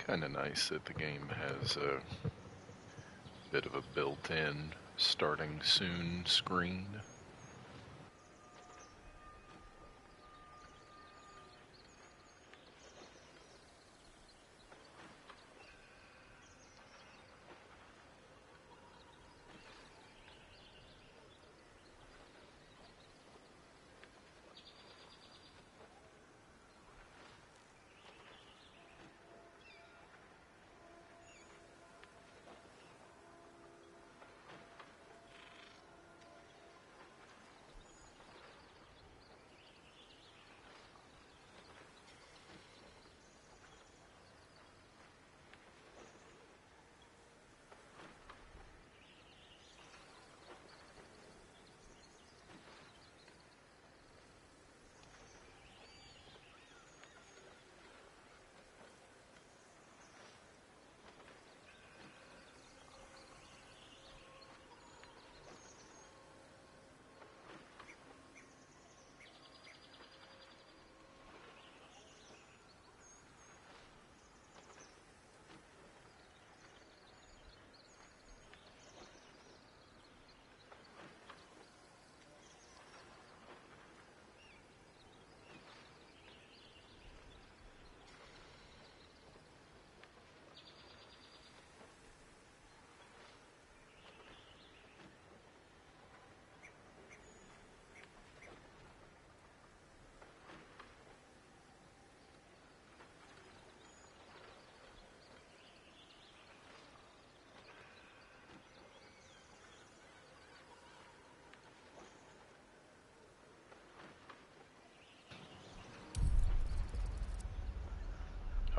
Kind of nice that the game has a bit of a built-in starting soon screen.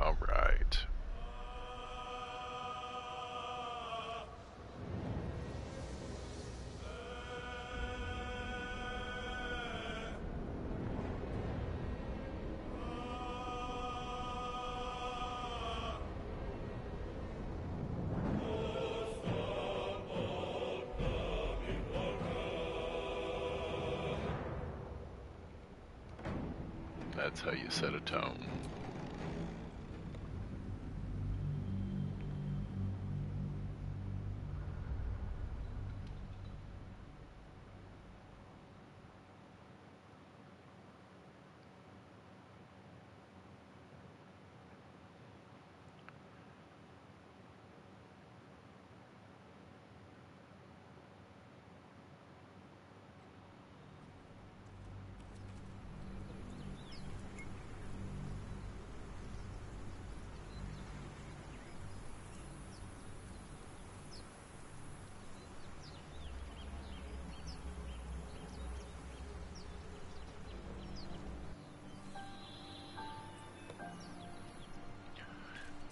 All right. That's how you set a tone.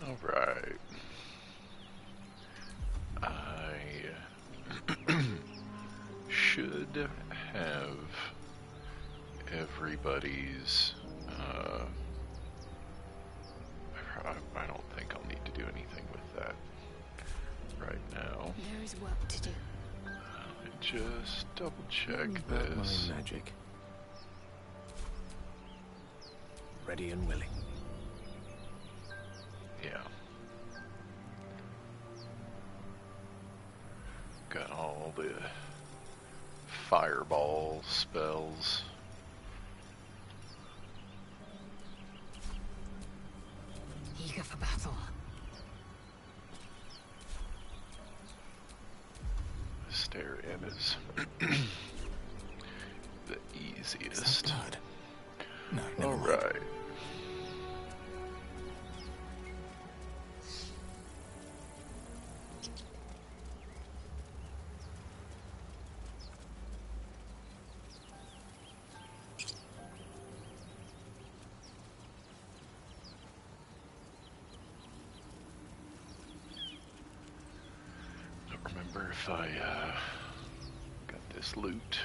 All right. I should have everybody's. I don't think I'll need to do anything with that right now. There is work to do. Just double check this. My magic. Ready and willing. Yeah. Got all the fireball spells. Eager for battle. Stare in is the easiest. Blood? No, never All mind. right. Don't remember if I got this loot.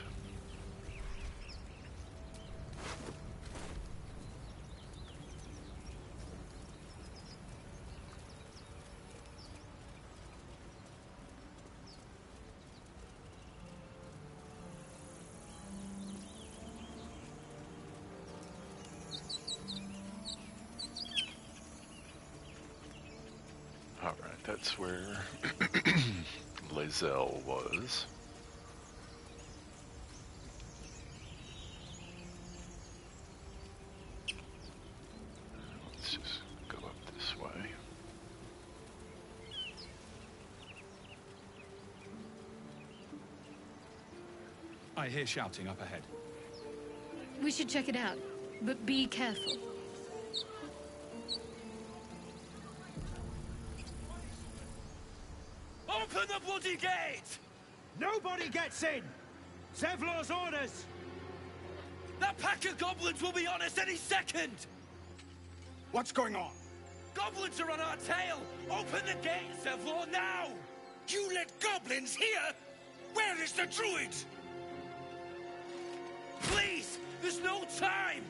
Alright, that's where Lazelle was. Let's just go up this way. I hear shouting up ahead. We should check it out, but be careful. Open the bloody gate! Nobody gets in! Zevlor's orders! That pack of goblins will be on us any second! What's going on? Goblins are on our tail! Open the gate, Zevlor, now! You let goblins here? Where is the Druid? Please! There's no time!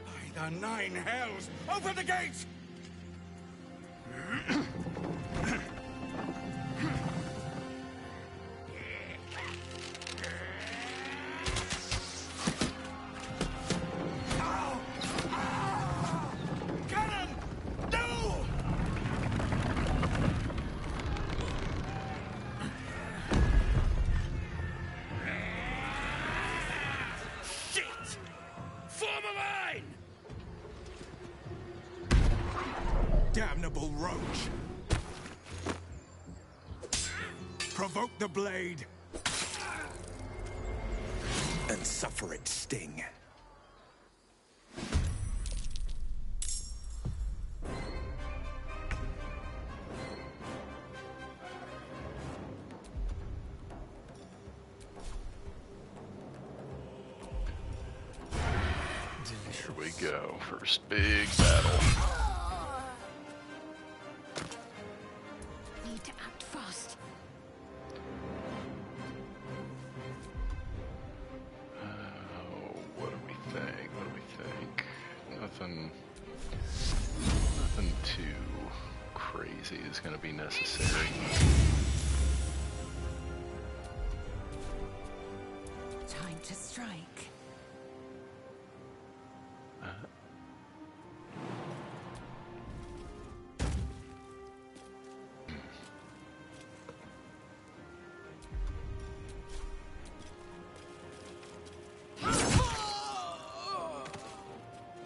By the nine hells! Open the gates! Damnable roach! Provoke the blade and suffer its sting. Here we go. First big battle. Need to act fast. What do we think? What do we think? Nothing too crazy is going to be necessary. Time to strike.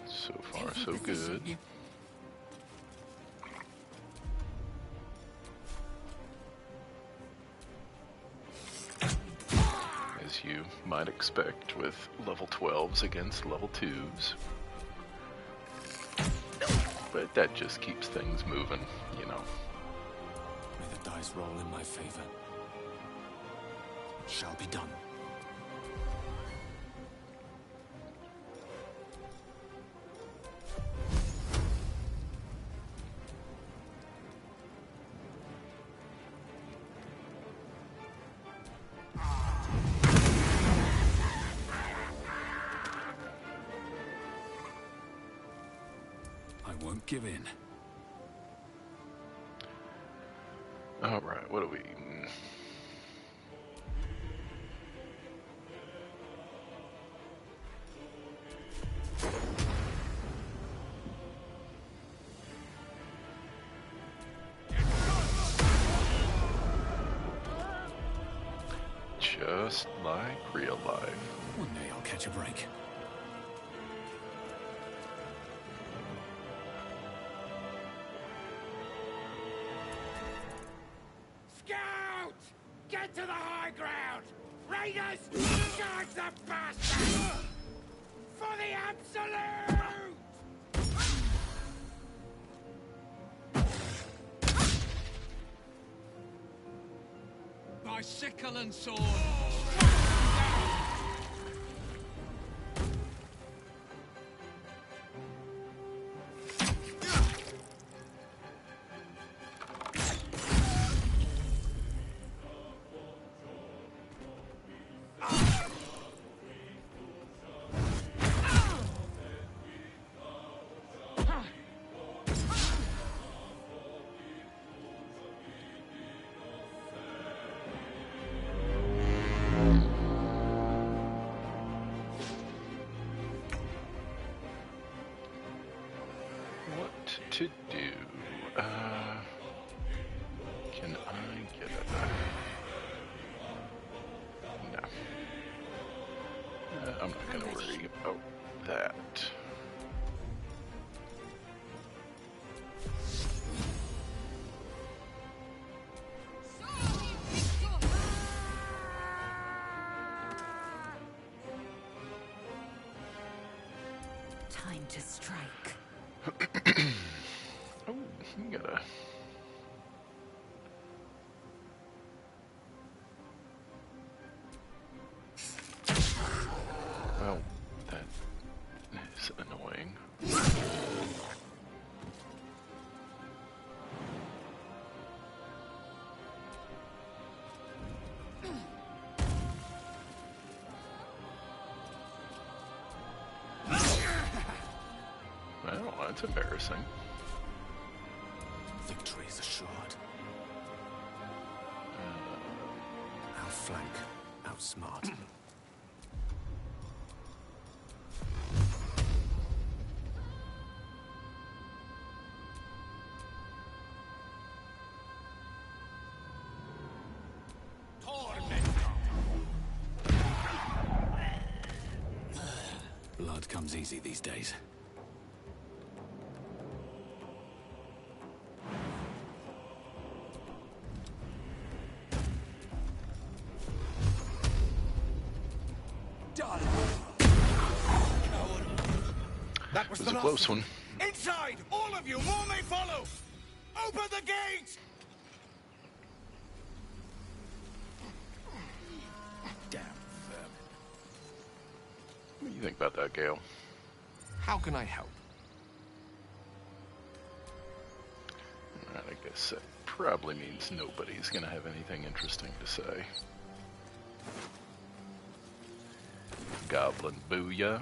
So far, so good. As you might expect with level 12s against level 2s. But that just keeps things moving, you know. May the dice roll in my favor. It shall be done. I won't give in. Alright, what do we... Just like real life. One day I'll catch a break. Scout! Get to the high ground! Raiders! Charge the bastards! For the absolute! By sickle and sword! I'm not gonna worry about that. Time to strike. Oh, you gotta. Well, that is annoying. Well, that's embarrassing. Victory is assured. Outflank, outsmart. Blood comes easy these days. That was It was the a last close of one. them. Inside! All of you! More may follow! Open the gate! Damn vermin. What do you think about that, Gale? How can I help? Alright, I guess that probably means nobody's gonna have anything interesting to say. Goblin booyah.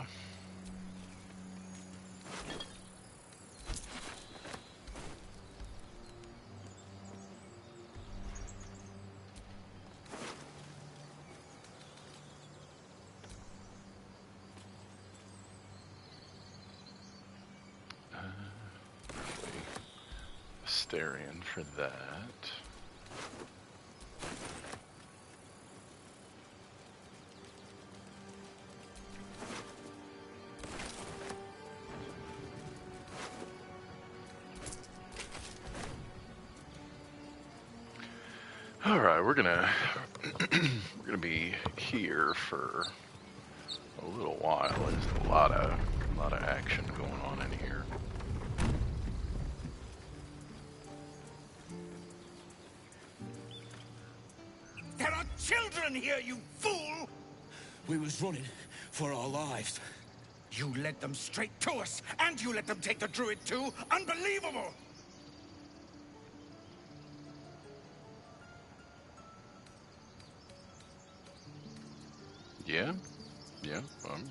Astarion for that. All right, we're gonna be here for a little while. There's a lot of action going on in here. There are children here, you fool! We was running for our lives. You led them straight to us, and you let them take the Druid too? Unbelievable! Yeah, I'm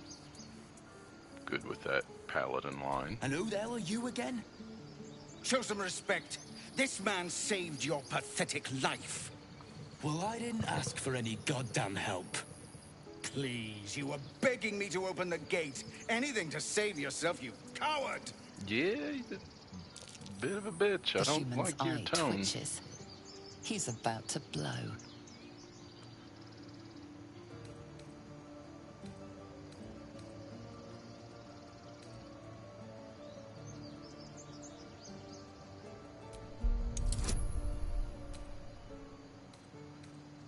good with that paladin line. And who the hell are you again? Show some respect. This man saved your pathetic life. Well, I didn't ask for any goddamn help. Please, you were begging me to open the gate. Anything to save yourself, you coward! Yeah, he's a bit of a bitch. I The don't human's like your eye tone. twitches. He's about to blow.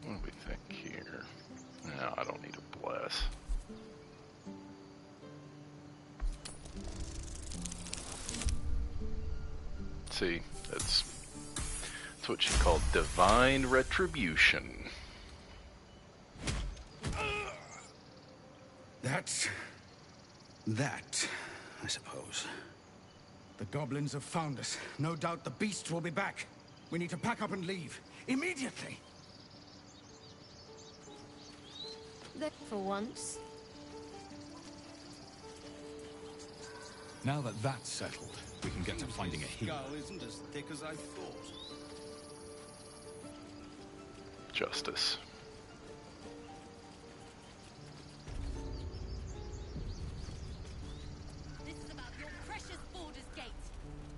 What do we think here? No, I don't need a bless. See, that's what she called divine retribution. That, I suppose. The goblins have found us. No doubt the beast will be back. We need to pack up and leave. Immediately! That for once. Now that that's settled, we can get to finding a healer. Skull isn't as thick as I thought. Justice. This is about your precious Baldur's Gate.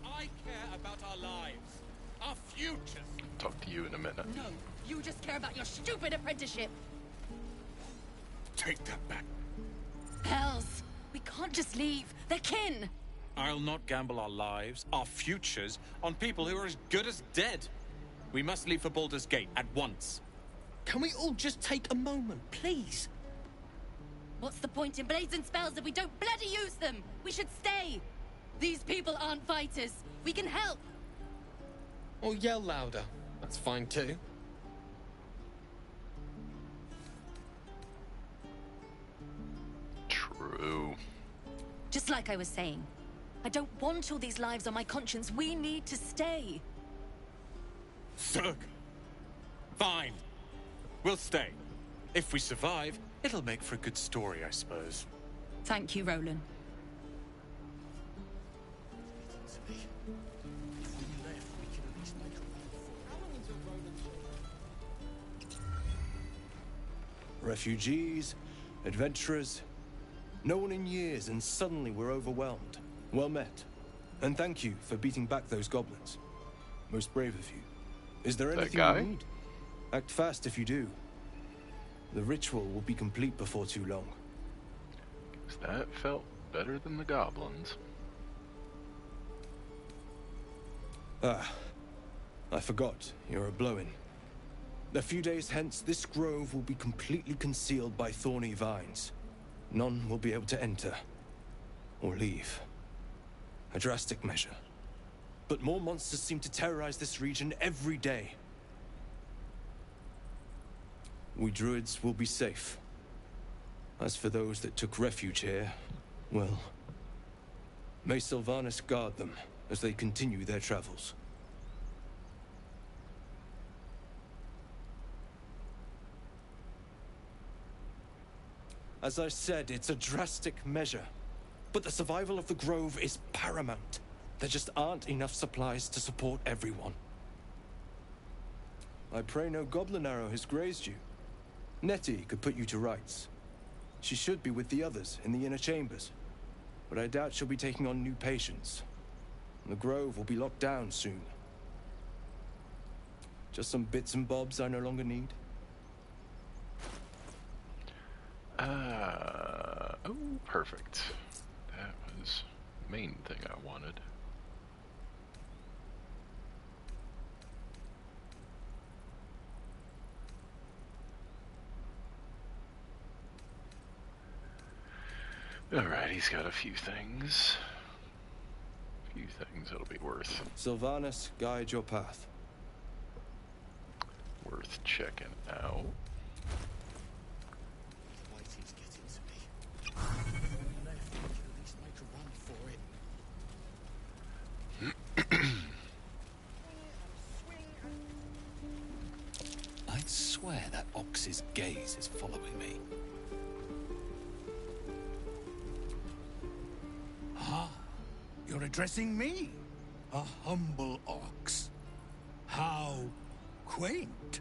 I care about our lives. Our futures. Talk to you in a minute. No, you just care about your stupid apprenticeship. Take that back. Hells! We can't just leave. They're kin! I'll not gamble our lives, our futures, on people who are as good as dead. We must leave for Baldur's Gate at once. Can we all just take a moment, please? What's the point in blazing spells if we don't bloody use them? We should stay! These people aren't fighters. We can help! Or yell louder. That's fine too. True. Just like I was saying, I don't want all these lives on my conscience. We need to stay. Zug. Fine. We'll stay. If we survive, it'll make for a good story, I suppose. Thank you, Roland. Refugees, adventurers, no one in years, and suddenly we're overwhelmed. Well met. And thank you for beating back those goblins. Most brave of you. Is there anything you need? Act fast if you do. The ritual will be complete before too long. That felt better than the goblins. Ah, I forgot. You're a blow-in. A few days hence, this grove will be completely concealed by thorny vines. None will be able to enter or leave. A drastic measure. But more monsters seem to terrorize this region every day. We druids will be safe. As for those that took refuge here, well, may Sylvanas guard them as they continue their travels. As I said, it's a drastic measure, but the survival of the grove is paramount. There just aren't enough supplies to support everyone. I pray no goblin arrow has grazed you. Nettie could put you to rights. She should be with the others in the inner chambers, but I doubt she'll be taking on new patients. The grove will be locked down soon. Just some bits and bobs I no longer need. Oh, perfect. That was the main thing I wanted. Alright, he's got a few things. It'll be worth. Sylvanas, guide your path. Worth checking out. I'd swear that ox's gaze is following me. Ah, you're addressing me? A humble ox. How quaint.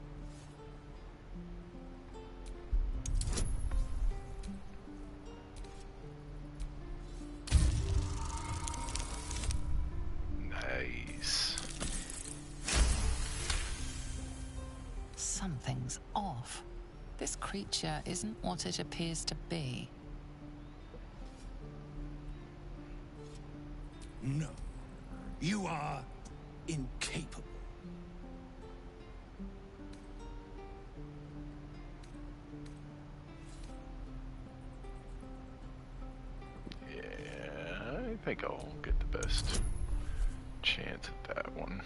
Nice. Something's off. This creature isn't what it appears to be. No. You are incapable. Yeah, I think I'll get the best chance at that one.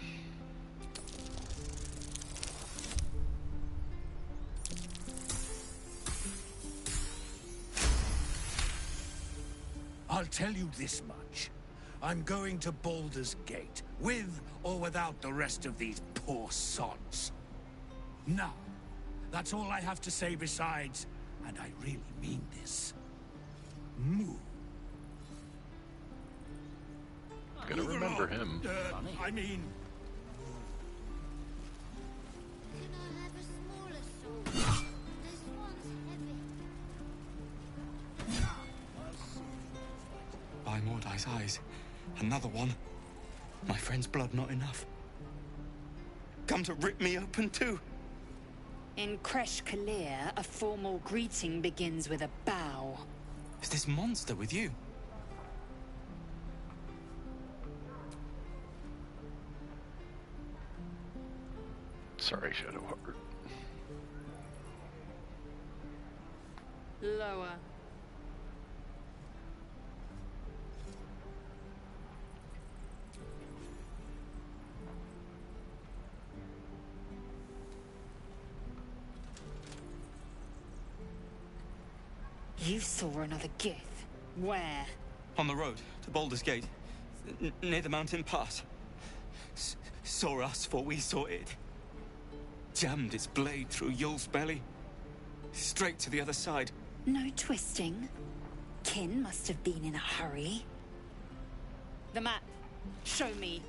I'll tell you this much. I'm going to Baldur's Gate, with or without the rest of these poor sods. Now, that's all I have to say besides, and I really mean this. Move. Gonna remember him. I mean... Can I have a smaller sword? This one's heavy. By Mordai's eyes. Another one. My friend's blood not enough. Come to rip me open too. In Kresh Kalir, a formal greeting begins with a bow. Is this monster with you? Sorry, Shadowheart. Lower. You saw another Gith. Where? On the road to Baldur's Gate, near the mountain pass. Saw us before we saw it. Jammed its blade through Yul's belly. Straight to the other side. No twisting. Kin must have been in a hurry. The map. Show me.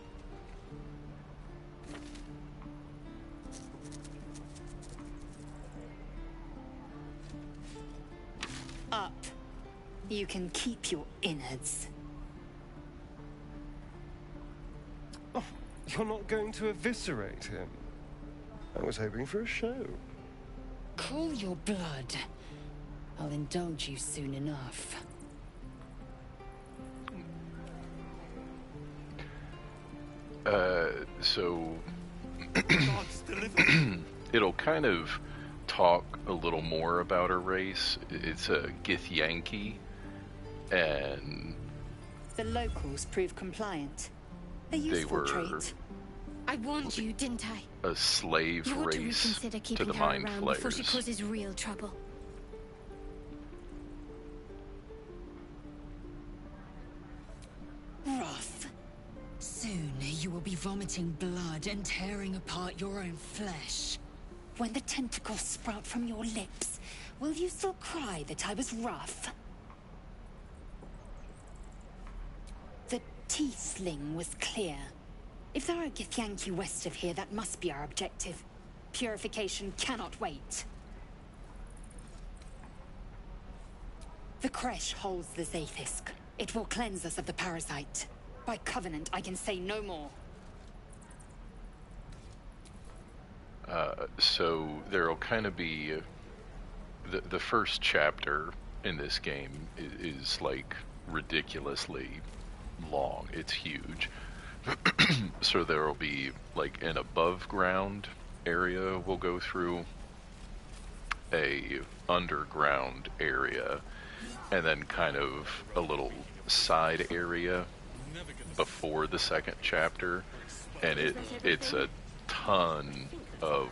Up. You can keep your innards. Oh, you're not going to eviscerate him? I was hoping for a show. Cool your blood. I'll indulge you soon enough. So it'll kind of talk a little more about her race. It's a Githyanki, and the locals prove compliant. A useful trait. I warned you, didn't I? a slave You ought to race reconsider to keeping the her Mind around before she Flayers. causes real trouble. Rough. Soon you will be vomiting blood and tearing apart your own flesh. When the tentacles sprout from your lips, will you still cry that I was rough? The T-sling was clear. If there are Githyanki west of here, that must be our objective. Purification cannot wait. The Kresh holds the Zaithisk. It will cleanse us of the parasite. By covenant, I can say no more. So there'll kind of be the first chapter in this game is like ridiculously long. It's huge. So there'll be like an above ground area we'll go through, a underground area, and then kind of a little side area before the second chapter, and it's a ton of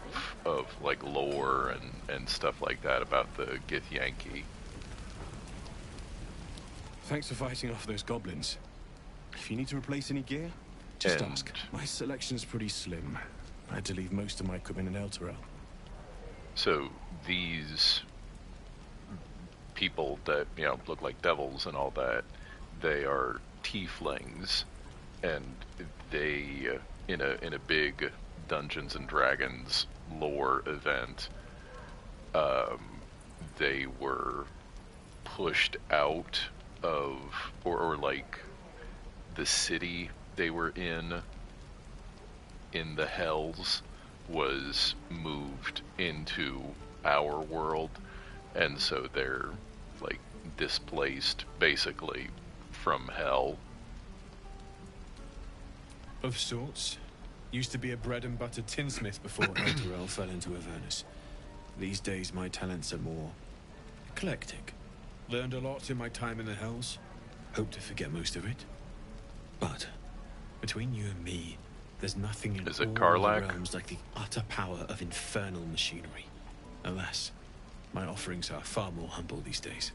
like lore and stuff like that about the Githyanki. Thanks for fighting off those goblins. If you need to replace any gear, just ask. My selection's pretty slim. I had to leave most of my equipment in Elturel. So these people that, you know, look like devils and all that, they are tieflings, and they in a big Dungeons and Dragons lore event, they were pushed out of or like the city they were in the Hells was moved into our world, and so they're like displaced basically from Hell. Of sorts. Used to be a bread and butter tinsmith before Elturel fell into Avernus. These days my talents are more eclectic. Learned a lot in my time in the Hells. Hope to forget most of it. But between you and me, there's nothing in all the realms like the utter power of infernal machinery. Alas, my offerings are far more humble these days.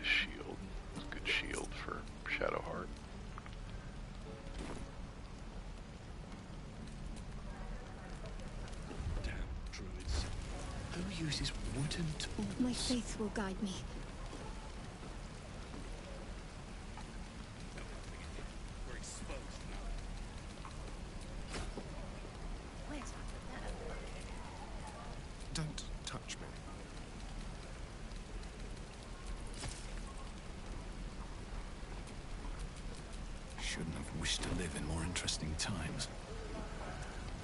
shield. It's a good shield for Shadowheart. Damn druids. Who uses wooden tools? My faith will guide me. We're exposed now. Don't touch me. Shouldn't have wished to live in more interesting times.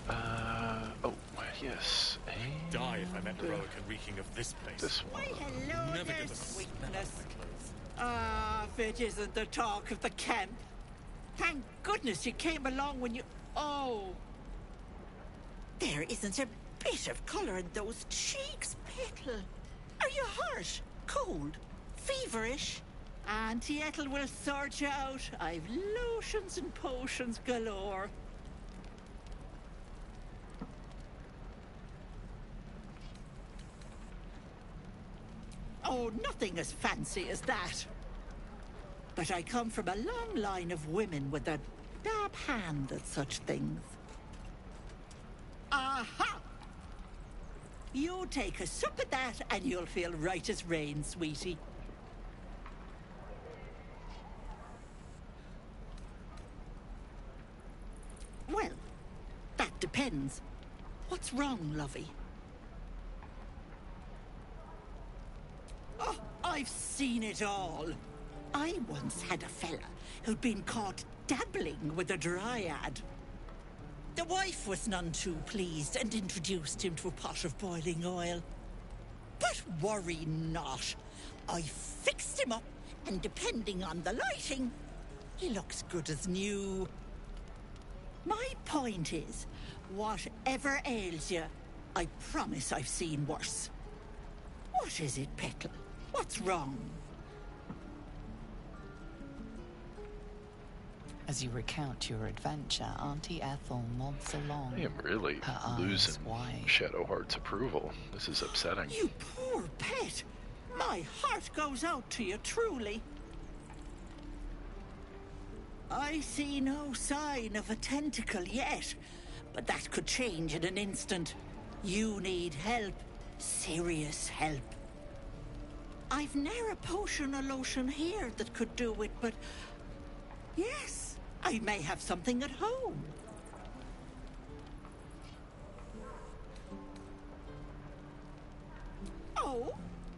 Oh, yes. And Die if I met Roic and reeking of this place. this one. Hello Never there, give a sweetness. Ah, if it isn't the talk of the camp. Thank goodness you came along when you... Oh. There isn't a bit of colour in those cheeks, Petal. Are you hurt? Cold? Feverish? Auntie Ethel will sort you out. I've lotions and potions galore. Oh, nothing as fancy as that. But I come from a long line of women with a dab hand at such things. Aha! You take a sup at that and you'll feel right as rain, sweetie. Well, that depends. What's wrong, lovey? Oh, I've seen it all. I once had a fella who'd been caught dabbling with a dryad. The wife was none too pleased and introduced him to a pot of boiling oil. But worry not. I fixed him up, and depending on the lighting, he looks good as new. My point is, whatever ails you, I promise I've seen worse. What is it, Petal? What's wrong? As you recount your adventure, Auntie Ethel nods along. I am really her eyes losing wide. Shadowheart's approval. This is upsetting. You poor pet! My heart goes out to you, truly. I see no sign of a tentacle yet, but that could change in an instant. You need help. Serious help. I've ne'er a potion or lotion here that could do it, but... yes, I may have something at home. Oh,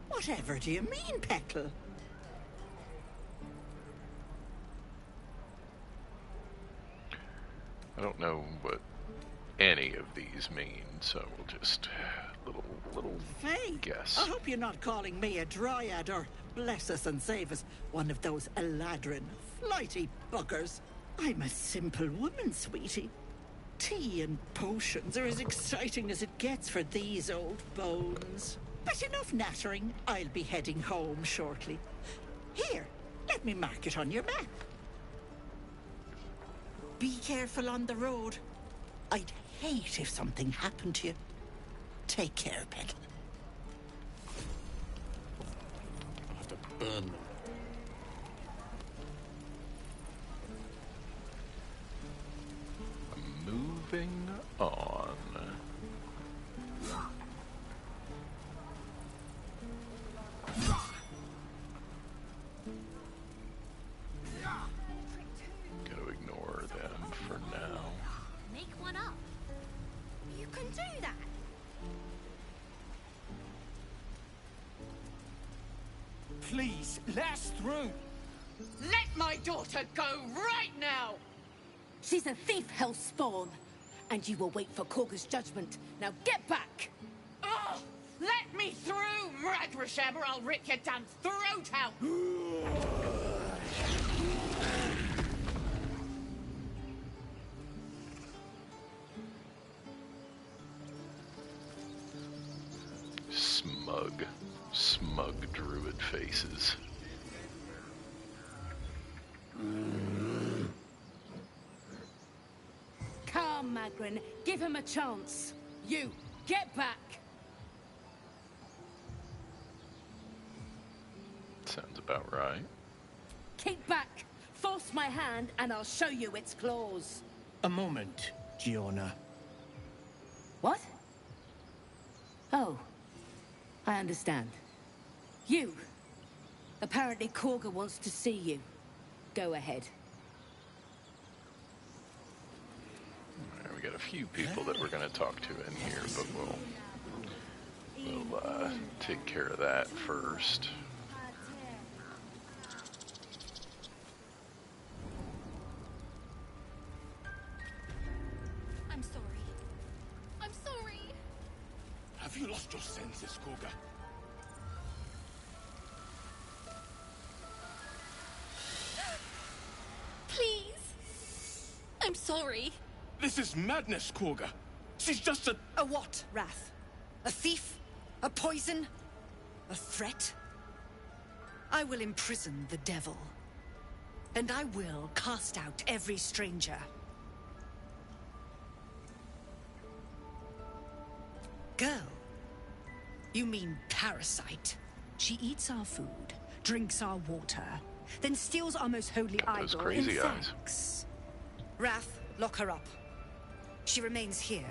whatever do you mean, Petal? I don't know what any of these mean, so we'll just little Hey, guess. I hope you're not calling me a dryad or, bless us and save us, one of those Eladrin, flighty buggers. I'm a simple woman, sweetie. Tea and potions are as exciting as it gets for these old bones. But enough nattering. I'll be heading home shortly. Here, let me mark it on your map. Be careful on the road. I'd hate if something happened to you. Take care, Petal. I'll have to burn them. Moving on. Gotta ignore them for now. Make one up. You can do that. Please, let us through. Let my daughter go right now! She's a thief, hellspawn. And you will wait for Korga's judgment. Now get back! Oh, let me through, Ragrasham, or I'll rip your damn throat out! Smug druid faces. Come, Magrin. Give him a chance. You, get back! Sounds about right. Keep back! Force my hand and I'll show you its claws. A moment, Giona. What? Oh. I understand. You. Apparently Korga wants to see you. Go ahead. Right, we got a few people that we're going to talk to in here, but we'll take care of that first. I'm sorry. I'm sorry. Have you lost your senses, Korga? Please. I'm sorry. This is madness, Korga. She's just a... A what, Wrath? A thief? A poison? A threat? I will imprison the devil. And I will cast out every stranger. Girl? You mean parasite? She eats our food, drinks our water, then steals our most holy Those idol crazy in eyes. thanks. Wrath, lock her up. She remains here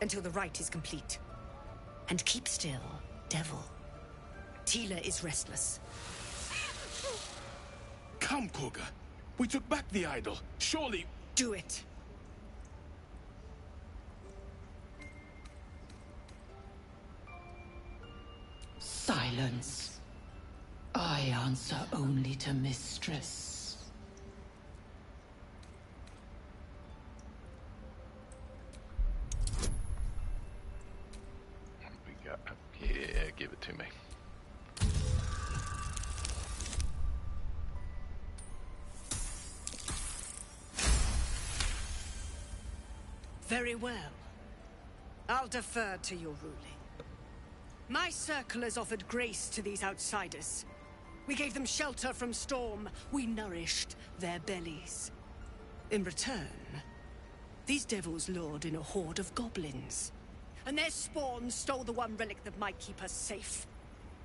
until the rite is complete. And keep still, devil. Tila is restless. Come, Korga. We took back the idol. Surely... Do it. Silence. I answer only to Mistress. We got... Yeah, give it to me. Very well. I'll defer to your ruling. My circle has offered grace to these outsiders. We gave them shelter from storm. We nourished their bellies. In return, these devils lured in a horde of goblins. And their spawn stole the one relic that might keep us safe.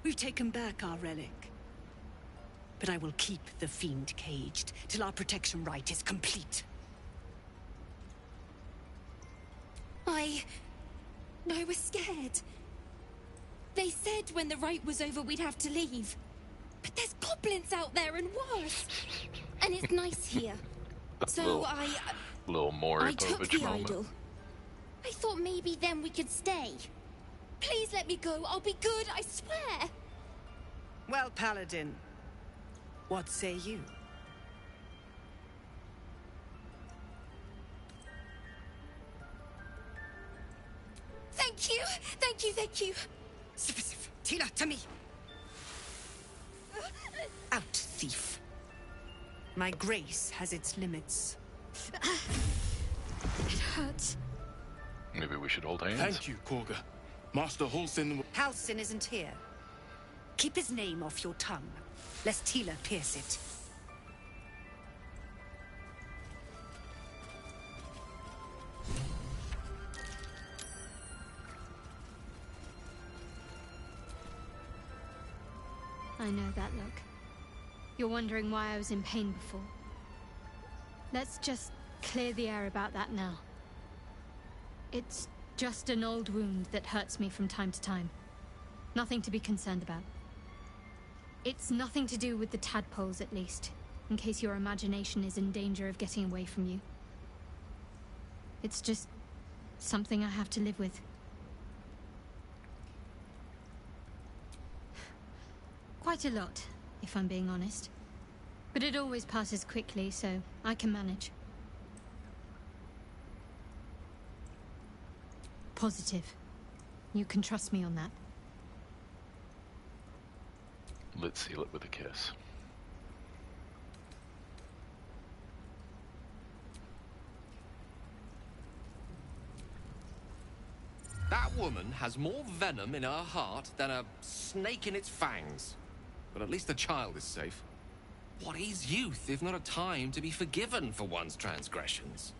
We've taken back our relic. But I will keep the fiend caged till our protection rite is complete. I was scared. They said when the rite was over we'd have to leave. But there's goblins out there and worse. And it's nice here. So I little more took Povich the moment. idol. I thought maybe then we could stay. Please let me go. I'll be good, I swear. Well, Paladin, what say you? Thank you. Thank you, thank you. Tila, to me. Out, thief. My grace has its limits. It hurts. Maybe we should hold hands. Thank you, Korga. Master Halsin... Halsin isn't here. Keep his name off your tongue, lest Tila pierce it. I know that look. You're wondering why I was in pain before. Let's just clear the air about that now. It's just an old wound that hurts me from time to time. Nothing to be concerned about. It's nothing to do with the tadpoles, at least, in case your imagination is in danger of getting away from you. It's just something I have to live with. Quite a lot, if I'm being honest. But it always passes quickly, so I can manage. Positive. You can trust me on that. Let's seal it with a kiss. That woman has more venom in her heart than a snake in its fangs. But at least the child is safe. What is youth if not a time to be forgiven for one's transgressions?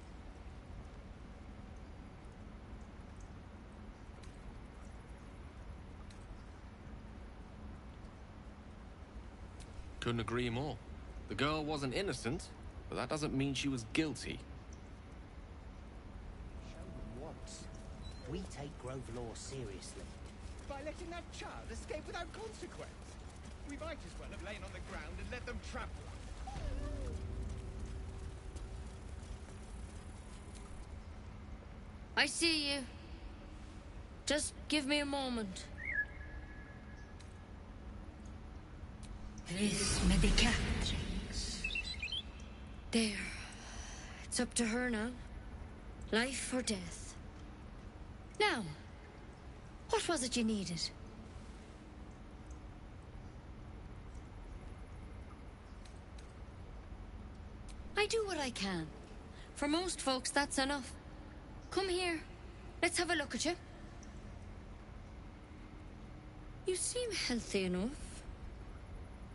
Couldn't agree more. The girl wasn't innocent, but that doesn't mean she was guilty. Show them once. We take Grove law seriously. By letting that child escape without consequence. We might as well have lain on the ground and let them trample us. I see you. Just give me a moment. Vis medicatrix. There. It's up to her now. Life or death. Now, what was it you needed? I do what I can. For most folks, that's enough. Come here. Let's have a look at you. You seem healthy enough.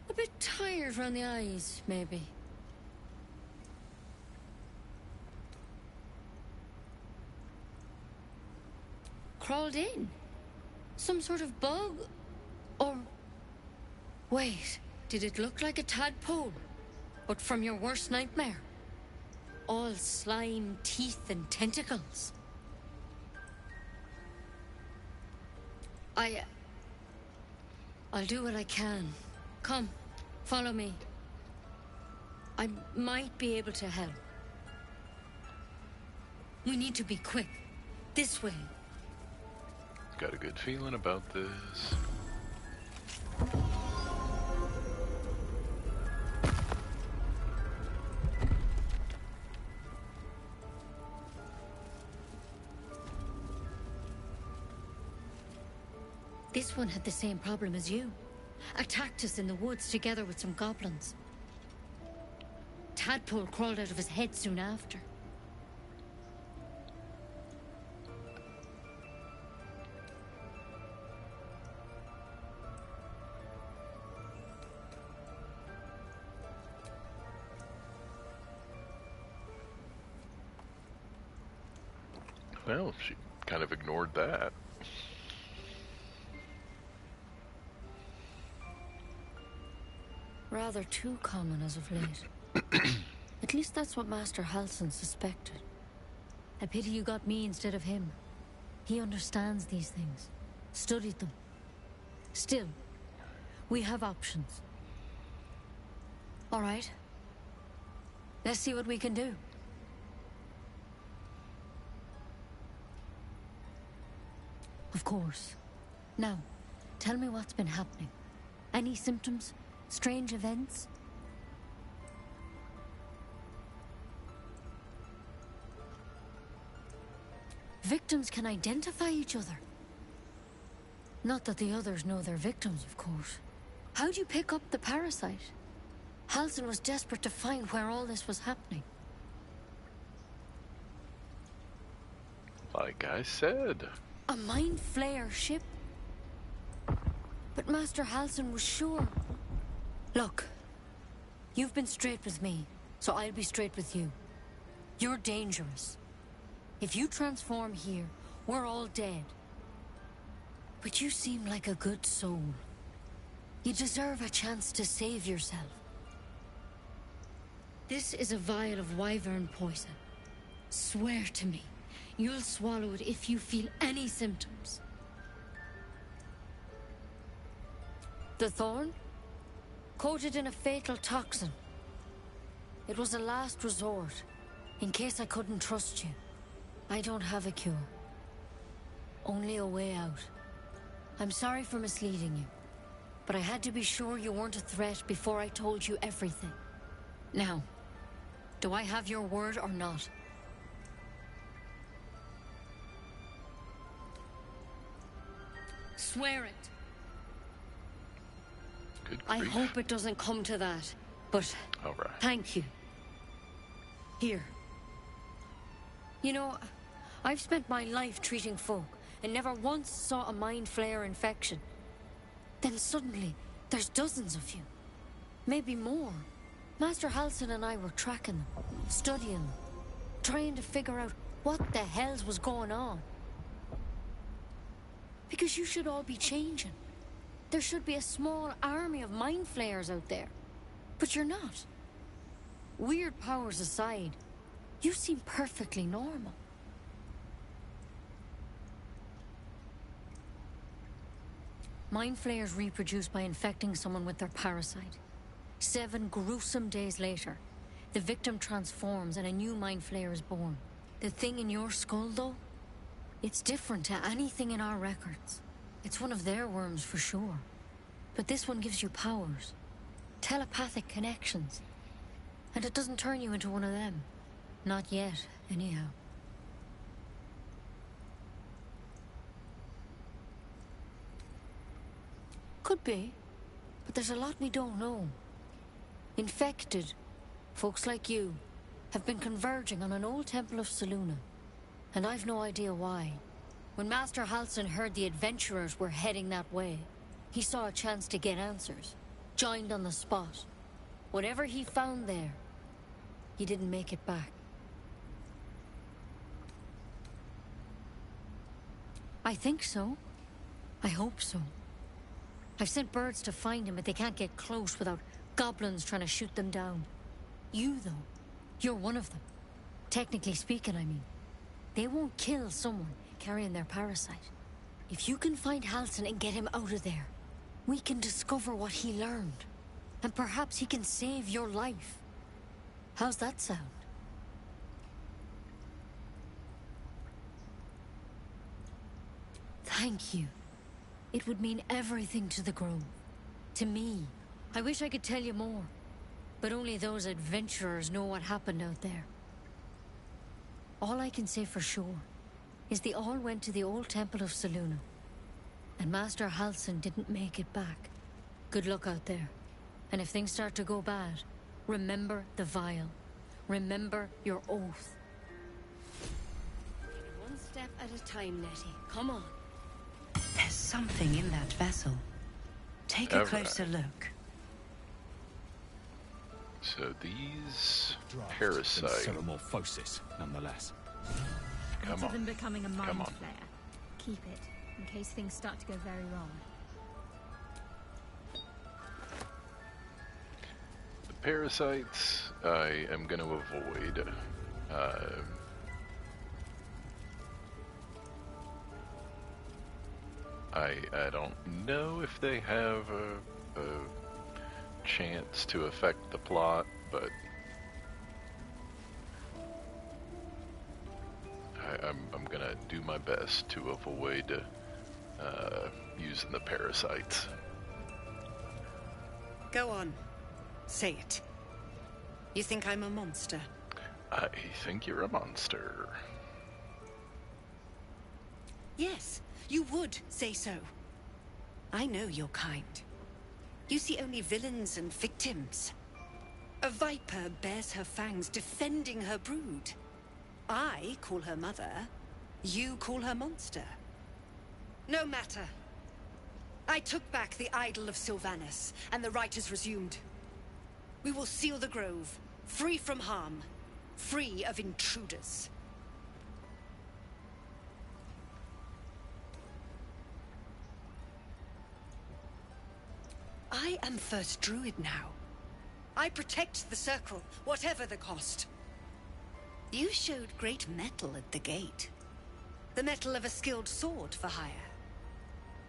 A bit tired around the eyes, maybe. Crawled in? Some sort of bug? Or... Wait, did it look like a tadpole? But from your worst nightmare? All slime, teeth, and tentacles. I'll do what I can. Come, follow me. I might be able to help. We need to be quick. This way. Got a good feeling about this. This one had the same problem as you. Attacked us in the woods together with some goblins. Tadpole crawled out of his head soon after. Well, she kind of ignored that. Rather too common as of late. At least that's what Master Halsin suspected. A pity you got me instead of him. He understands these things. Studied them. Still, we have options. All right. Let's see what we can do. Of course. Now, tell me what's been happening. Any symptoms? Strange events? Victims can identify each other. Not that the others know they're victims, of course. How'd you pick up the parasite? Halsin was desperate to find where all this was happening. Like I said. A mind flayer ship? But Master Halsin was sure. Look, you've been straight with me, so I'll be straight with you. You're dangerous. If you transform here, we're all dead. But you seem like a good soul. You deserve a chance to save yourself. This is a vial of wyvern poison. Swear to me, you'll swallow it if you feel any symptoms. The thorn? Coated in a fatal toxin. It was a last resort, in case I couldn't trust you. I don't have a cure. Only a way out. I'm sorry for misleading you, but I had to be sure you weren't a threat before I told you everything. Now, do I have your word or not? Swear it. Good I grief. hope it doesn't come to that, but All right. thank you. Here. You know, I've spent my life treating folk and never once saw a mind flayer infection. Then suddenly, there's dozens of you. Maybe more. Master Halsin and I were tracking them, studying them, trying to figure out what the hells was going on. Because you should all be changing. There should be a small army of mind flayers out there. But you're not. Weird powers aside, you seem perfectly normal. Mind flayers reproduce by infecting someone with their parasite. 7 gruesome days later, the victim transforms and a new mind flayer is born. The thing in your skull, though, it's different to anything in our records. It's one of their worms for sure. But this one gives you powers. Telepathic connections. And it doesn't turn you into one of them. Not yet, anyhow. Could be. But there's a lot we don't know. Infected, folks like you, have been converging on an old temple of Selûne. And I've no idea why. When Master Halsin heard the adventurers were heading that way, he saw a chance to get answers. Joined on the spot. Whatever he found there, he didn't make it back. I think so. I hope so. I've sent birds to find him, but they can't get close without goblins trying to shoot them down. You, though, you're one of them. Technically speaking, I mean. They won't kill someone carrying their parasite. If you can find Halsin and get him out of there, we can discover what he learned. And perhaps he can save your life. How's that sound? Thank you. It would mean everything to the Grove. To me. I wish I could tell you more. But only those adventurers know what happened out there. All I can say for sure is they all went to the old temple of Selûne. And Master Halsin didn't make it back. Good luck out there. And if things start to go bad, remember the vial. Remember your oath. One step at a time, Nettie. Come on. There's something in that vessel. Take a closer look. So these parasites. Metamorphosis, nonetheless. Come Better on. than becoming a mind Come on. flayer. Keep it, in case things start to go very wrong. The parasites I am going to avoid. I don't know if they have a chance to affect the plot, but I'm gonna do my best to avoid using the parasites. Go on. Say it. You think I'm a monster? I think you're a monster. Yes, you would say so. I know your kind. You see only villains and victims. A viper bears her fangs defending her brood. I call her mother. You call her monster. No matter. I took back the idol of Sylvanus, and the rite is resumed. We will seal the grove, free from harm, free of intruders. I am first Druid now. I protect the circle, whatever the cost. You showed great mettle at the gate. The mettle of a skilled sword for hire.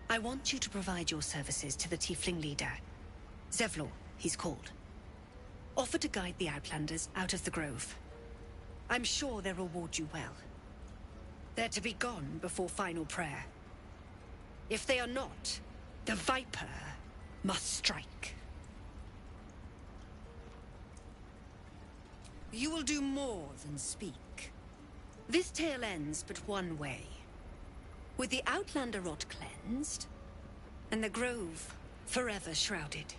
I want you to provide your services to the tiefling leader. Zevlor, he's called. Offer to guide the Outlanders out of the grove. I'm sure they'll reward you well. They're to be gone before final prayer. If they are not, the Viper must strike. You will do more than speak. This tale ends but one way. With the Outlander rot cleansed, and the grove forever shrouded.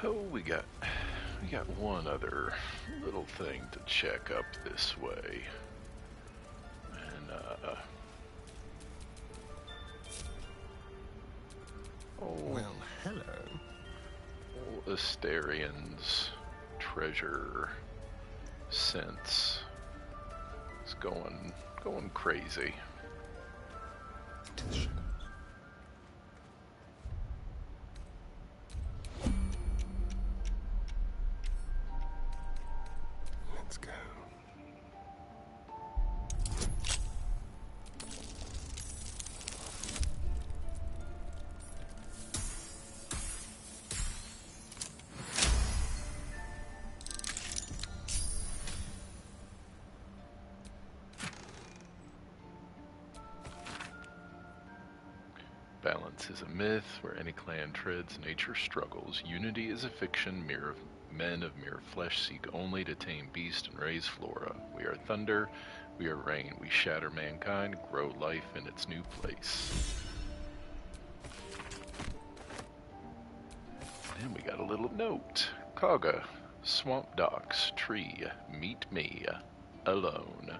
Oh, we got one other little thing to check up this way. And well, hello. Asterian's treasure sense is going Going crazy. To the shadows. Let's go. Balance is a myth where any clan treads, nature struggles. Unity is a fiction, men of mere flesh seek only to tame beast and raise flora. We are thunder, we are rain, we shatter mankind, grow life in its new place. And we got a little note. Kaga, swamp docks, tree, meet me, alone.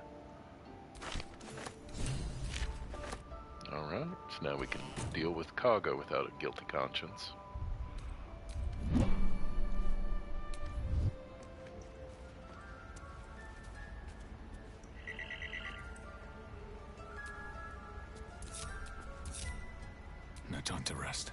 Alright, so now we can deal with Kaga without a guilty conscience. No time to rest.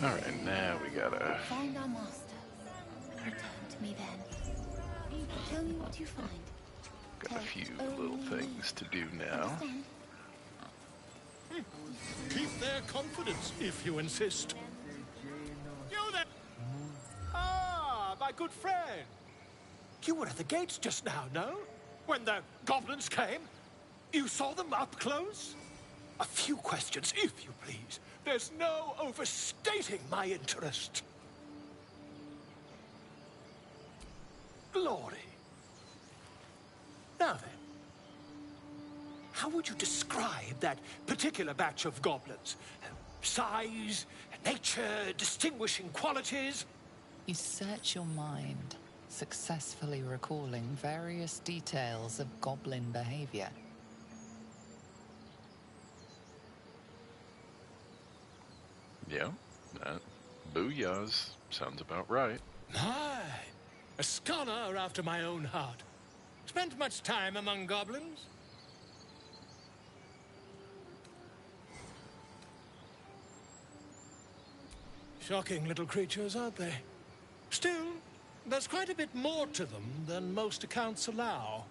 Alright, now we gotta... Find our master. Return to me then. Tell me what you find. Got a few little things to do now. Keep their confidence, if you insist. You there! Ah, my good friend. You were at the gates just now, no? When the goblins came? You saw them up close? A few questions, if you please. There's no overstating my interest. Glory. Now then, how would you describe that particular batch of goblins? Size, nature, distinguishing qualities? You search your mind, successfully recalling various details of goblin behavior. Yeah, that booyahs sounds about right. My, a scholar after my own heart. Spent much time among goblins? Shocking little creatures, aren't they? Still, there's quite a bit more to them than most accounts allow.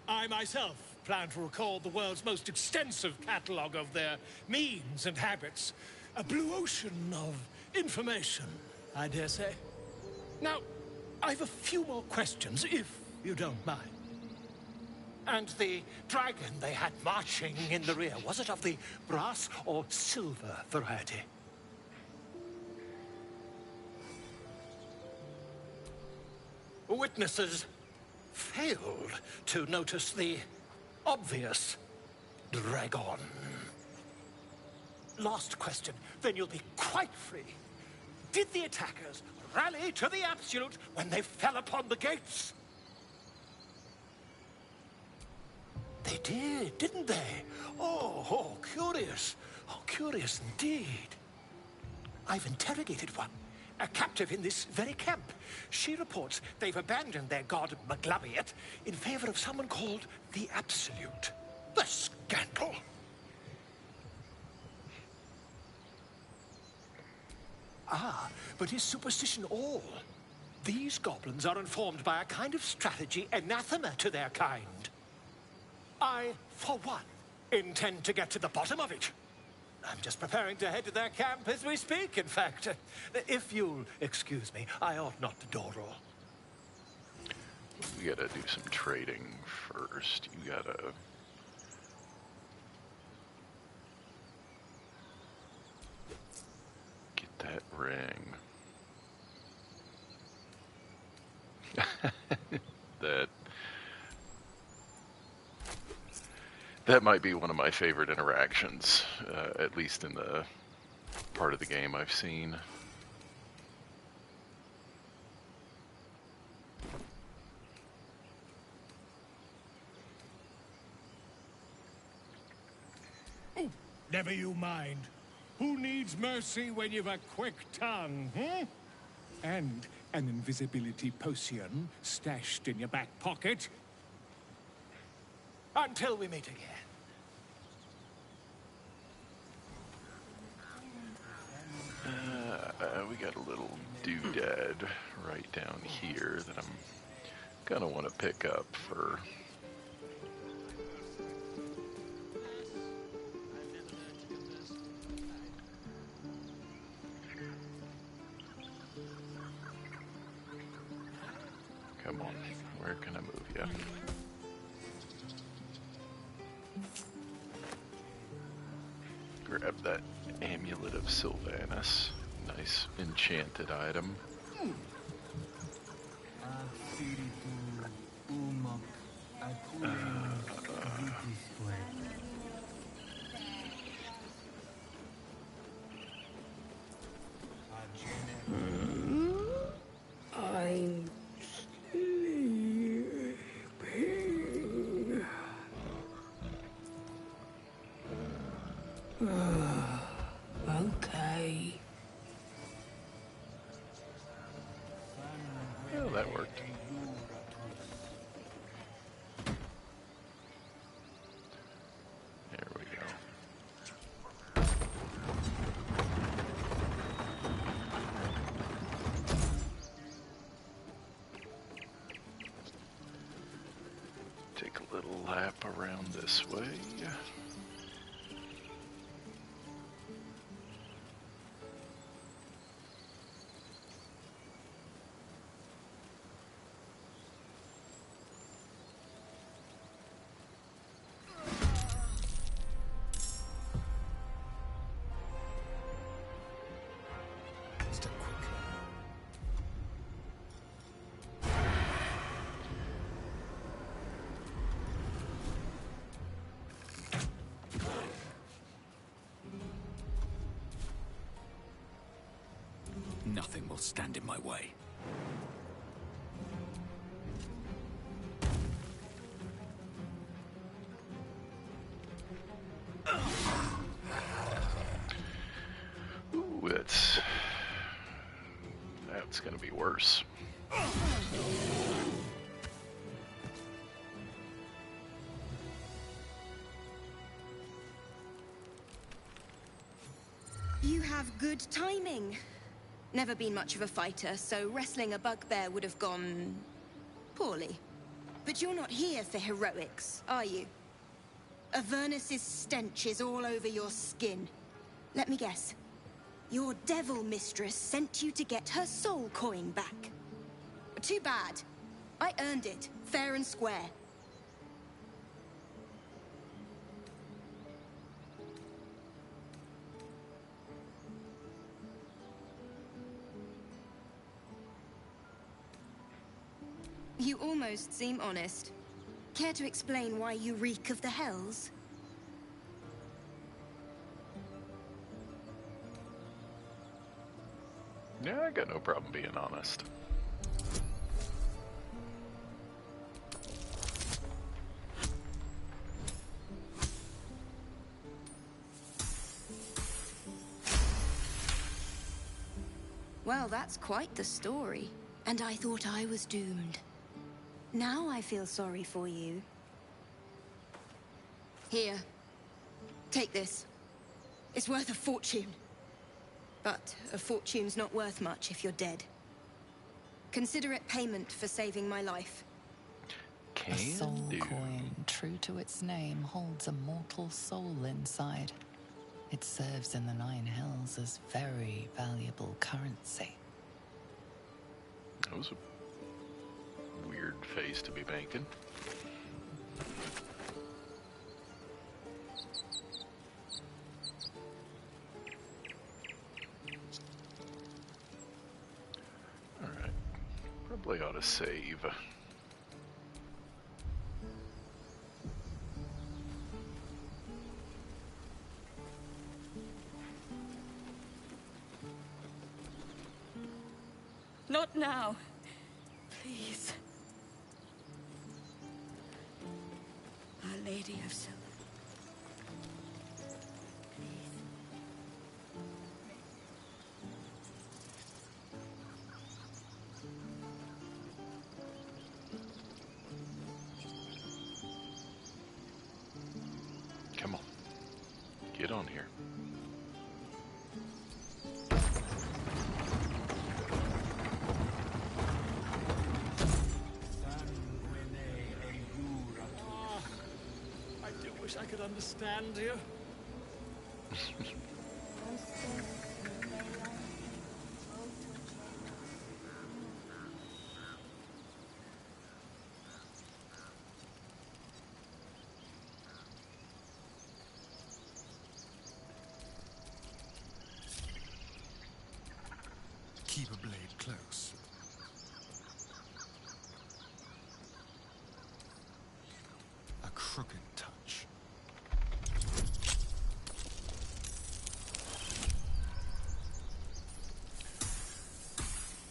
I myself plan to record the world's most extensive catalogue of their means and habits. A blue ocean of information, I dare say. Now, I've a few more questions, if you don't mind. And the dragon they had marching in the rear, was it of the brass or silver variety? Witnesses failed to notice the obvious dragon. Last question, then you'll be quite free. Did the attackers rally to the absolute when they fell upon the gates? They did, didn't they? Oh, curious. Oh, curious indeed. I've interrogated one, a captive in this very camp. She reports they've abandoned their god Maglabiet in favor of someone called the Absolute. The scandal! Ah, but is superstition all? These goblins are informed by a kind of strategy anathema to their kind. I, for one, intend to get to the bottom of it. I'm just preparing to head to their camp as we speak, in fact. If you'll excuse me, I ought not to door roll. We gotta do some trading first. You gotta... get that ring. That might be one of my favorite interactions, at least in the part of the game I've seen. Never you mind. Who needs mercy when you've a quick tongue, hmm? And an invisibility potion stashed in your back pocket. Until we meet again. We got a little doodad right down here that I'm gonna want to pick up for... Come on, where can I move you? Grab that Amulet of Sylvanas. Nice enchanted item. I'm sleeping. Okay. Oh, that worked. There we go. Take a little lap around this way. Nothing will stand in my way. Ooh, that's gonna be worse. You have good timing. Never been much of a fighter, so wrestling a bugbear would have gone... poorly. But you're not here for heroics, are you? Avernus's stench is all over your skin. Let me guess. Your devil mistress sent you to get her soul coin back. Too bad. I earned it, fair and square. You almost seem honest. Care to explain why you reek of the hells? Yeah, I got no problem being honest. Well, that's quite the story. And I thought I was doomed. Now I feel sorry for you. Here. Take this. It's worth a fortune. But a fortune's not worth much if you're dead. Consider it payment for saving my life. A soul coin, true to its name, holds a mortal soul inside. It serves in the Nine Hells as very valuable currency. That was a weird face to be banking. Alright. Probably ought to save. Not now. Please. Our Lady of Silver. Get on here. I do wish I could understand you. Keep a blade close. A crooked touch.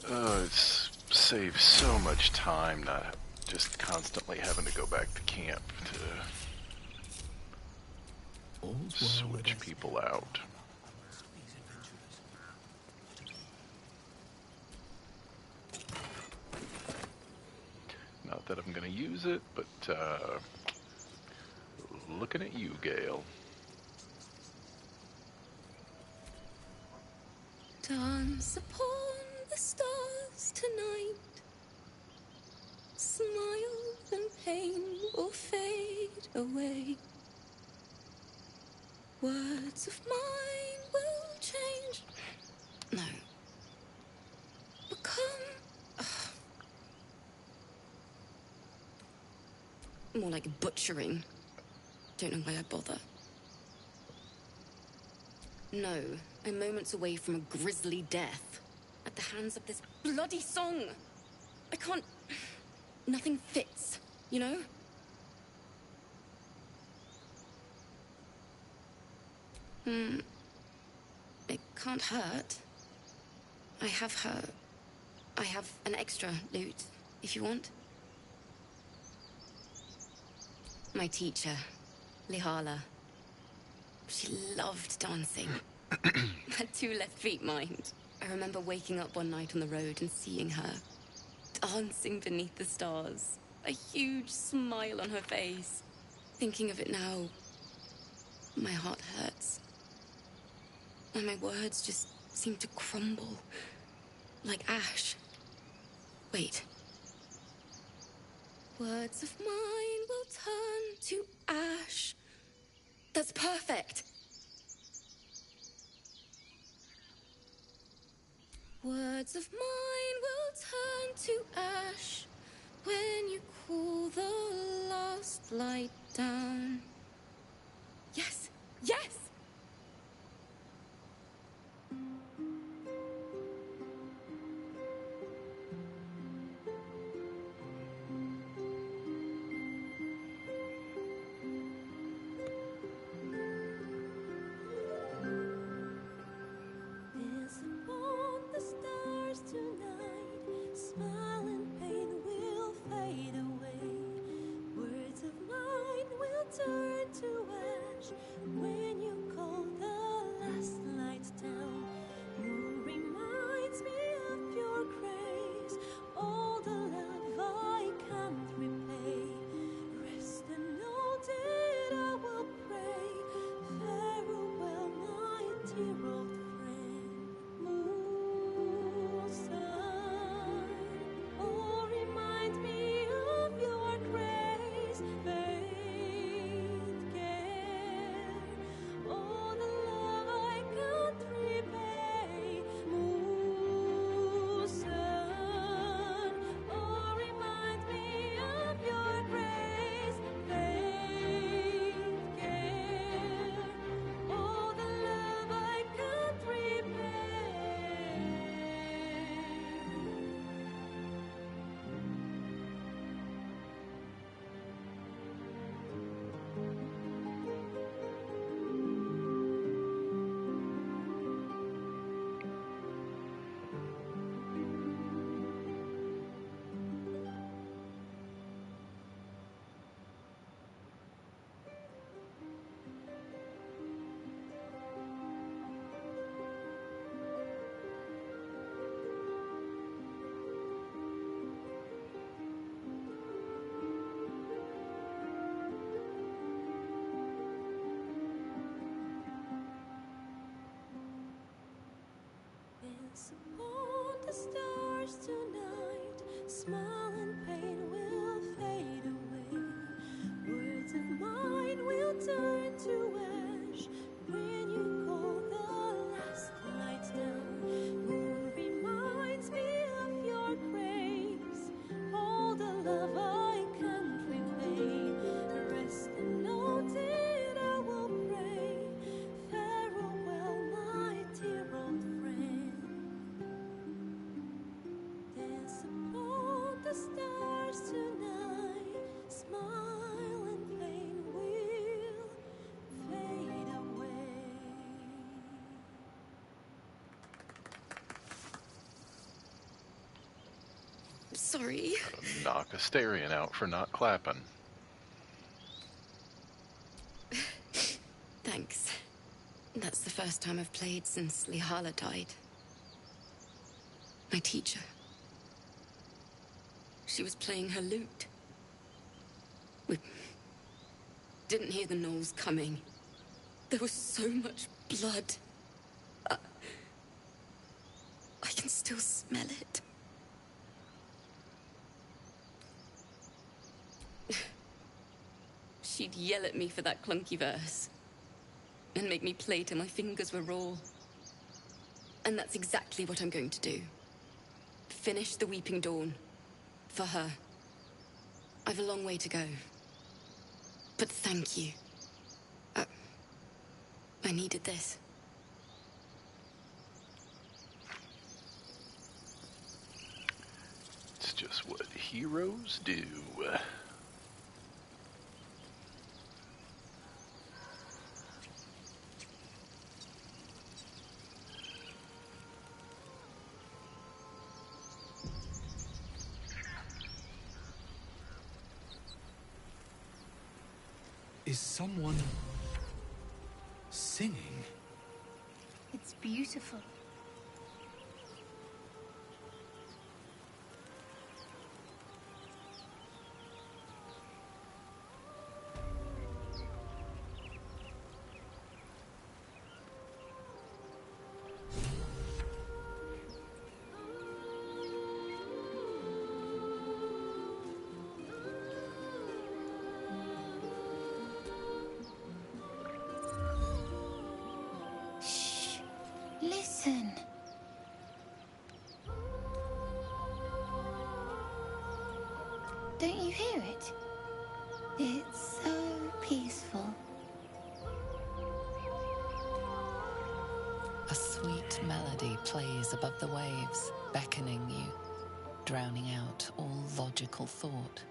It's saves so much time not just constantly having to go back to camp to switch people out. Not that I'm going to use it, but looking at you, Gale. Dance upon the stars tonight. Smile and pain will fade away. Words of mine will change. No. Become... more like butchering. Don't know why I bother. No, I'm moments away from a grisly death. At the hands of this bloody song. I can't... Nothing fits, you know? It can't hurt. I have an extra loot, if you want. My teacher, Lihala. She loved dancing. Had 2 left feet, mind. I remember waking up one night on the road and seeing her dancing beneath the stars. A huge smile on her face. Thinking of it now, my heart hurts. And my words just seem to crumble. Like ash. Wait. Words of mine will turn to ash. That's perfect. Words of mine will turn to ash when you cool the last light down. Yes, yes! Dance upon the stars tonight. Smile and pain will fade away. Words of mine will turn Support the stars tonight. Smile and pain will fade away. Words of mine will turn to ash when you call the last lights down. Moon reminds me of your praise. All the love I can't repay. Rest and note it, I will pray. Farewell, my dear old friend. Dance upon the stars tonight. Smile and pain will fade away. Sorry. Knock Asterion out for not clapping. Thanks. That's the first time I've played since Lihala died. My teacher. She was playing her lute. We didn't hear the gnolls coming. There was so much blood. I can still smell it. She'd yell at me for that clunky verse. And make me play till my fingers were raw. And that's exactly what I'm going to do. Finish the Weeping Dawn. For her. I've a long way to go. But thank you. I needed this. It's just what heroes do. Is someone singing? It's beautiful. Listen. Don't you hear it? It's so peaceful. A sweet melody plays above the waves, beckoning you, drowning out all logical thought.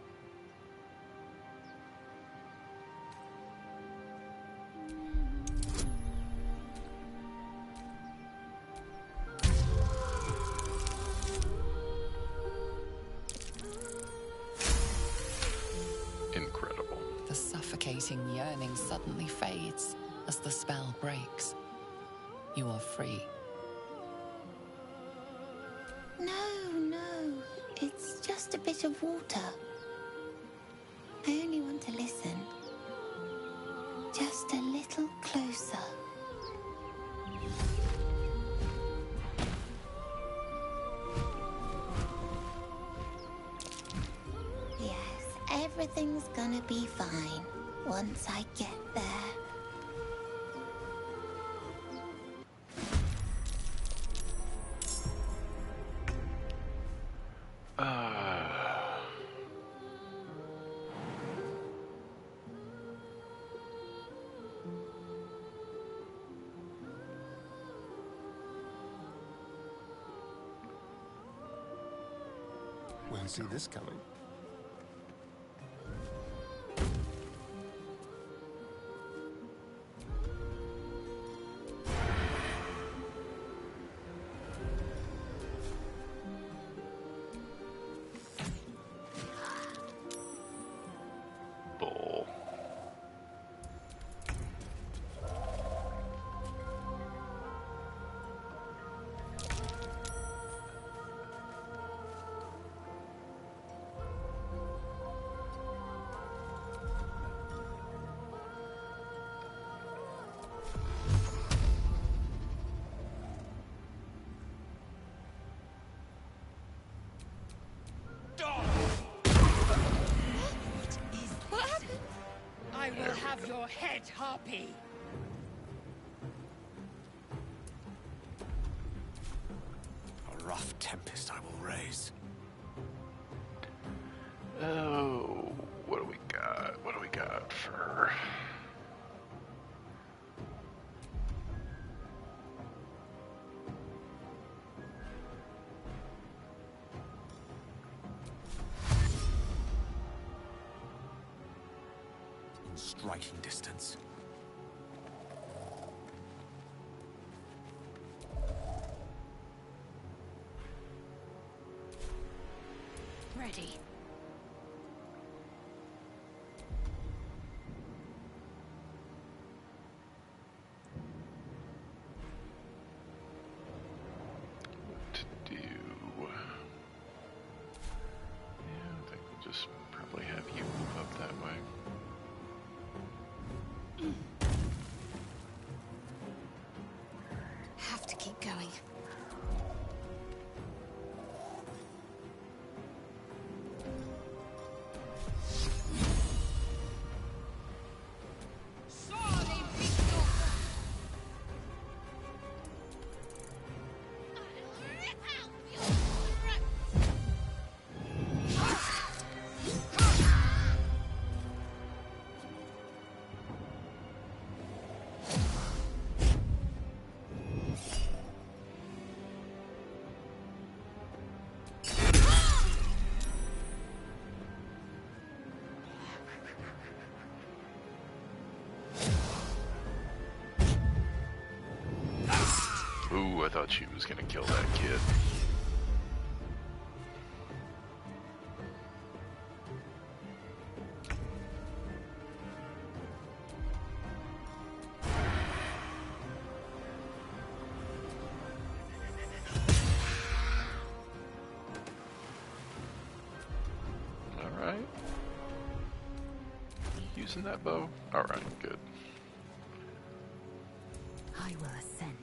Incredible. The suffocating yearning suddenly fades as the spell breaks. You are free. No. It's just a bit of water. I only want to listen. Just a little closer. Yes, everything's gonna be fine once I get there. We'll see this coming. Bull. your head, Harpy! A rough tempest I will raise. Oh, what do we got? What do we got for... In striking distance. Ready. What to do? Yeah, I think we'll just probably have you move up that way. Have to keep going. Ooh, I thought she was gonna kill that kid. Alright. Using that bow? Alright, good. I will ascend.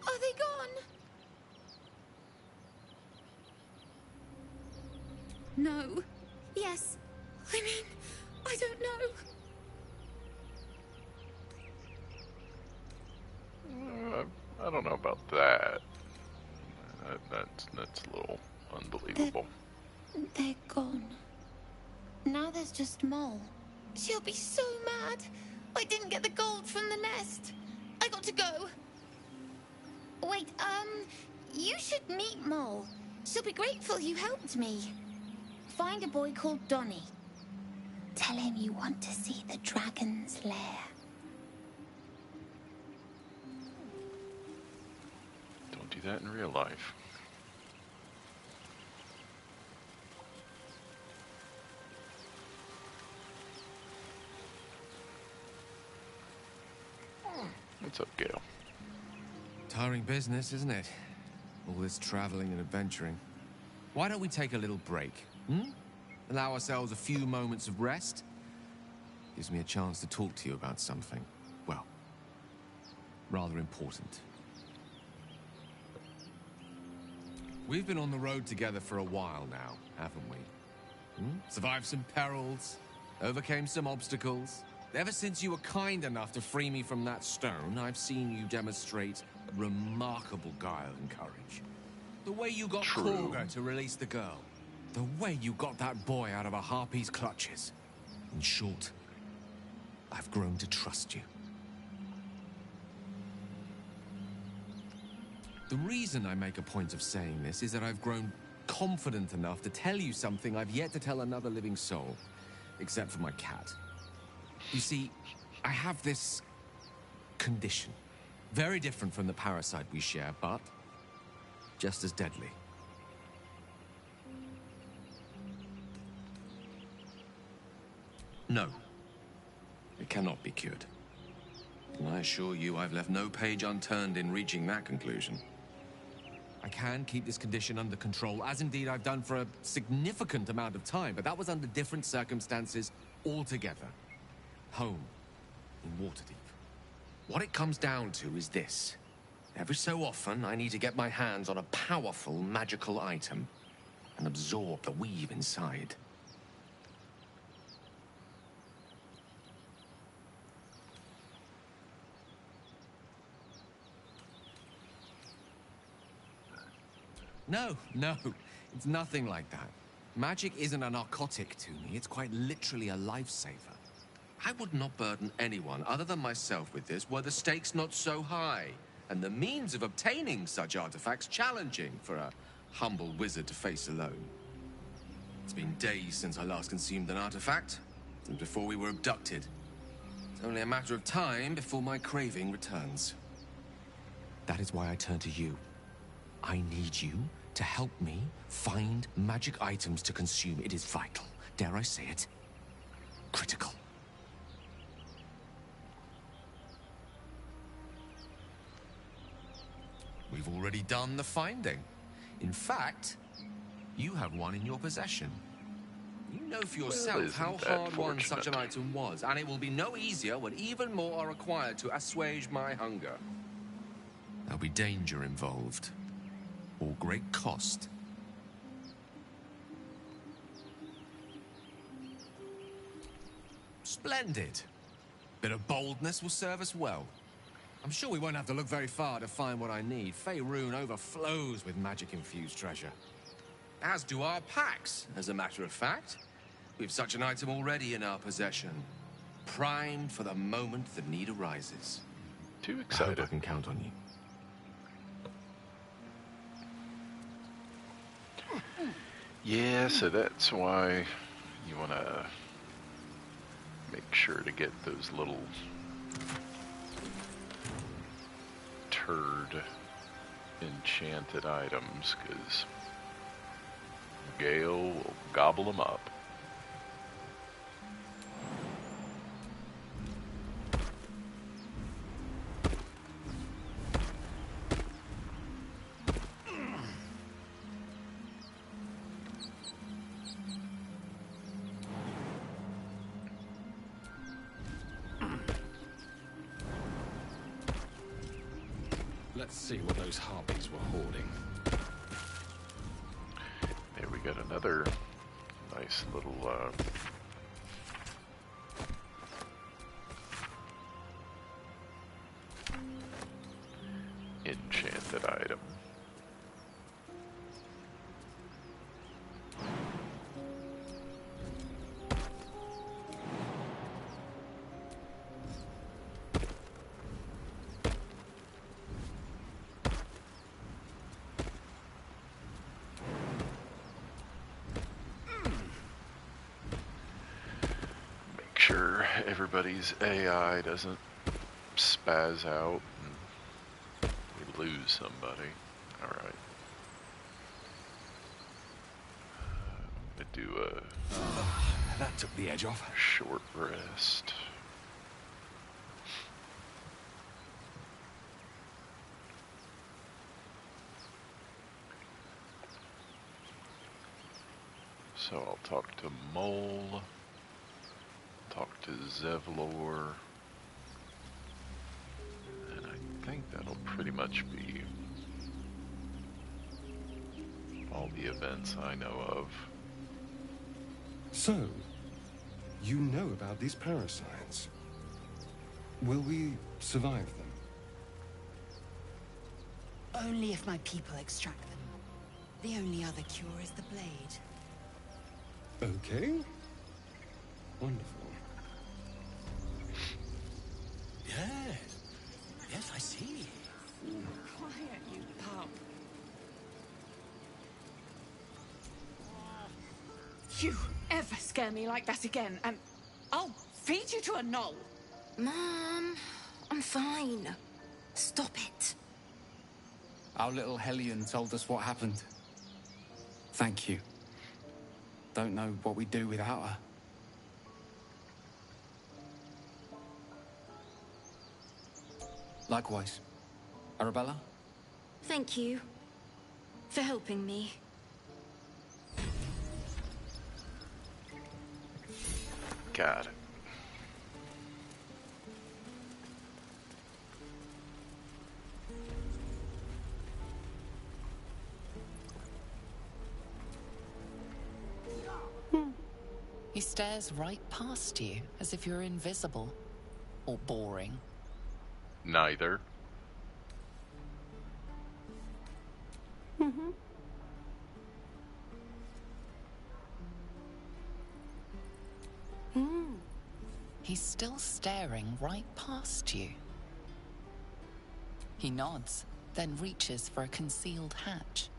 Are they gone? No. Yes. I mean, I don't know. I don't know about that. That's a little unbelievable. They're gone. Now there's just Mole. She'll be so mad. I didn't get the gold from the nest. I got to go. Wait, you should meet Mole. She'll be grateful you helped me. Find a boy called Donny. Tell him you want to see the dragon's lair. Don't do that in real life. What's up, Gale? Tiring business, isn't it? All this traveling and adventuring. Why don't we take a little break? Allow ourselves a few moments of rest? Gives me a chance to talk to you about something, well, rather important. We've been on the road together for a while now, haven't we? Survived some perils, overcame some obstacles. Ever since you were kind enough to free me from that stone, I've seen you demonstrate remarkable guile and courage. The way you got Korga to release the girl. The way you got that boy out of a harpy's clutches. In short, I've grown to trust you. The reason I make a point of saying this is that I've grown confident enough to tell you something I've yet to tell another living soul, except for my cat. You see, I have this condition. Very different from the parasite we share, but just as deadly. No, it cannot be cured. And I assure you, I've left no page unturned in reaching that conclusion. I can keep this condition under control, as indeed I've done for a significant amount of time, but that was under different circumstances altogether. Home, in Waterdeep. What it comes down to is this. Every so often, I need to get my hands on a powerful magical item and absorb the weave inside. No, it's nothing like that. Magic isn't a narcotic to me, it's quite literally a lifesaver. I would not burden anyone other than myself with this were the stakes not so high, and the means of obtaining such artifacts challenging for a humble wizard to face alone. It's been days since I last consumed an artifact, since before we were abducted. It's only a matter of time before my craving returns. That is why I turn to you. I need you to help me find magic items to consume. It is vital. Dare I say it? Critical. We've already done the finding. In fact, you have one in your possession. You know for yourself how hard-won such an item was, and it will be no easier when even more are required to assuage my hunger. There'll be danger involved. Or great cost. Splendid. Bit of boldness will serve us well. I'm sure we won't have to look very far to find what I need. Faerun overflows with magic-infused treasure. As do our packs, as a matter of fact. We've such an item already in our possession. Primed for the moment the need arises. Too excited. I hope I can count on you. Yeah, so that's why you want to make sure to get those little turd enchanted items, because Gale will gobble them up. Let's see what those harpies were hoarding. There we got another nice little enchanted item. Sure everybody's AI doesn't spaz out and we lose somebody. Alright. I'm gonna do a that took the edge off. Short rest. So I'll talk to Mole. Talk to Zevlor, and I think that'll pretty much be all the events I know of. So, you know about these parasites. Will we survive them? Only if my people extract them. The only other cure is the blade. Okay. Wonderful. Yes, I see. Quiet, you pup. You ever scare me like that again, and I'll feed you to a knoll. Mom, I'm fine. Stop it. Our little Hellion told us what happened. Thank you. Don't know what we'd do without her. Likewise. Arabella? Thank you for helping me. Got it. He stares right past you, as if you're invisible. Or boring. Neither. Mm-hmm. He's still staring right past you. He nods, then reaches for a concealed hatch.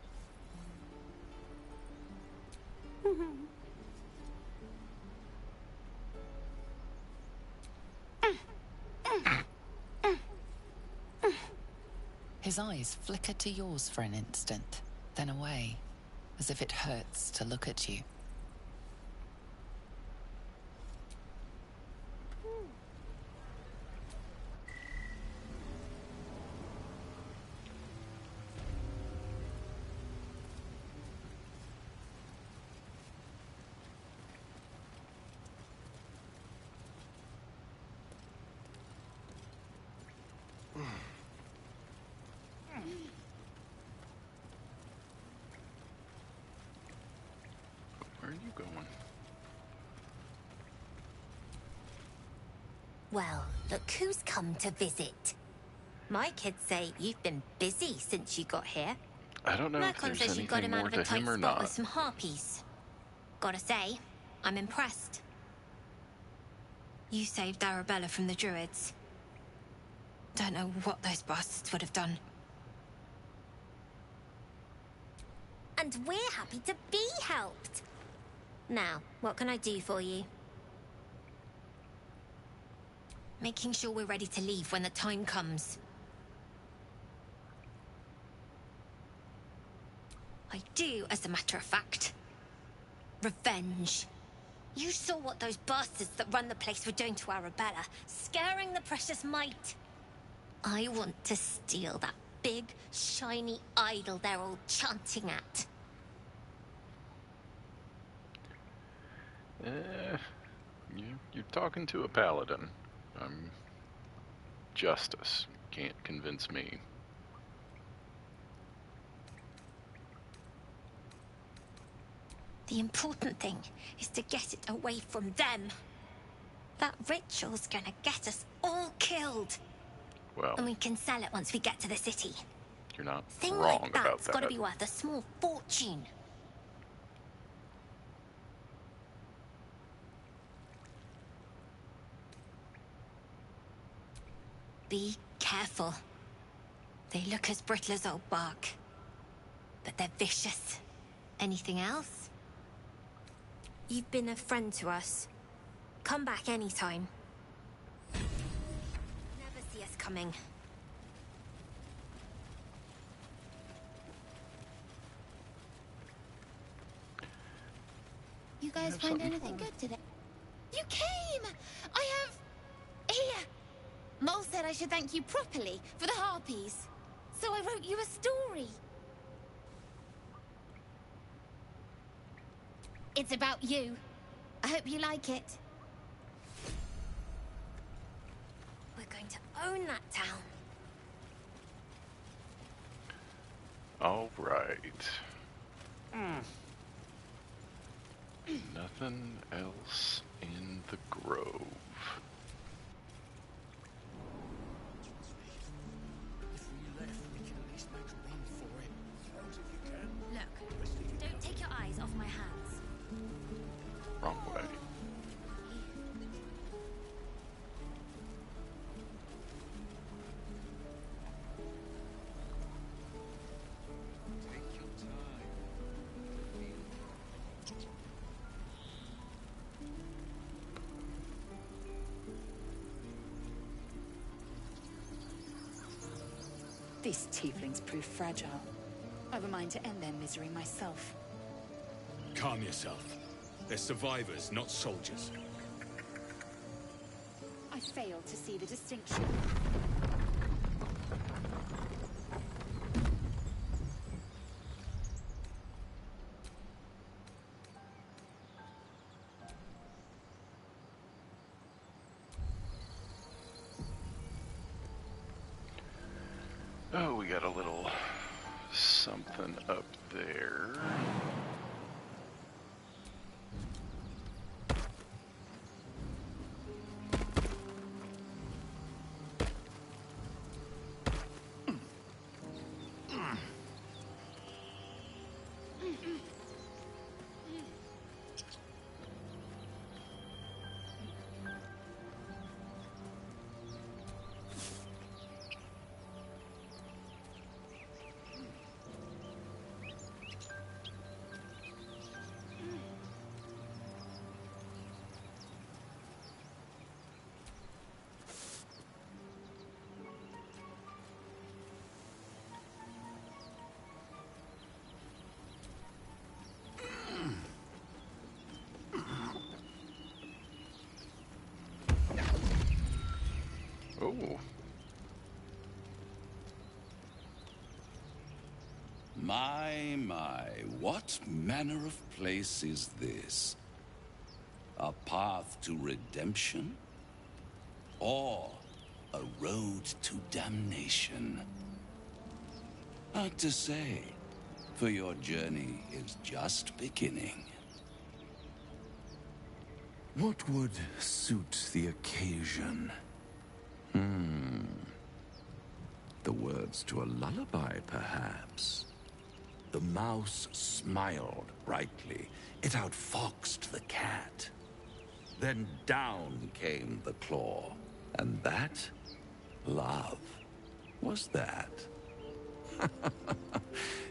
His eyes flicker to yours for an instant, then away, as if it hurts to look at you. Where are you going? Well, look who's come to visit. My kids say you've been busy since you got here. I don't know if Rakon there's says you got anything him out more of a to tight him or spot not. with some harpies. Gotta say, I'm impressed. You saved Arabella from the Druids. Don't know what those bastards would have done. And we're happy to be helped. Now, what can I do for you? Making sure we're ready to leave when the time comes. I do, as a matter of fact. Revenge. You saw what those bastards that run the place were doing to Arabella, scaring the precious mite. I want to steal that big, shiny idol they're all chanting at. You're talking to a paladin. I'm justice. Can't convince me. The important thing is to get it away from them. That ritual's gonna get us all killed. Well, and we can sell it once we get to the city. you're not Thing wrong like about that's that. gotta be worth a small fortune. Be careful. They look as brittle as old bark. But they're vicious. Anything else? You've been a friend to us. Come back anytime. Never see us coming. You guys have find something anything for me? good today? You came! I have... Here! Mole said I should thank you properly for the harpies. So I wrote you a story. It's about you. I hope you like it. We're going to own that town. All right. Nothing else in the grove. Look, don't take your eyes off my hands. Wrong way. These tieflings prove fragile. I've a mind to end their misery myself. Calm yourself. They're survivors, not soldiers. I fail to see the distinction. Oh, we got a little something up there. Oh. My, what manner of place is this? A path to redemption? Or a road to damnation? Hard to say, for your journey is just beginning. What would suit the occasion? The words to a lullaby, perhaps. The mouse smiled brightly. It outfoxed the cat. Then down came the claw. And that? Love. Was that?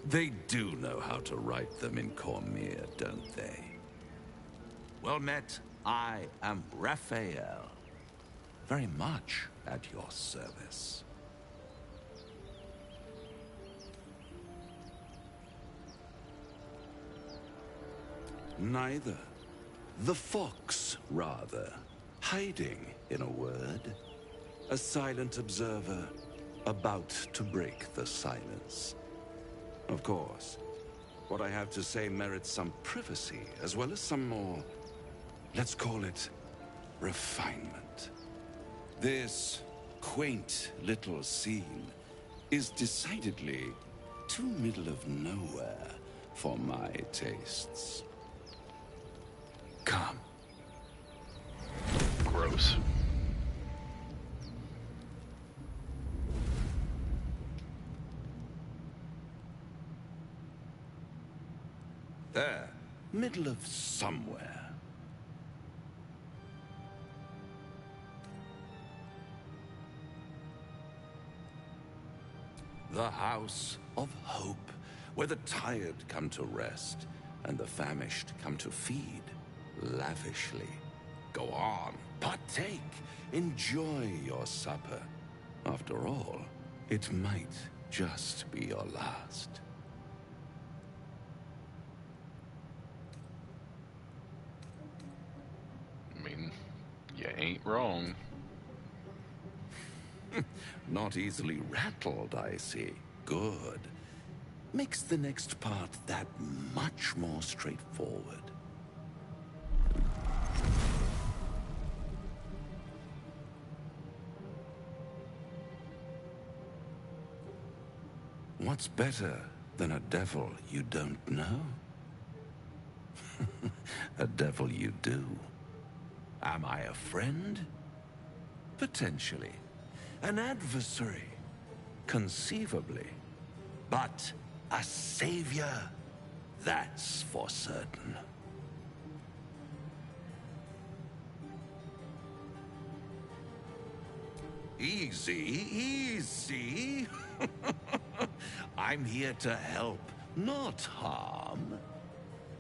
They do know how to write them in Cormier, don't they? Well met, I am Raphael. Very much at your service. Neither. The fox, rather. Hiding, in a word. A silent observer, about to break the silence. Of course, what I have to say merits some privacy, as well as some more, let's call it, refinement. This quaint little scene is decidedly too middle of nowhere for my tastes. Come. Gross. There, middle of somewhere. The House of Hope, where the tired come to rest and the famished come to feed lavishly. Go on, partake, enjoy your supper. After all, it might just be your last. I mean, you ain't wrong. Not easily rattled, I see. Good. Makes the next part that much more straightforward. What's better than a devil you don't know? A devil you do. Am I a friend? Potentially. An adversary? Conceivably. But a savior? That's for certain. Easy, easy. I'm here to help, not harm.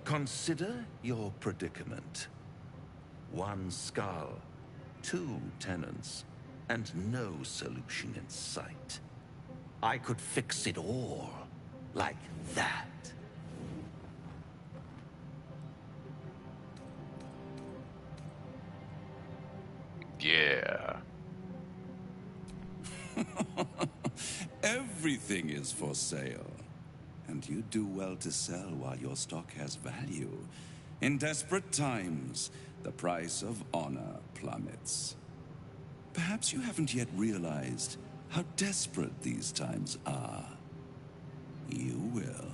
Consider your predicament. One skull, 2 tenants, and no solution in sight. I could fix it all, like that. Yeah. Everything is for sale. And you do well to sell while your stock has value. In desperate times, the price of honor plummets. Perhaps you haven't yet realized how desperate these times are, you will.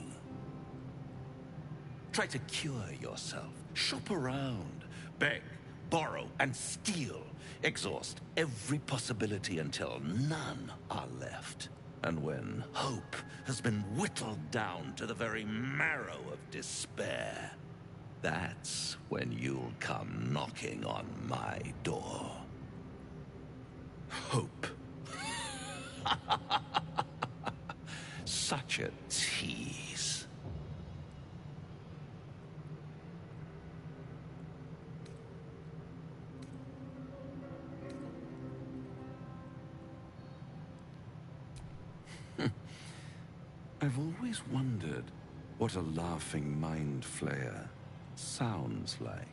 Try to cure yourself. Shop around. Beg, borrow, and steal. Exhaust every possibility until none are left. And when hope has been whittled down to the very marrow of despair, that's when you'll come knocking on my door. Hope. Such a tease. I've always wondered what a laughing mind flayer sounds like.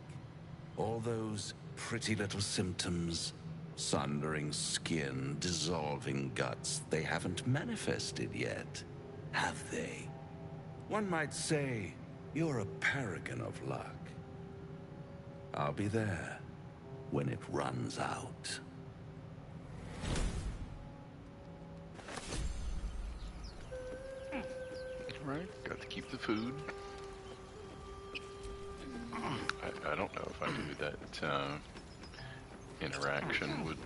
All those pretty little symptoms, sundering skin, dissolving guts, they haven't manifested yet, have they? One might say you're a paragon of luck. I'll be there when it runs out. Right, got to keep the food. I don't know if I knew that interaction would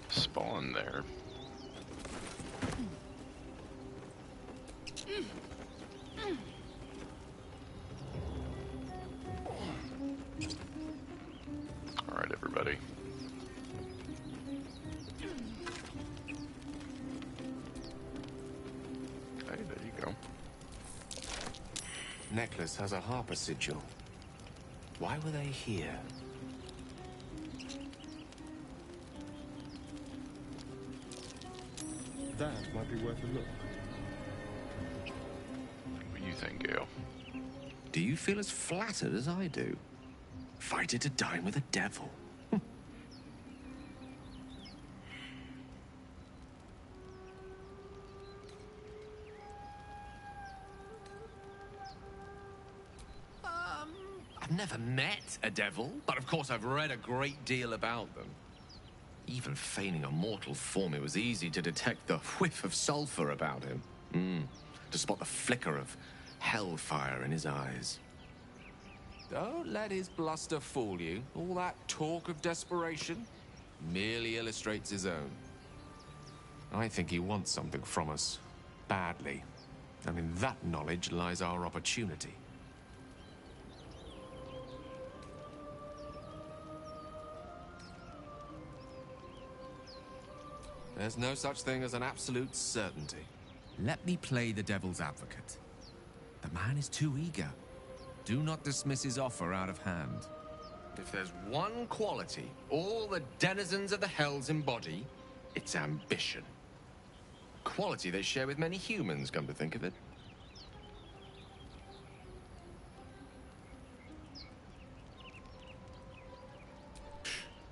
spawn there. All right, everybody. Hey, there you go. Necklace has a harper sigil. Why were they here? That might be worth a look. What do you think, Gale? Do you feel as flattered as I do? Invited to dine with a devil. I've never met a devil, but of course I've read a great deal about them. Even feigning a mortal form, it was easy to detect the whiff of sulfur about him. To spot the flicker of hellfire in his eyes. Don't let his bluster fool you. All that talk of desperation merely illustrates his own. I think he wants something from us, badly. And in that knowledge lies our opportunity. There's no such thing as an absolute certainty. Let me play the devil's advocate. The man is too eager. Do not dismiss his offer out of hand. If there's one quality all the denizens of the hells embody, it's ambition. Quality they share with many humans, come to think of it.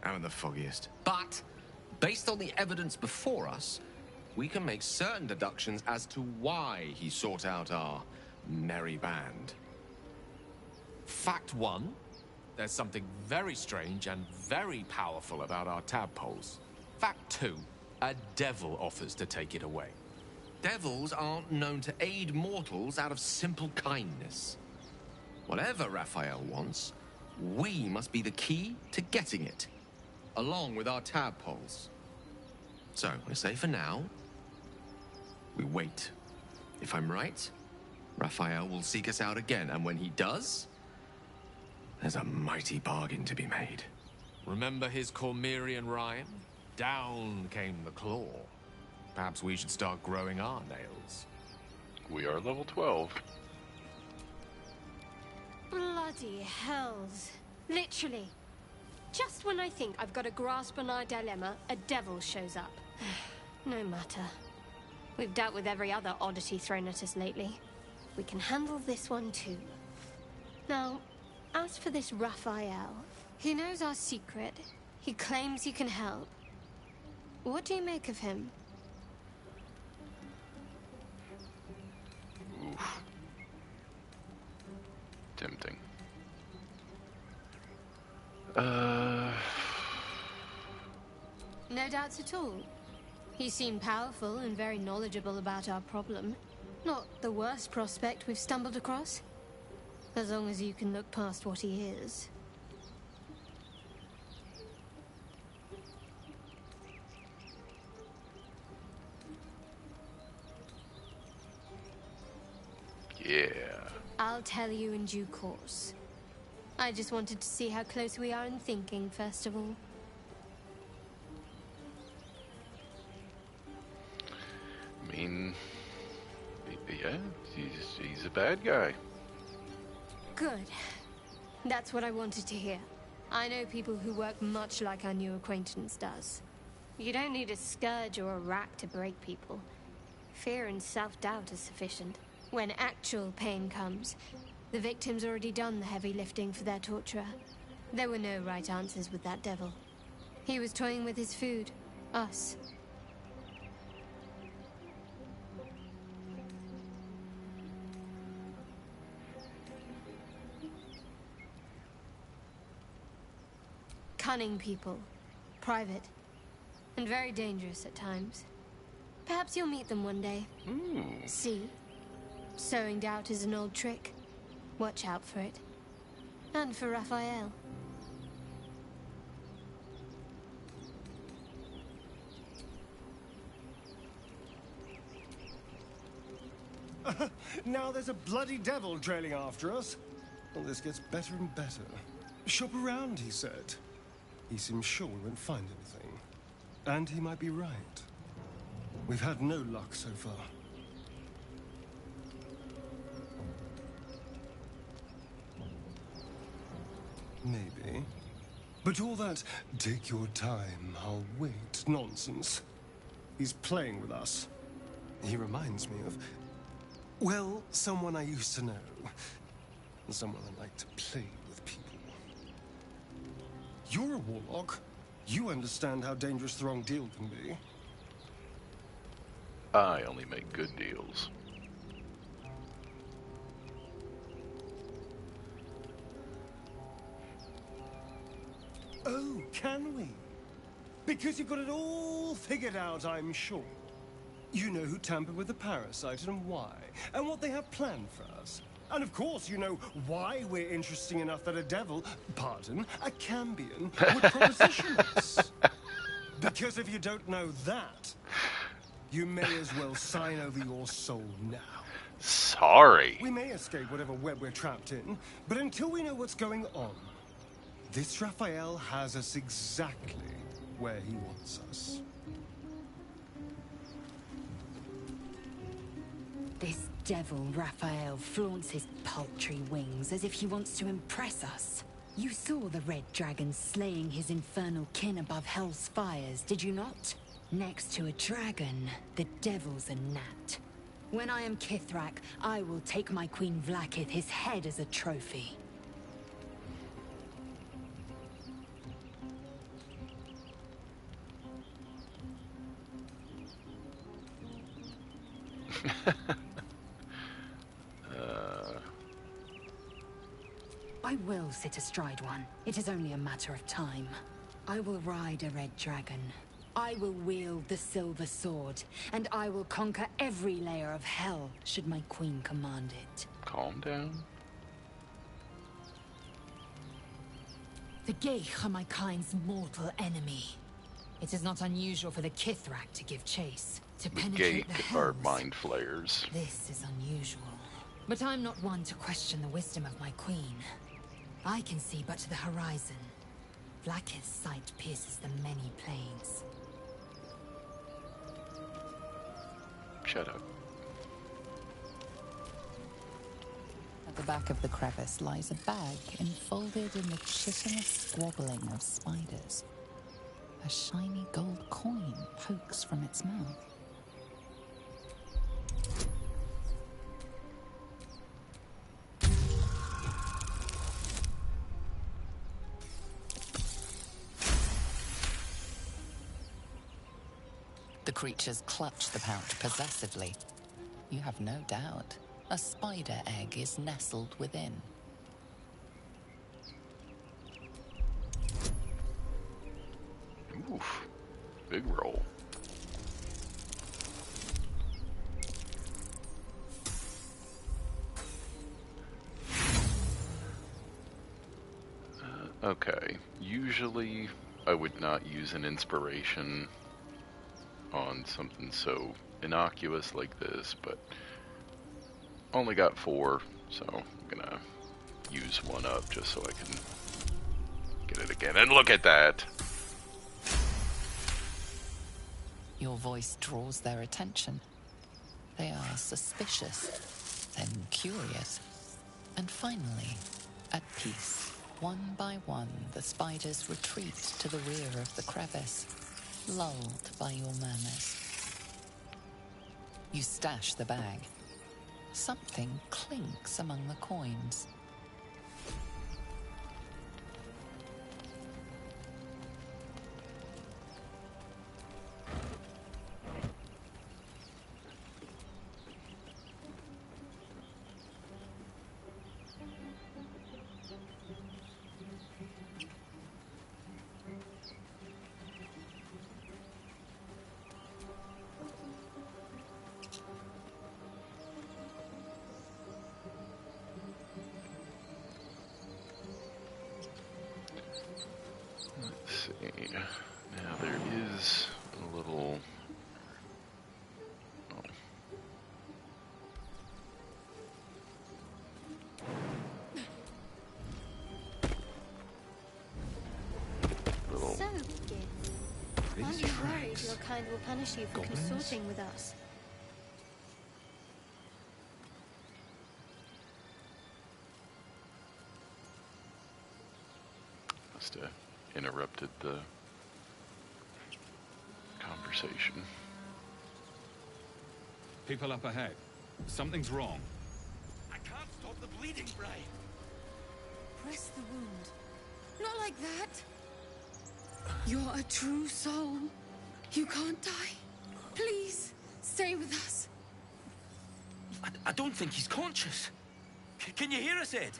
I'm the foggiest. But based on the evidence before us, we can make certain deductions as to why he sought out our merry band. Fact one, there's something very strange and very powerful about our tadpoles. Fact two, a devil offers to take it away. Devils aren't known to aid mortals out of simple kindness. Whatever Raphael wants, we must be the key to getting it, along with our tadpoles. So, I say for now, we wait. If I'm right, Raphael will seek us out again, and when he does, there's a mighty bargain to be made. Remember his Cormyrean rhyme? Down came the claw. Perhaps we should start growing our nails. We are level 12. Bloody hells. Literally. Just when I think I've got a grasp on our dilemma, a devil shows up. No matter. We've dealt with every other oddity thrown at us lately. We can handle this one too. Now, as for this Raphael, he knows our secret. He claims he can help. What do you make of him? Oof. Tempting. No doubts at all. He seemed powerful and very knowledgeable about our problem. Not the worst prospect we've stumbled across. As long as you can look past what he is. Yeah. I'll tell you in due course. I just wanted to see how close we are in thinking, first of all. I mean, yeah, he's a bad guy. Good. That's what I wanted to hear. I know people who work much like our new acquaintance does. You don't need a scourge or a rack to break people. Fear and self-doubt is sufficient. When actual pain comes, the victim's already done the heavy lifting for their torturer. There were no right answers with that devil. He was toying with his food. Us. Cunning people. Private. And very dangerous at times. Perhaps you'll meet them one day. See? Sowing doubt is an old trick. Watch out for it. And for Raphael. Now there's a bloody devil trailing after us. Well, this gets better and better. Shop around, he said. He seems sure we won't find anything. And he might be right. We've had no luck so far. Maybe. But all that, take your time, I'll wait nonsense. He's playing with us. He reminds me of, well, someone I used to know. Someone I like to play with people. You're a warlock. You understand how dangerous the wrong deal can be. I only make good deals. Oh, can we? Because you've got it all figured out, I'm sure. You know who tampered with the parasite and why, and what they have planned for us. And of course, you know why we're interesting enough that a devil, pardon, a Cambion, would proposition us. Because if you don't know that, you may as well sign over your soul now. Sorry. We may escape whatever web we're trapped in, but until we know what's going on, this Raphael has us exactly where he wants us. This devil Raphael flaunts his paltry wings as if he wants to impress us. You saw the red dragon slaying his infernal kin above hell's fires, did you not? Next to a dragon, the devil's a gnat. When I am Kithrak, I will take my Queen Vlaakith his head as a trophy. I will sit astride one. It is only a matter of time. I will ride a red dragon. I will wield the silver sword, and I will conquer every layer of hell, should my queen command it. Calm down. The Geich are my kind's mortal enemy. It is not unusual for the Kithrak to give chase, to The penetrate Geik the hells. are mind flayers. This is unusual. But I'm not one to question the wisdom of my queen. I can see but to the horizon. Vlaakith's sight pierces the many planes. Shut up. At the back of the crevice lies a bag enfolded in the chitinous squabbling of spiders. A shiny gold coin pokes from its mouth. The creatures clutch the pouch possessively. You have no doubt. A spider egg is nestled within. Oof. Big roll. Okay, usually I would not use an inspiration on something so innocuous like this, but only got 4, so I'm gonna use one up just so I can get it again. And look at that! Your voice draws their attention. They are suspicious, then curious, and finally, at peace. One by one, the spiders retreat to the rear of the crevice, lulled by your murmurs. You stash the bag. Something clinks among the coins. Now there is a little... So, Git, aren't you worried your kind will punish you for consorting with us? Must have interrupted the conversation. People up ahead. Something's wrong. I can't stop the bleeding, Bray. Press the wound. Not like that. You're a true soul. You can't die. Please, stay with us. I don't think he's conscious. Can you hear us, Ed?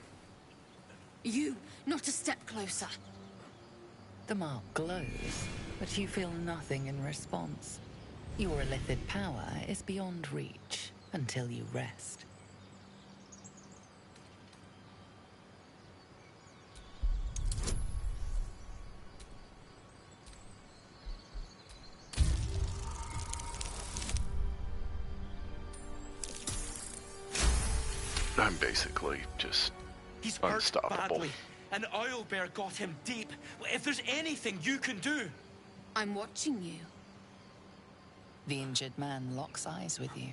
You, not a step closer. The mark glows, but you feel nothing in response. Your illithid power is beyond reach until you rest. I'm basically just unstoppable. Badly, and Owlbear got him deep. If there's anything you can do... I'm watching you. The injured man locks eyes with you.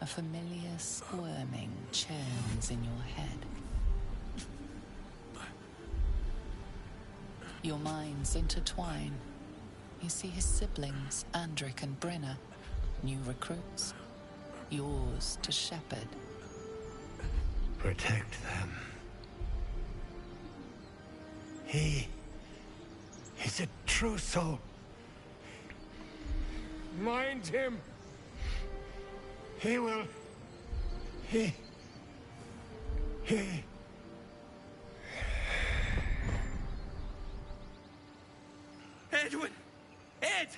A familiar squirming churns in your head. Your minds intertwine. You see his siblings, Andric and Brenna, new recruits. Yours to shepherd. Protect them. He's a true soul. Mind him. He will... He... Edwin! Ed!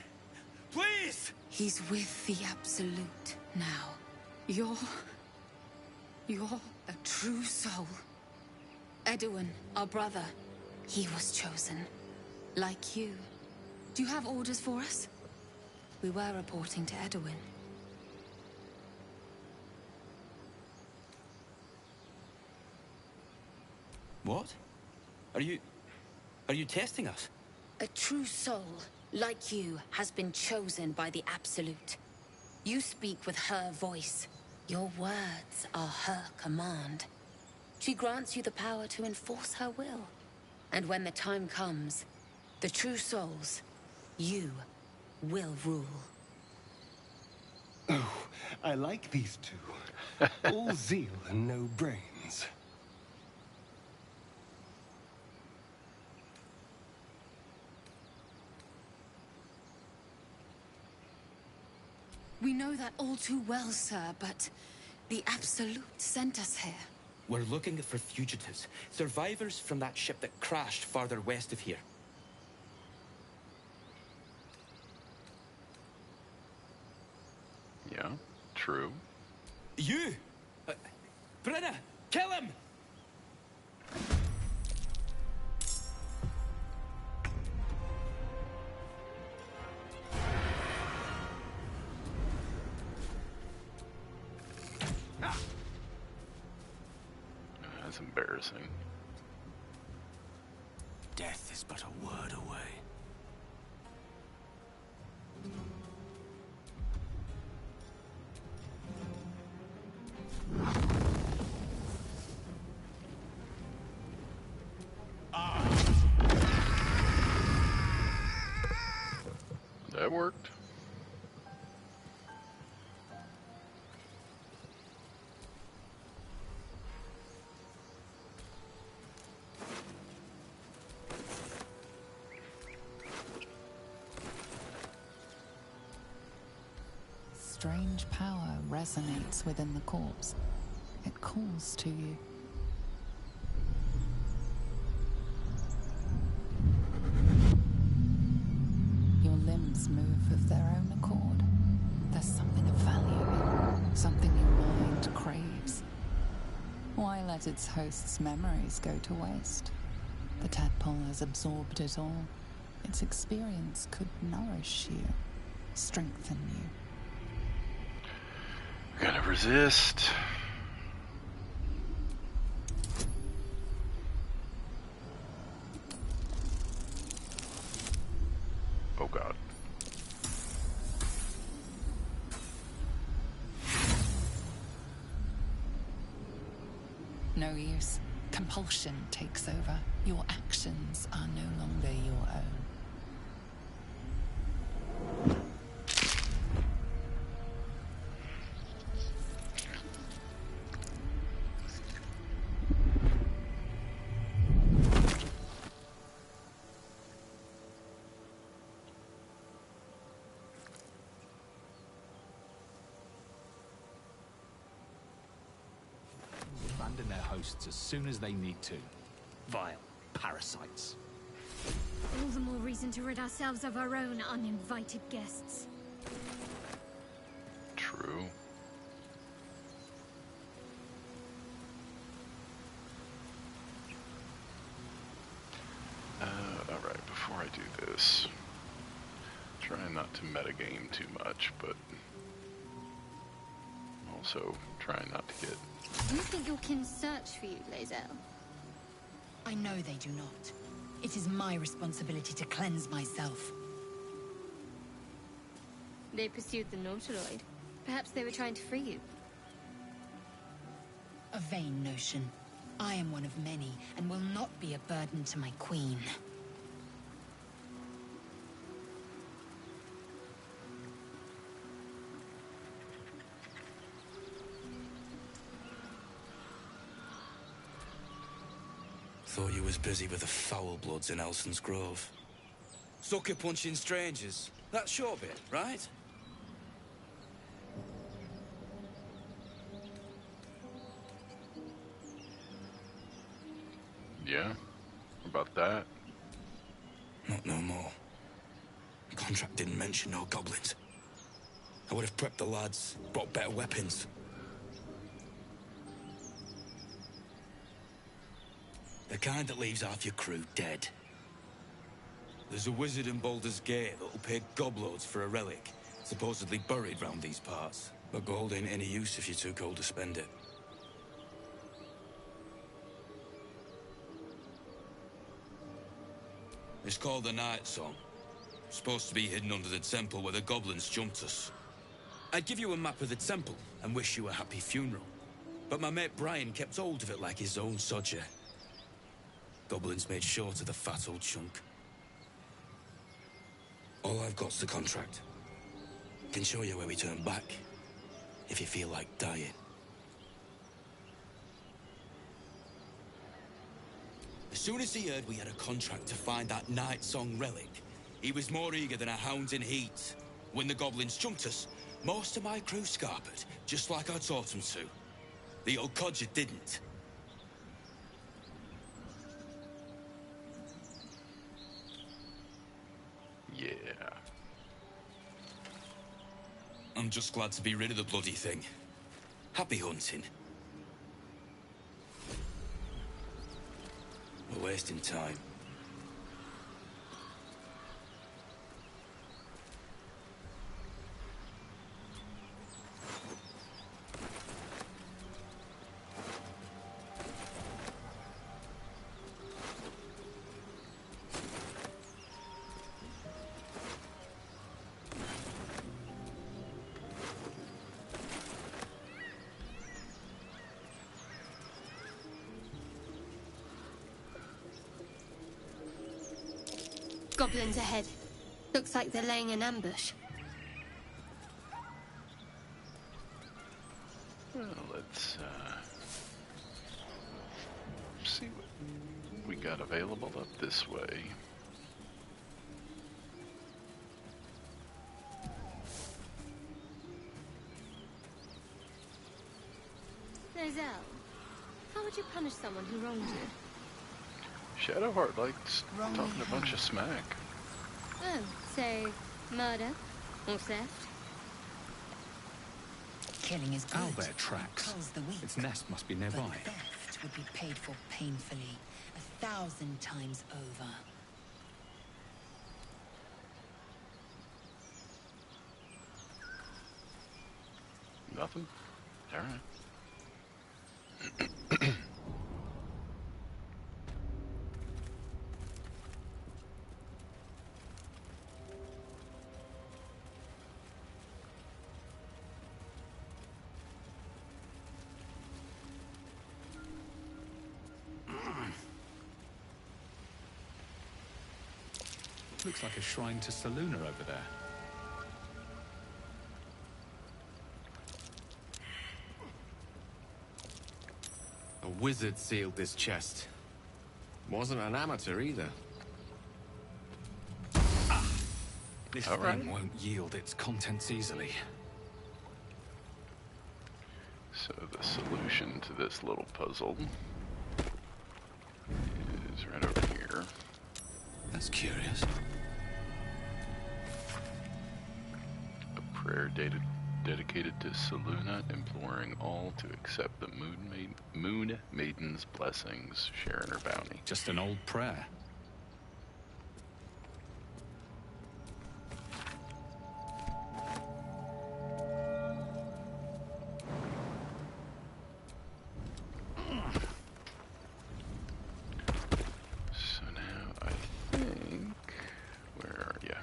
Please! He's with the Absolute now. You're a true soul. Edwin, our brother, he was chosen. Like you. Do you have orders for us? We were reporting to Edwin. What? Are you testing us? A true soul, like you, has been chosen by the Absolute. You speak with her voice. Your words are her command. She grants you the power to enforce her will. And when the time comes, the true souls, you will rule. Oh, I like these two. All zeal and no brains. We know that all too well, sir, but the Absolute sent us here. We're looking for fugitives. Survivors from that ship that crashed farther west of here. Yeah, true. You! Brenna! Kill him! That's embarrassing. Death is but a word away. That worked. Strange power resonates within the corpse. It calls to you. Your limbs move of their own accord. There's something of value, something your mind craves. Why let its host's memories go to waste? The tadpole has absorbed it all. Its experience could nourish you, strengthen you. Gonna resist. Oh god. No use. Compulsion takes over. Your actions are no longer your own. Abandon their hosts as soon as they need to. Vile parasites. All the more reason to rid ourselves of our own uninvited guests. True. Alright, before I do this, trying not to metagame too much, but also trying not to get... Do you think your kin search for you, Lae'zel? I know they do not. It is my responsibility to cleanse myself. They pursued the Nautiloid. Perhaps they were trying to free you. A vain notion. I am one of many, and will not be a burden to my queen. Thought you was busy with the foul bloods in Elson's Grove. Sucker punching strangers. That's your bit, right? Yeah? About that? Not no more. The contract didn't mention no goblins. I would have prepped the lads, brought better weapons. The kind that leaves half your crew dead. There's a wizard in Baldur's Gate that'll pay gobloads for a relic, supposedly buried round these parts. But gold ain't any use if you're too cold to spend it. It's called the Night Song. Supposed to be hidden under the temple where the goblins jumped us. I'd give you a map of the temple and wish you a happy funeral. But my mate Brian kept hold of it like his own sodger. Goblins made short of the fat old chunk. All I've got's the contract. Can show you where we turn back, if you feel like dying. As soon as he heard we had a contract to find that Night Song relic, he was more eager than a hound in heat. When the goblins jumped us, most of my crew scarpered, just like I taught them to. The old codger didn't. Yeah. I'm just glad to be rid of the bloody thing. Happy hunting. We're wasting time. Goblins ahead. Looks like they're laying an ambush. Well, let's see what we got available up this way. Nozell, how would you punish someone who wronged you? Shadowheart likes talking a bunch of smack. Oh, say, murder or theft? Killing is good. Owlbear tracks. Culls the weak. Its nest must be nearby. But theft would be paid for painfully, 1,000 times over. Nothing? Alright. Looks like a shrine to Saluna over there. A wizard sealed this chest. Wasn't an amateur either. This All right. thing won't yield its contents easily. So the solution to this little puzzle is right over here. That's curious. A prayer dedicated to Saluna, imploring all to accept the Moon Maiden's blessings, sharing her bounty. Just an old prayer. So now I think, where are you?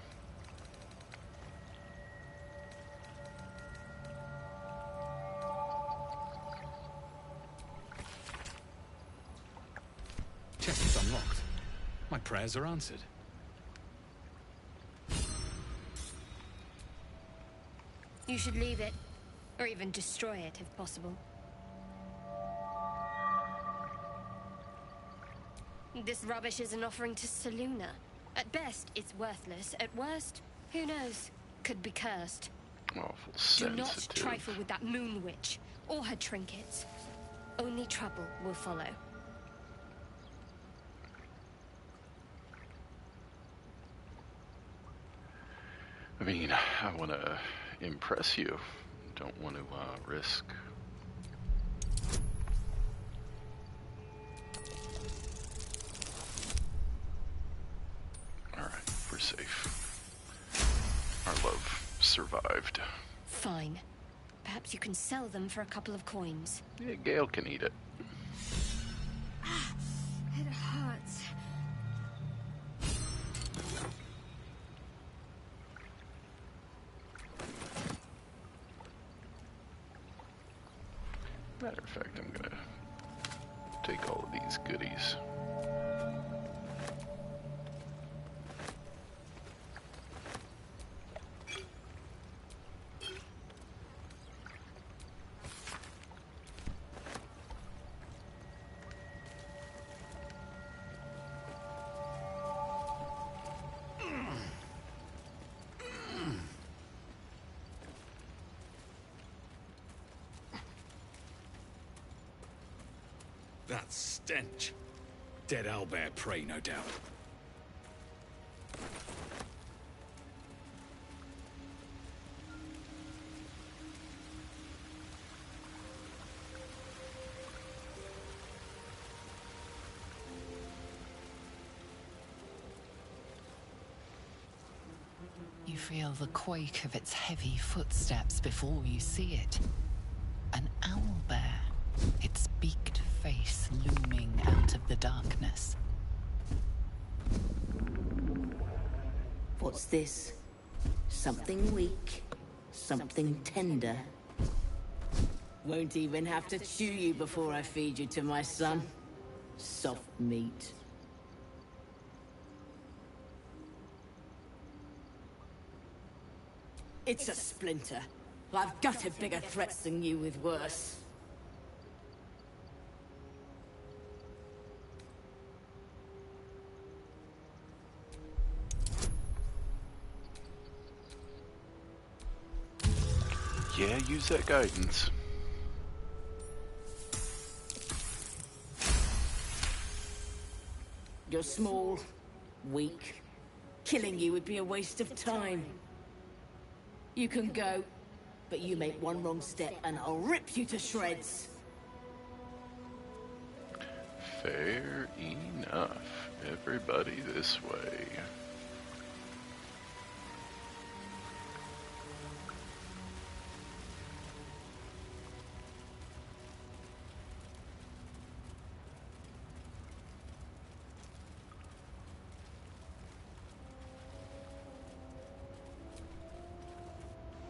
Chest is unlocked. My prayers are answered. You should leave it, or even destroy it if possible. This rubbish is an offering to Saluna. At best, it's worthless. At worst, who knows? Could be cursed. Awful Do not sensitive. trifle with that moon witch, or her trinkets. Only trouble will follow. I mean, I want to impress you. Don't want to risk. Alright, we're safe. Our love survived. Fine. Perhaps you can sell them for a couple of coins. Yeah, Gale can eat it. It hurts. Matter of fact, I'm gonna take all of these goodies. That stench. Dead owlbear prey, no doubt. You feel the quake of its heavy footsteps before you see it. An owlbear, its beaked face looming out of the darkness. What's this? Something weak, something tender. Won't even have to chew you before I feed you to my son. Soft meat. It's a splinter. I've gutted bigger threats than you with worse. Yeah, use that guidance. You're small, weak. Killing you would be a waste of time. You can go, but you make one wrong step and I'll rip you to shreds. Fair enough. Everybody this way.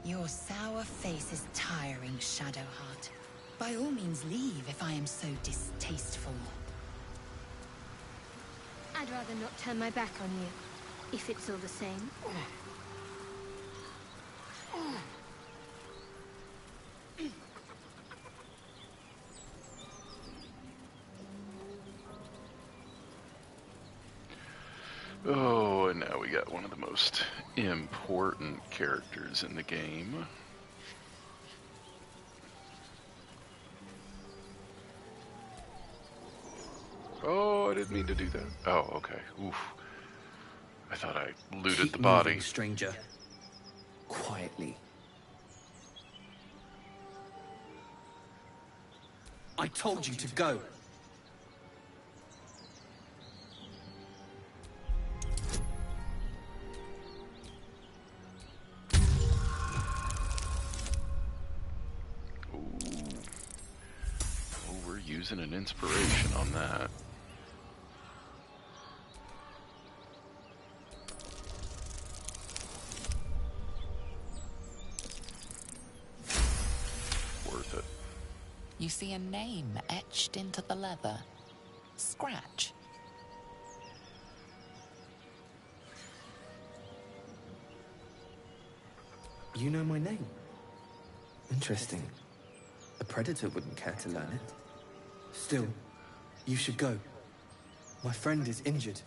Your sour face is tiring, Shadowheart. By all means leave if I am so distasteful. I'd rather not turn my back on you, if it's all the same. Oh, and now we got one of the most important characters in the game. Oh, I didn't mean to do that. Oh, okay. Oof. I thought I looted Keep the body. moving, stranger. Quietly. I told you to go. Oh, we're using an inspiration on that. Worth it. You see a name etched into the leather. Scratch. You know my name? Interesting. A predator wouldn't care to learn it. Still, you should go. My friend is injured.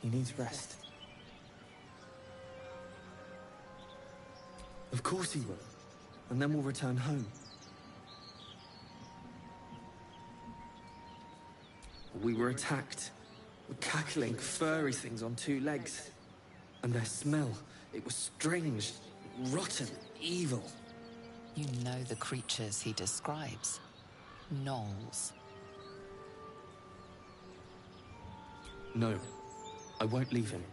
He needs rest. Of course he will. And then we'll return home. We were attacked. Cackling, furry things on two legs. And their smell, it was strange, rotten, evil. You know the creatures he describes. Gnolls. No, I won't leave him.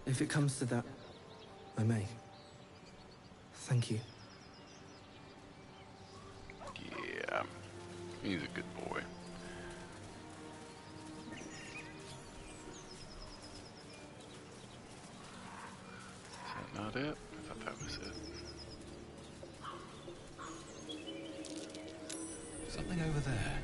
If it comes to that, I may. Thank you. Yeah, he's a good boy. Is that not it? I thought that was it. Something over there.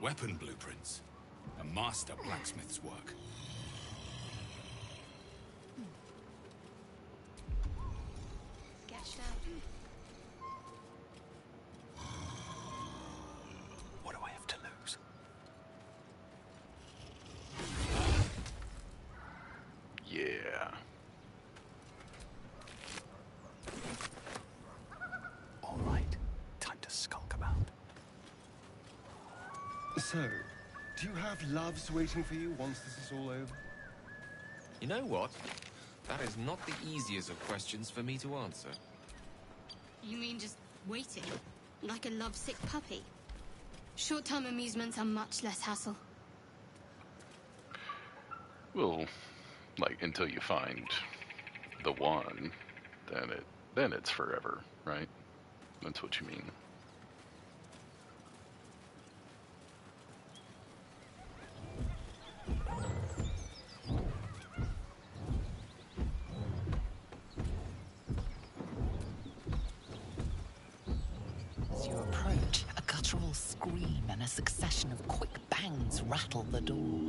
Weapon blueprints. A master blacksmith's work. Sketched out. What do I have to lose? Yeah. All right, time to skulk about. So, do you have loves waiting for you once this is all over? You know what? That is not the easiest of questions for me to answer. You mean just waiting? Like a lovesick puppy? Short-term amusements are much less hassle. Well, like until you find the one, then it's forever, right? That's what you mean. approach, a guttural scream and a succession of quick bangs rattle the door.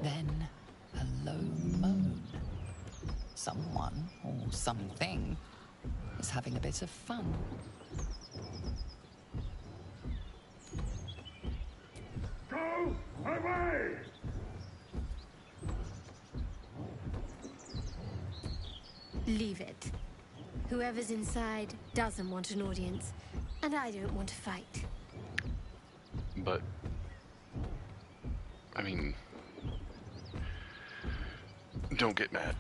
Then, a low moan. Someone, or something, is having a bit of fun. Go away! Leave it. Whoever's inside doesn't want an audience, and I don't want to fight. But, I mean, don't get mad.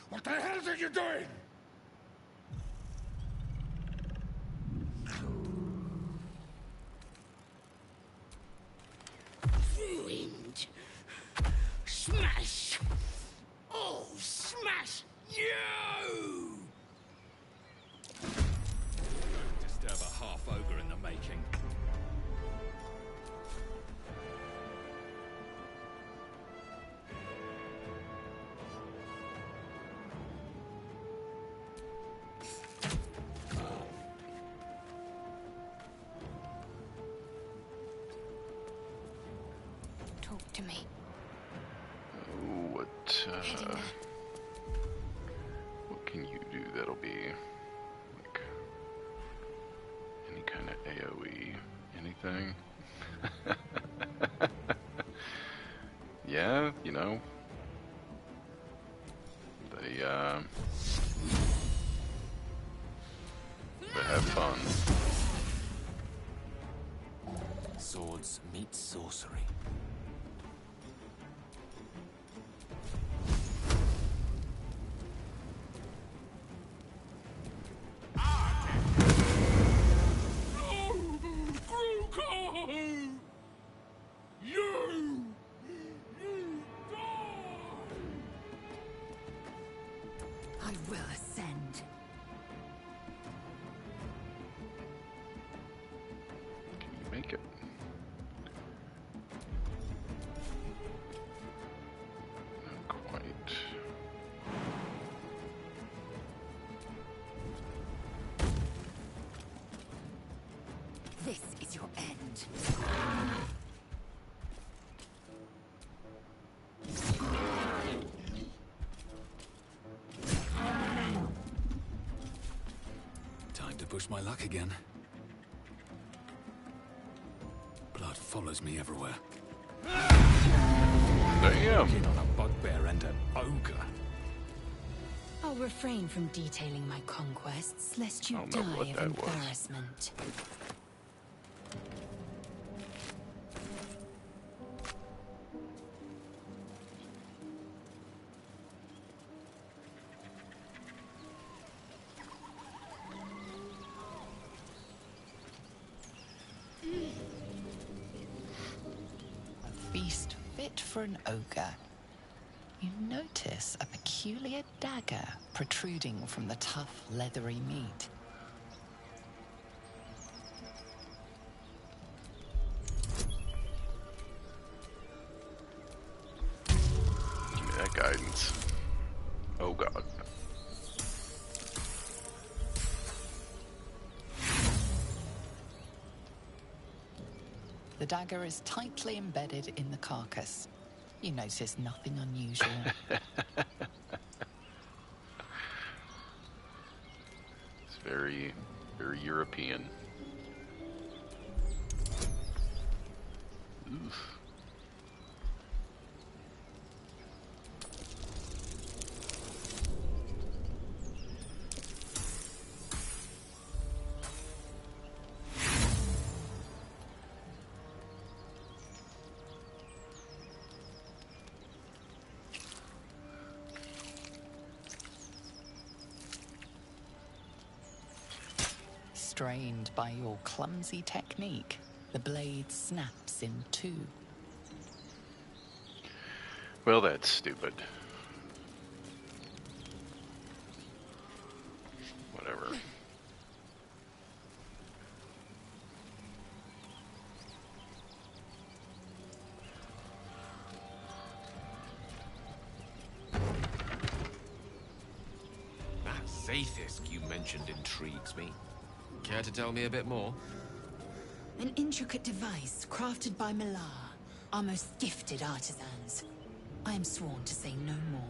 What the hell are you doing? Ruined. Smash. Oh, smash you! Don't disturb a half-ogre in the making. Talk to me. What can you do that'll be like any kind of AoE? Anything? Yeah, you know. They have fun. Swords meet sorcery. I will ascend. Can you make it? Not quite. This is your end. Time to push my luck again. Blood follows me everywhere. Damn! In on a bugbear and an ogre. I'll refrain from detailing my conquests, lest you I don't know die what of that was. embarrassment. A feast fit for an ogre. You notice a peculiar dagger protruding from the tough, leathery meat. Give me that guidance. Oh god. The dagger is tightly embedded in the carcass. You notice nothing unusual. It's very, very European. Oof. Strained by your clumsy technique, the blade snaps in two. Well, that's stupid. Whatever. Sathisk you mentioned intrigues me. Care to tell me a bit more? An intricate device crafted by Malar, our most gifted artisans. I am sworn to say no more.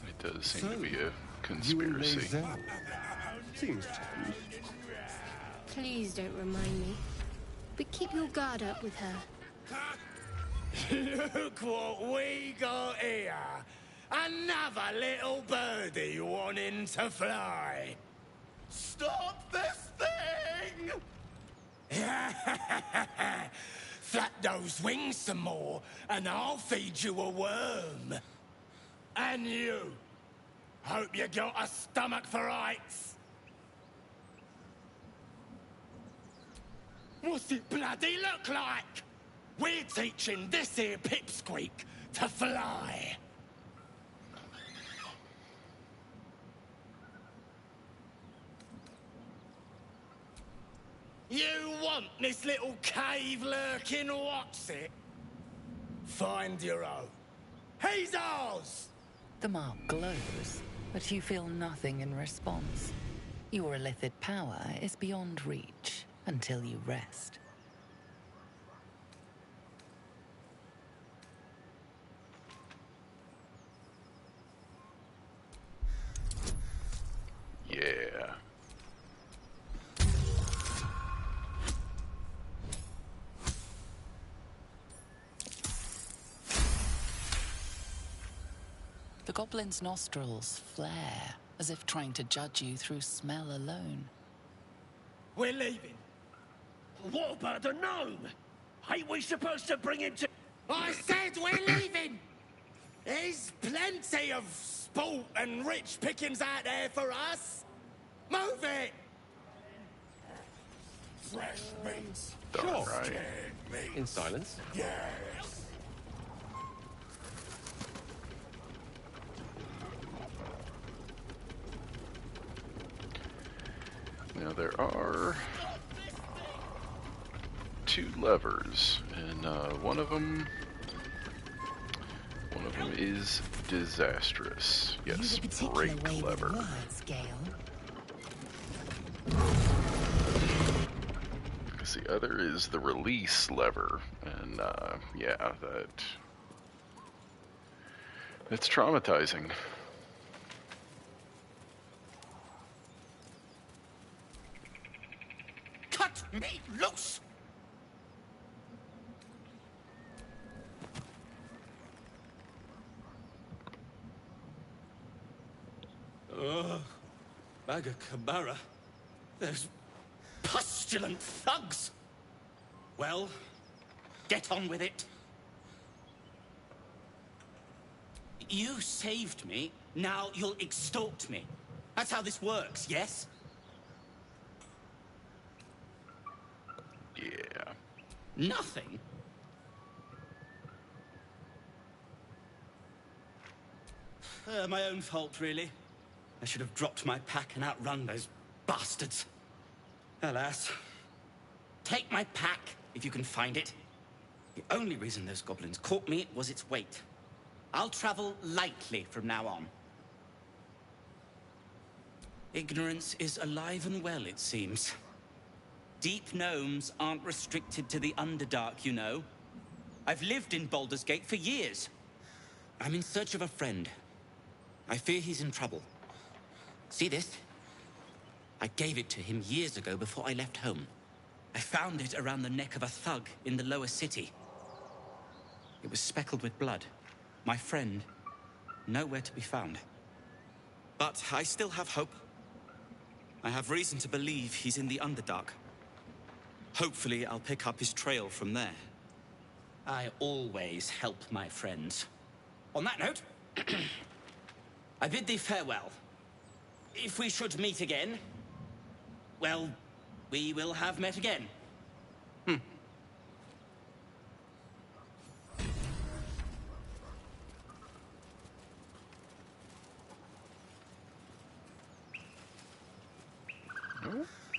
It does seem to be a conspiracy. Seems tense. Please don't remind me. But keep your guard up with her. Look what we got here. Another little birdie wanting to fly. Stop this thing! Flap those wings some more, and I'll feed you a worm. And you. Hope you got a stomach for heights. What's it bloody look like? We're teaching this here pipsqueak to fly. You want this little cave lurking, what's it? Find your own. He's ours! The mark glows, but you feel nothing in response. Your illithid power is beyond reach until you rest. Yeah. The goblin's nostrils flare, as if trying to judge you through smell alone. We're leaving. What about the gnome? Ain't we supposed to bring him to... I said we're leaving! There's plenty of sport and rich pickings out there for us. Move it! Fresh meats. Darn right. In silence. Yes. Now there are 2 levers, and one of them is disastrous. Yes, break lever. The other is the release lever, and yeah, that's traumatizing. Cut me loose! Bagakabara. There's pustulant thugs. Well, get on with it. You saved me, now you'll extort me. That's how this works, yes? Yeah. Nothing? My own fault, really. I should have dropped my pack and outrun those bastards. Alas. Take my pack, if you can find it. The only reason those goblins caught me was its weight. I'll travel lightly from now on. Ignorance is alive and well, it seems. Deep gnomes aren't restricted to the Underdark, you know. I've lived in Baldur's Gate for years. I'm in search of a friend. I fear he's in trouble. See this? I gave it to him years ago before I left home. I found it around the neck of a thug in the lower city. It was speckled with blood. My friend, nowhere to be found. But I still have hope. I have reason to believe he's in the Underdark. Hopefully, I'll pick up his trail from there. I always help my friends. On that note, I bid thee farewell. If we should meet again, well, we will have met again.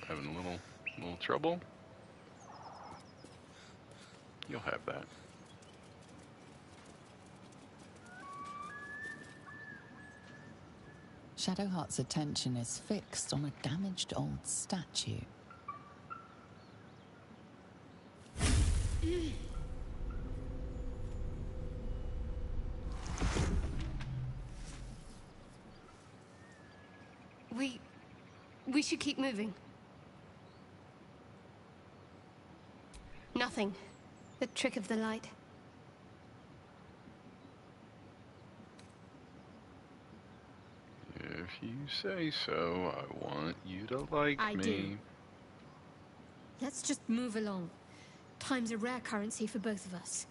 Having a little trouble? You'll have that. Shadowheart's attention is fixed on a damaged old statue. We should keep moving. Nothing. The trick of the light. If you say so, I want you to like I me. do. Let's just move along. Time's a rare currency for both of us.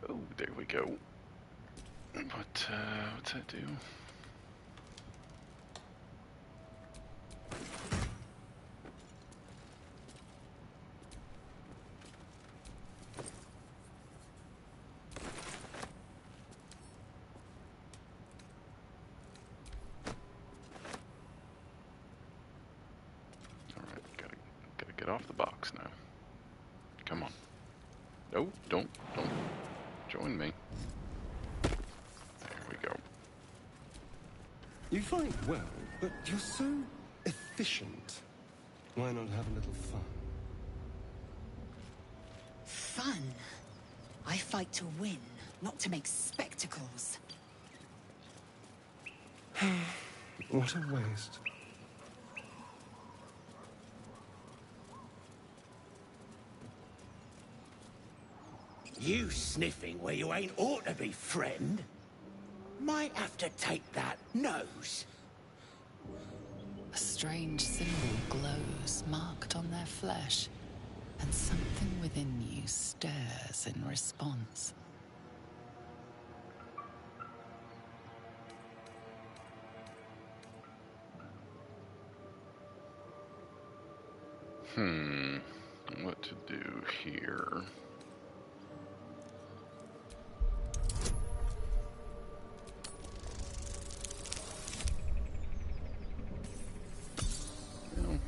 Oh, there we go. What's that do? Alright, gotta get off the box now. Come on. No, don't join me. There we go. You fight well, but you're so efficient. Why not have a little fun? Fun? I fight to win, not to make spectacles. What a waste. You sniffing where you ain't ought to be, friend? Might have to take that nose. A strange symbol glows, marked on their flesh, and something within you stirs in response. What to do here? Well,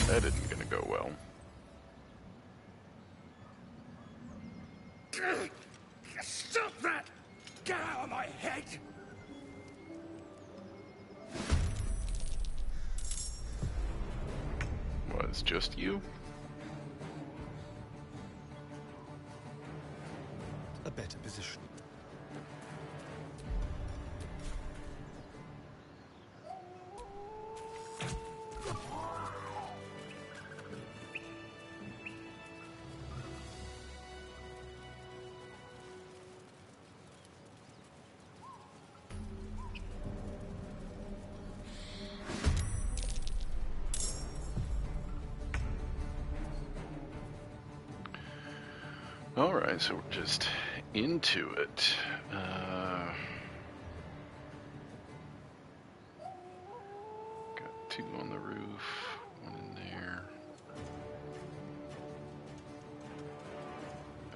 that isn't gonna go well. Stop that! Get out of my head! Was just you? A better position. Alright, so we're just into it. Got two on the roof, one in there.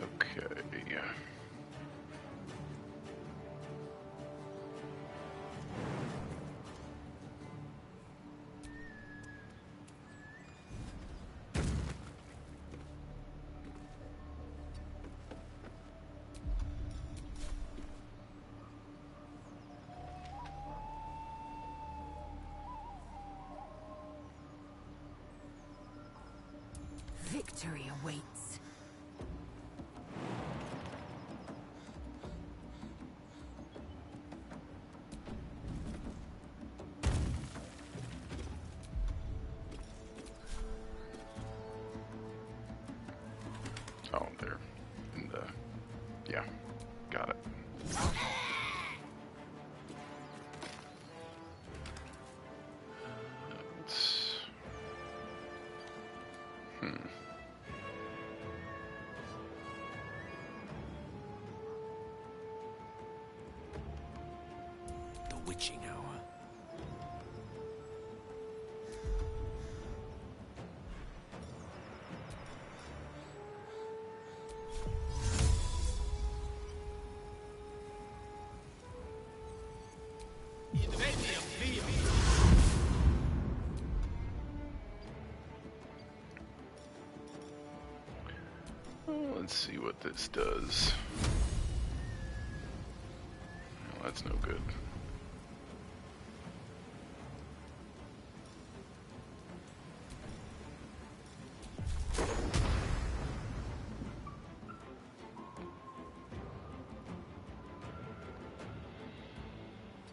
Okay. Victory awaits. Oh, there. In the... Yeah, got it. Let's... The witching hour. what this does. Well, that's no good.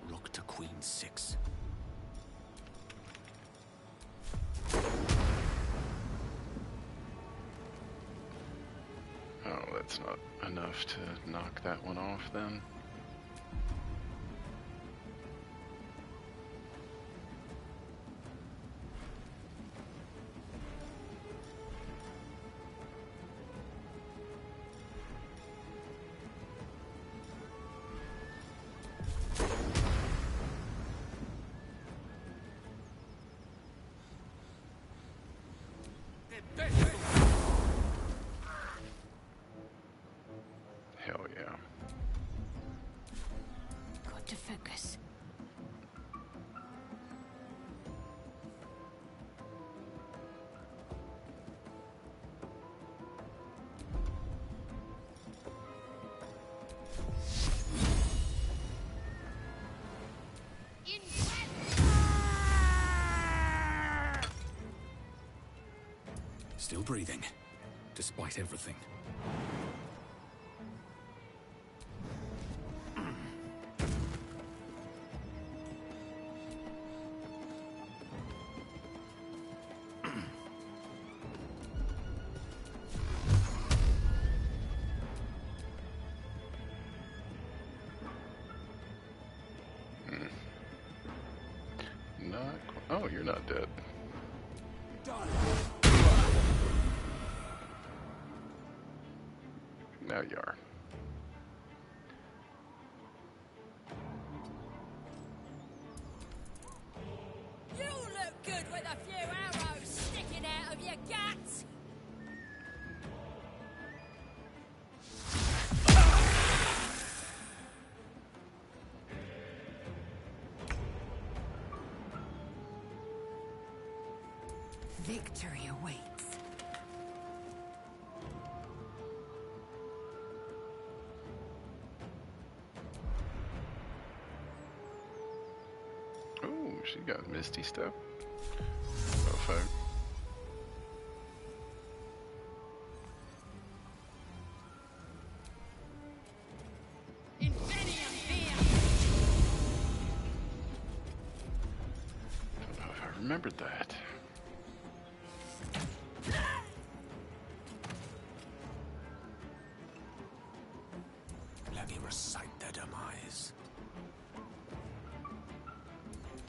Rook to queen 6. Oh, that's not enough to knock that one off then. Hell yeah. Got to focus. Still breathing, despite everything. Not oh, you're not dead. Now you are. You look good with a few arrows sticking out of your guts. Victory awaits. Oh, she got misty stuff. Oh, fuck. Don't know if I remembered that. Let me recite their demise.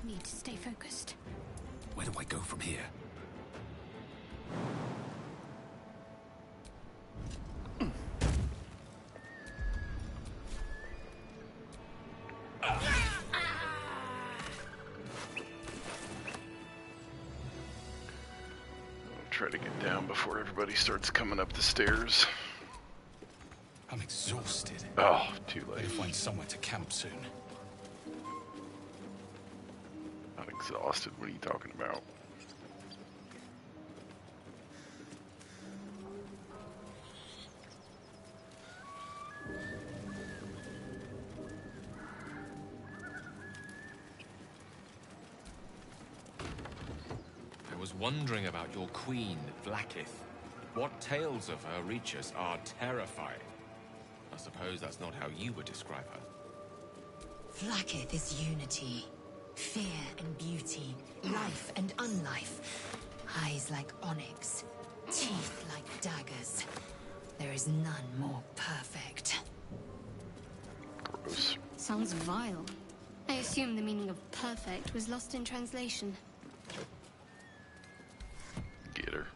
Need to stay focused. Where do I go from here? I'll try to get down before everybody starts coming up the stairs. I'm exhausted. Oh, too late. Better find somewhere to camp soon. Not exhausted. What are you talking about? I was wondering about your queen, Blackith. What tales of her reach us are terrifying. I suppose that's not how you would describe her. Blackith is unity. Fear and beauty. Life and unlife. Eyes like onyx. Teeth like daggers. There is none more perfect. Gross. Sounds vile. I assume the meaning of perfect was lost in translation. Get her.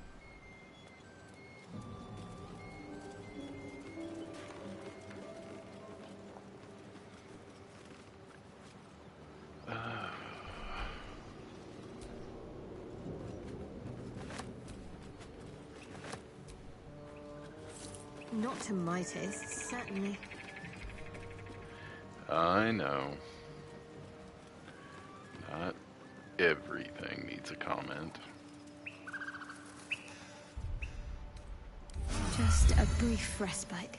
Not to my taste, certainly. I know. Not everything needs a comment. Just a brief respite.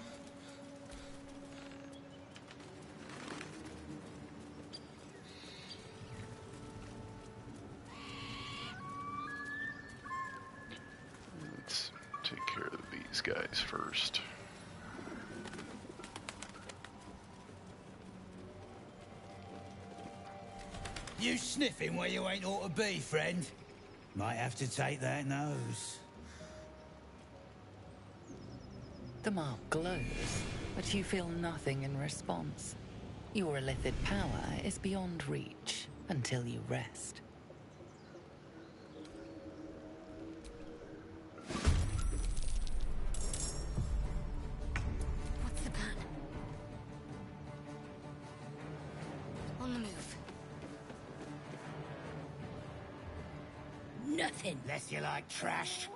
Let's take care of these guys first. You sniffing where you ain't ought to be, friend? Might have to take that nose. The mark glows, but you feel nothing in response. Your illithid power is beyond reach until you rest. What's the plan? On the move. Nothing. Less you like trash.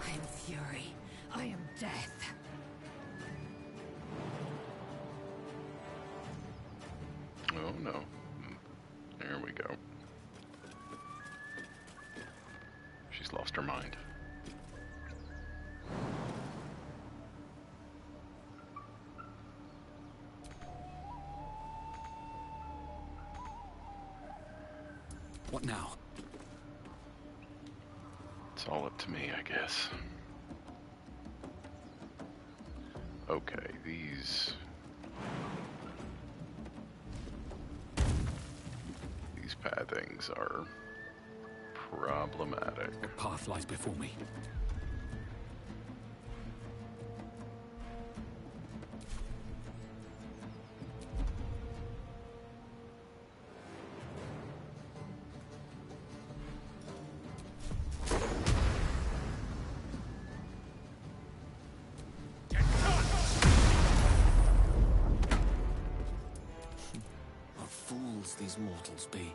I am fury. I am death. Oh no. There we go. She's lost her mind. What now? It's all up to me, I guess. Okay, these pathings are problematic. What path lies before me? What fools these mortals be.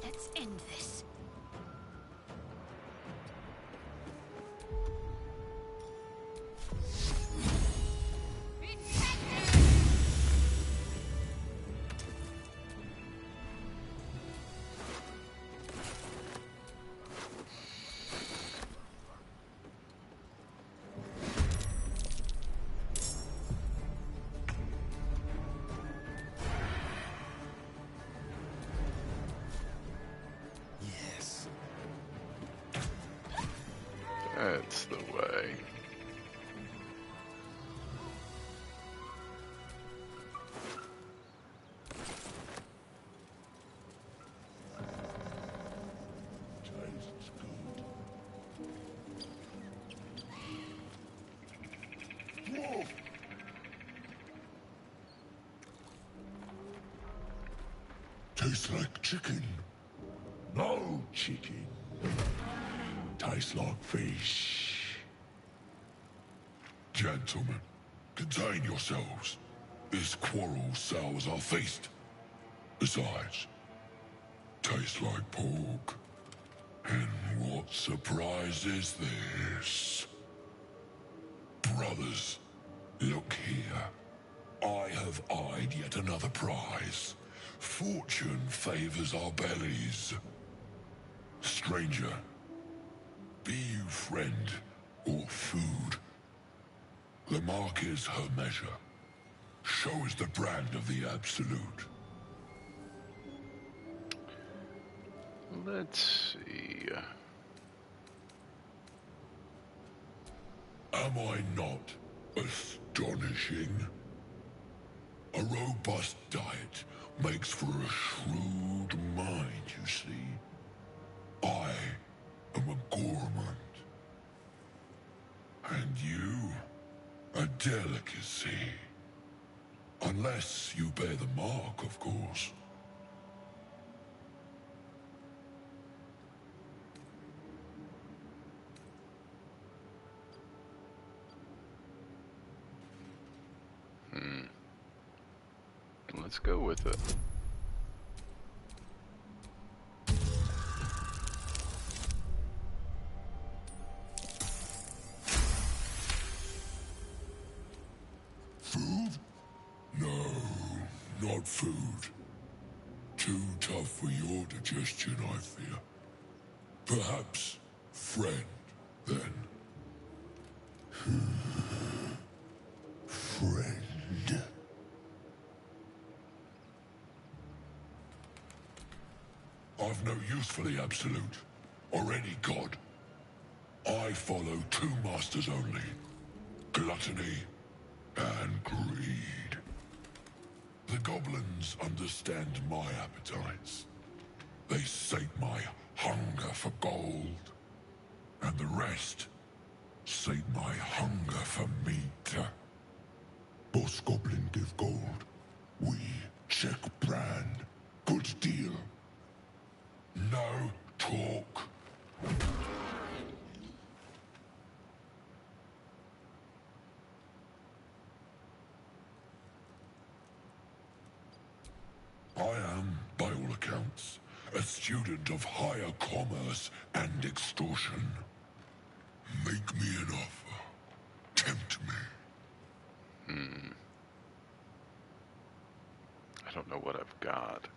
Let's end this. Yes. That's the way. Tastes like chicken. No chicken. Tastes like fish. Gentlemen, contain yourselves. This quarrel sours our feast. Besides, tastes like pork. And what surprise is this? Brothers, look here. I have eyed yet another prize. Fortune favors our bellies. Stranger, be you friend or food. The mark is her measure. Show is the brand of the absolute. Let's see. Am I not astonishing? A robust diet makes for a shrewd mind, you see. I am a gourmand. And you, a delicacy. Unless you bear the mark, of course. Let's go with it. Not food. Too tough for your digestion, I fear. Perhaps friend, then. Friend. I've no use for the Absolute, or any god. I follow two masters only. Gluttony and greed. The goblins understand my appetites. They sate my hunger for gold. And the rest sate my hunger for meat. Boss goblin give gold. We check brand. Good deal. No talk. I am, by all accounts, a student of higher commerce and extortion. Make me an offer. Tempt me. I don't know what I've got.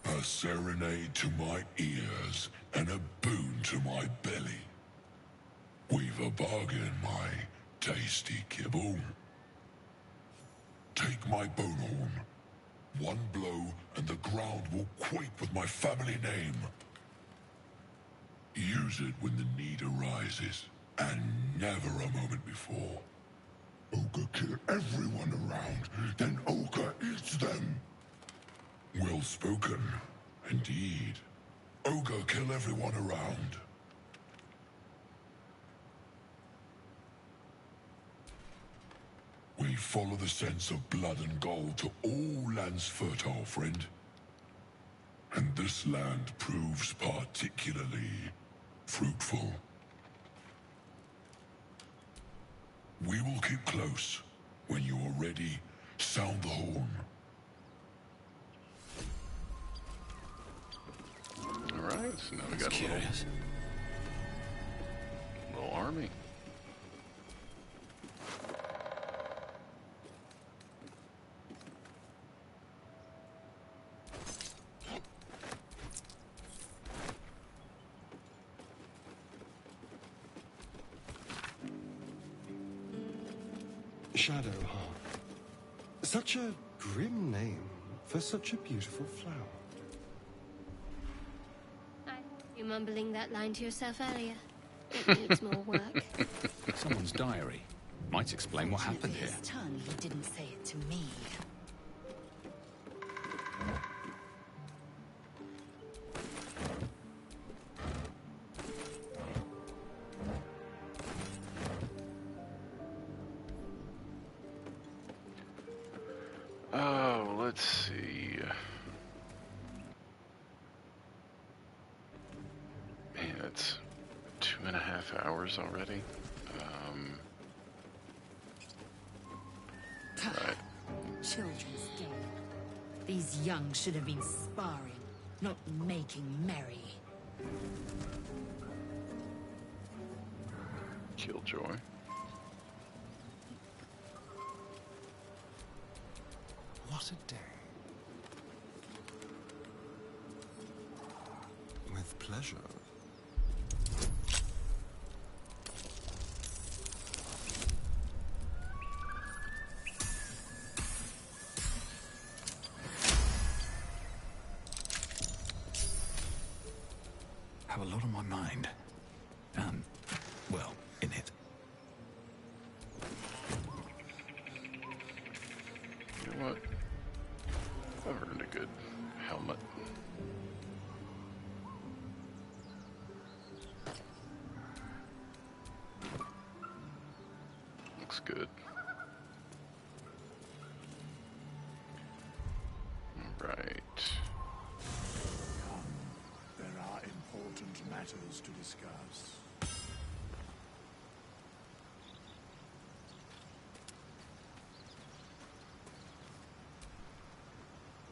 A serenade to my ears and a boon to my belly. We've a bargain, my tasty kibble. Take my bone horn. One blow and the ground will quake with my family name. Use it when the need arises, and never a moment before. Ogre kill everyone around, then Ogre eats them. Well spoken, indeed. Ogre kill everyone around. We follow the sense of blood and gold to all lands fertile, friend. And this land proves particularly fruitful. We will keep close. When you are ready, sound the horn. Alright, so now we got a little army. Shadowheart. Such a grim name for such a beautiful flower. You mumbling that line to yourself earlier? It needs more work. Someone's diary. Might explain what happened here. His tongue, he didn't say it to me. Oh, let's see. Man, it's 2.5 hours already. Right. Children's game. These young should have been sparring, not making merry. Killjoy. What a day. With pleasure. Have a lot on my mind. Well, in it. You know what? I've earned a good helmet. Looks good. Alright. There are important matters to discuss.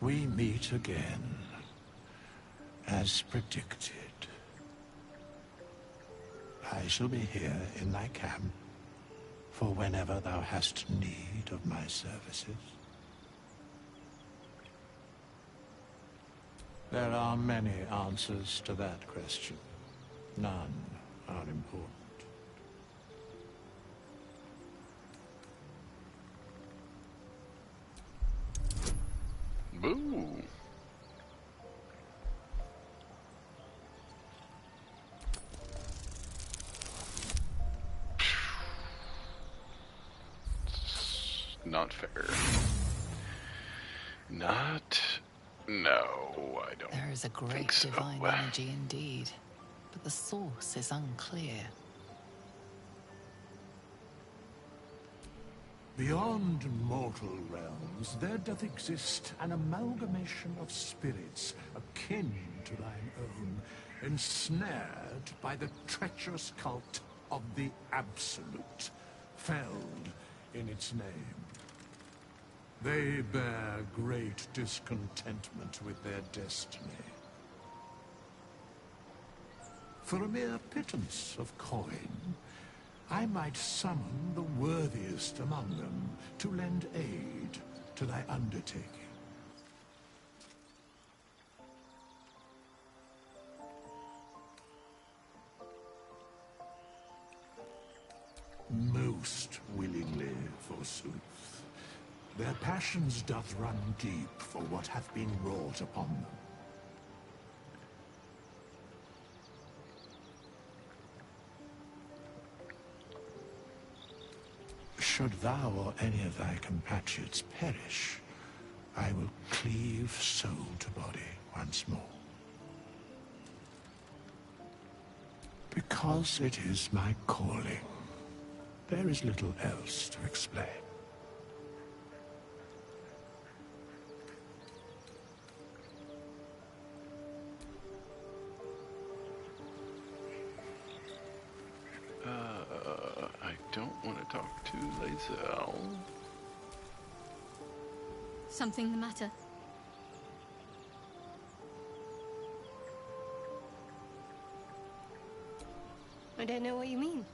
We meet again, as predicted. I shall be here in thy camp, for whenever thou hast need of my services. There are many answers to that question. None are important. Boo. Not fair. Not... No, I don't. There is a great so. divine energy indeed, but the source is unclear. Beyond mortal realms, there doth exist an amalgamation of spirits akin to thine own, ensnared by the treacherous cult of the Absolute, felled in its name. They bear great discontentment with their destiny. For a mere pittance of coin, I might summon the worthiest among them to lend aid to thy undertaking. Most willingly, forsooth. Their passions doth run deep for what hath been wrought upon them. Should thou or any of thy compatriots perish, I will cleave soul to body once more. Because it is my calling. There is little else to explain. I don't want to talk to Lae'zel. Something the matter? I don't know what you mean.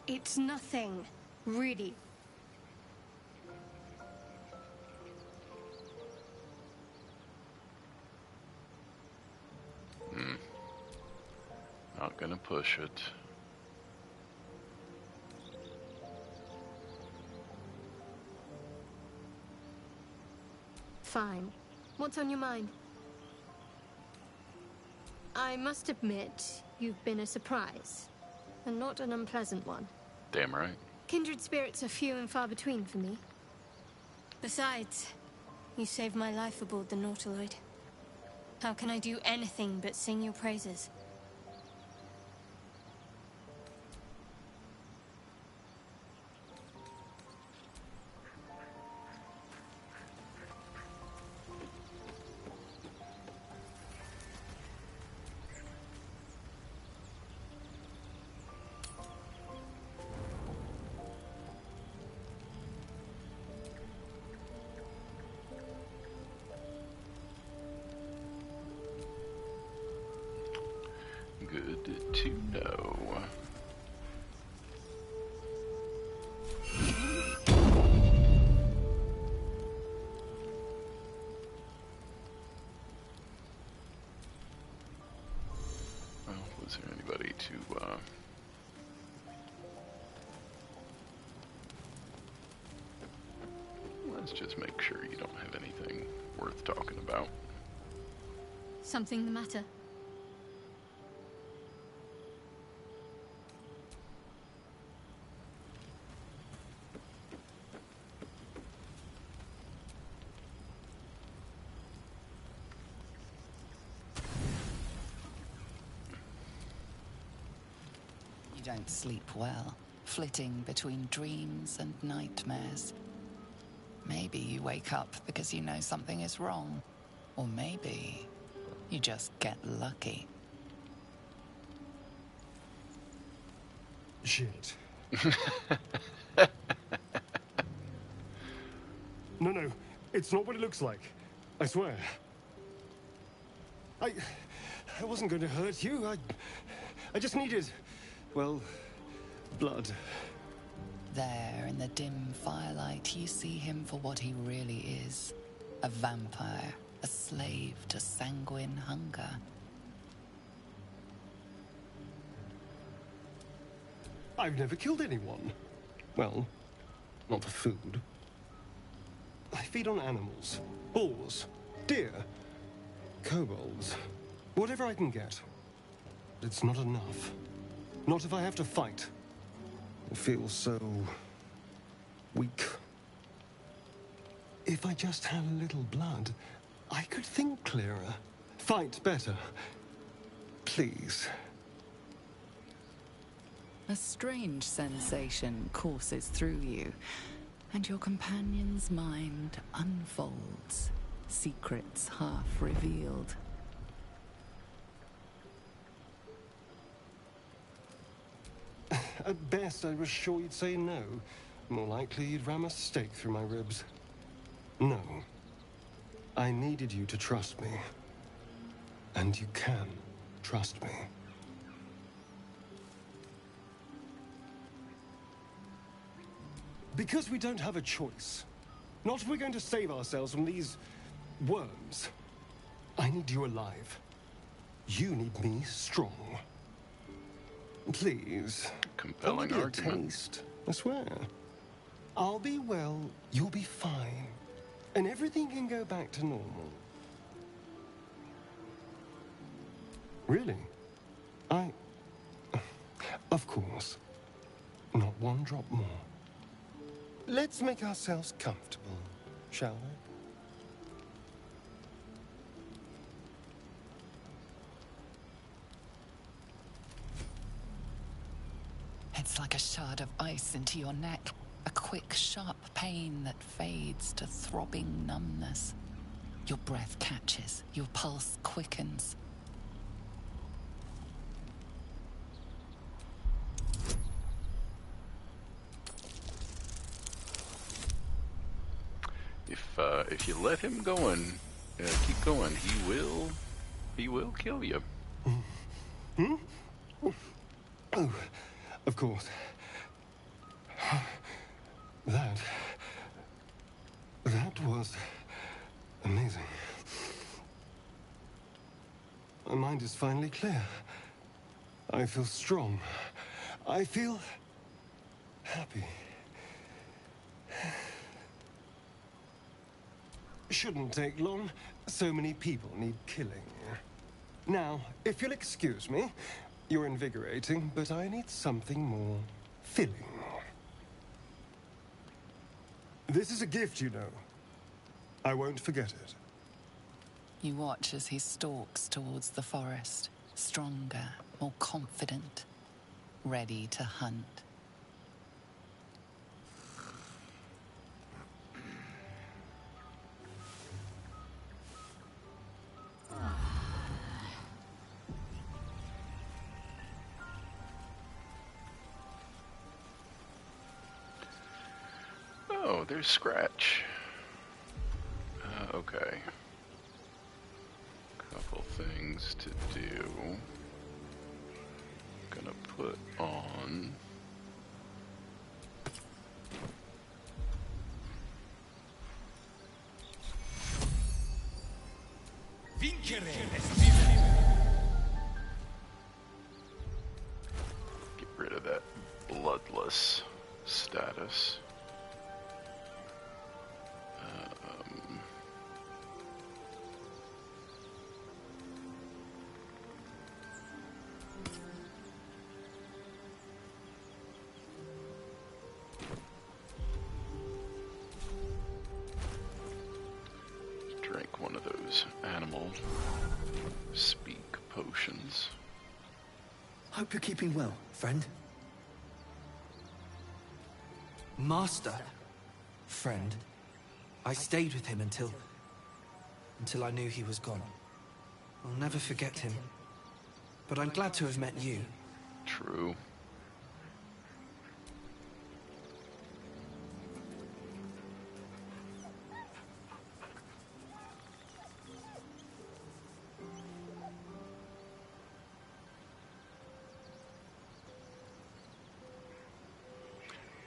It's nothing, really. Not gonna push it. Fine. What's on your mind? I must admit, you've been a surprise. And not an unpleasant one. Damn right. Kindred spirits are few and far between for me. Besides, you saved my life aboard the Nautiloid. How can I do anything but sing your praises? Good to know. Well, was there anybody to, let's just make sure you don't have anything worth talking about. Something the matter? You don't sleep well, flitting between dreams and nightmares. Maybe you wake up because you know something is wrong. Or maybe you just get lucky. Shit. No. It's not what it looks like. I swear. I wasn't going to hurt you. I just needed, well, blood. There, in the dim firelight, you see him for what he really is. A vampire, a slave to sanguine hunger. I've never killed anyone. Well, not for food. I feed on animals. Boars, deer, kobolds, whatever I can get. But it's not enough. Not if I have to fight. I feel so weak. If I just had a little blood, I could think clearer, fight better. Please. A strange sensation courses through you, and your companion's mind unfolds, secrets half revealed. At best, I was sure you'd say no. More likely, you'd ram a stake through my ribs. No. I needed you to trust me. And you can trust me. Because we don't have a choice. Not if we're going to save ourselves from these worms. I need you alive. You need me strong. Please. Compelling Only a argument. taste, I swear. I'll be well, you'll be fine. And everything can go back to normal. Really? Of course. Not one drop more. Let's make ourselves comfortable, shall we? It's like a shard of ice into your neck. A quick, sharp pain that fades to throbbing numbness. Your breath catches, your pulse quickens. If you let him going, keep going, he will kill you. Hmm? Oh, of course. That was amazing. My mind is finally clear. I feel strong. I feel happy. Shouldn't take long. So many people need killing. Now, if you'll excuse me, you're invigorating, but I need something more filling. This is a gift, you know. I won't forget it. You watch as he stalks towards the forest, stronger, more confident, ready to hunt. Oh, there's Scratch. Okay. Couple things to do. Gonna put on... Get rid of that bloodless status. Drink one of those animal speak potions. Hope you're keeping well, friend. Master. Friend. I stayed with him until I knew he was gone. I'll never forget him. But I'm glad to have met you. True.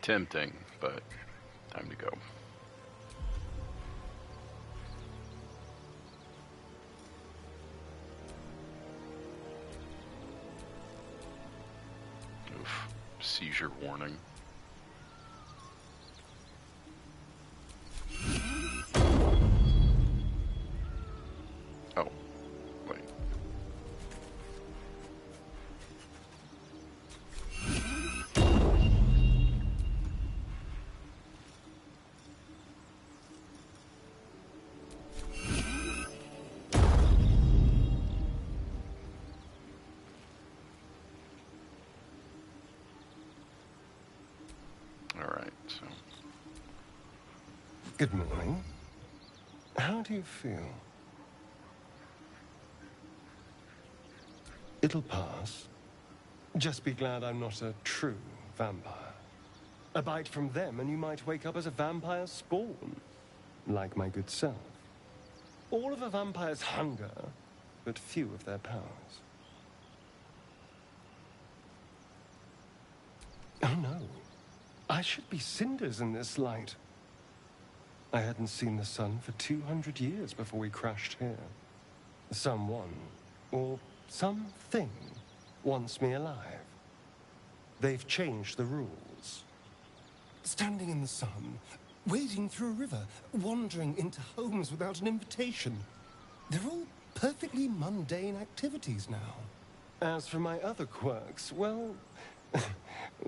Tempting, but time to go. Oof. Seizure warning. Oh, wait. All right, so. Good morning. How do you feel? It'll pass. Just be glad I'm not a true vampire. A bite from them and you might wake up as a vampire spawn. Like my good self. All of a vampire's hunger, but few of their powers. Oh no. I should be cinders in this light. I hadn't seen the sun for 200 years before we crashed here. Someone, or something, wants me alive. They've changed the rules. Standing in the sun, wading through a river, wandering into homes without an invitation. They're all perfectly mundane activities now. As for my other quirks, well,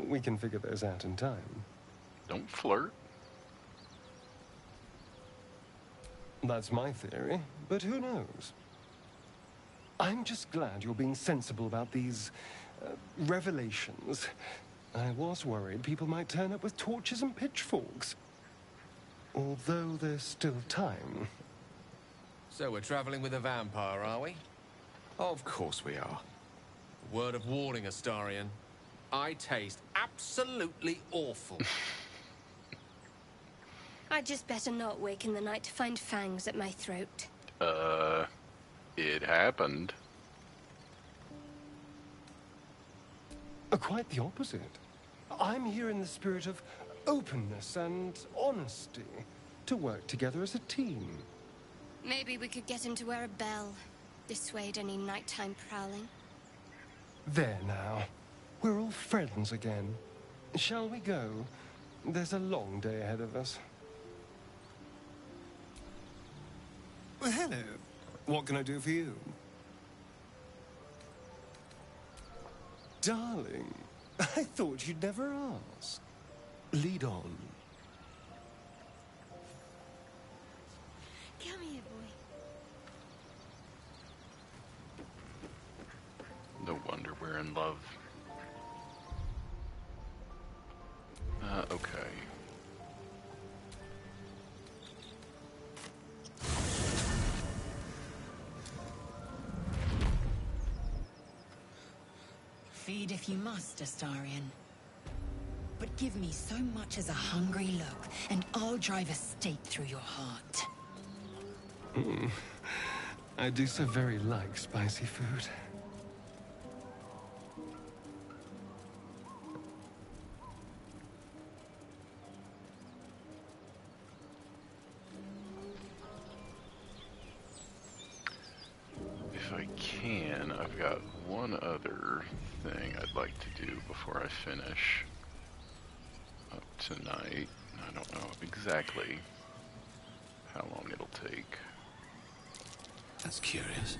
we can figure those out in time. Don't flirt. That's my theory, but who knows? I'm just glad you're being sensible about these revelations. I was worried people might turn up with torches and pitchforks. Although there's still time. So we're traveling with a vampire, are we? Of course we are. Word of warning, Astarion. I taste absolutely awful. I'd just better not wake in the night to find fangs at my throat. It happened. Quite the opposite. I'm here in the spirit of openness and honesty to work together as a team. Maybe we could get him to wear a bell. Dissuade any nighttime prowling. There now. We're all friends again. Shall we go? There's a long day ahead of us. Well, hello. What can I do for you? Darling, I thought you'd never ask. Lead on. Come here, boy. No wonder we're in love. Okay. Feed if you must, Astarion. But give me so much as a hungry look, and I'll drive a stake through your heart. I do so very like spicy food. If I can, I've got one other thing I'd like to do before I finish up tonight. I don't know exactly how long it'll take. That's curious.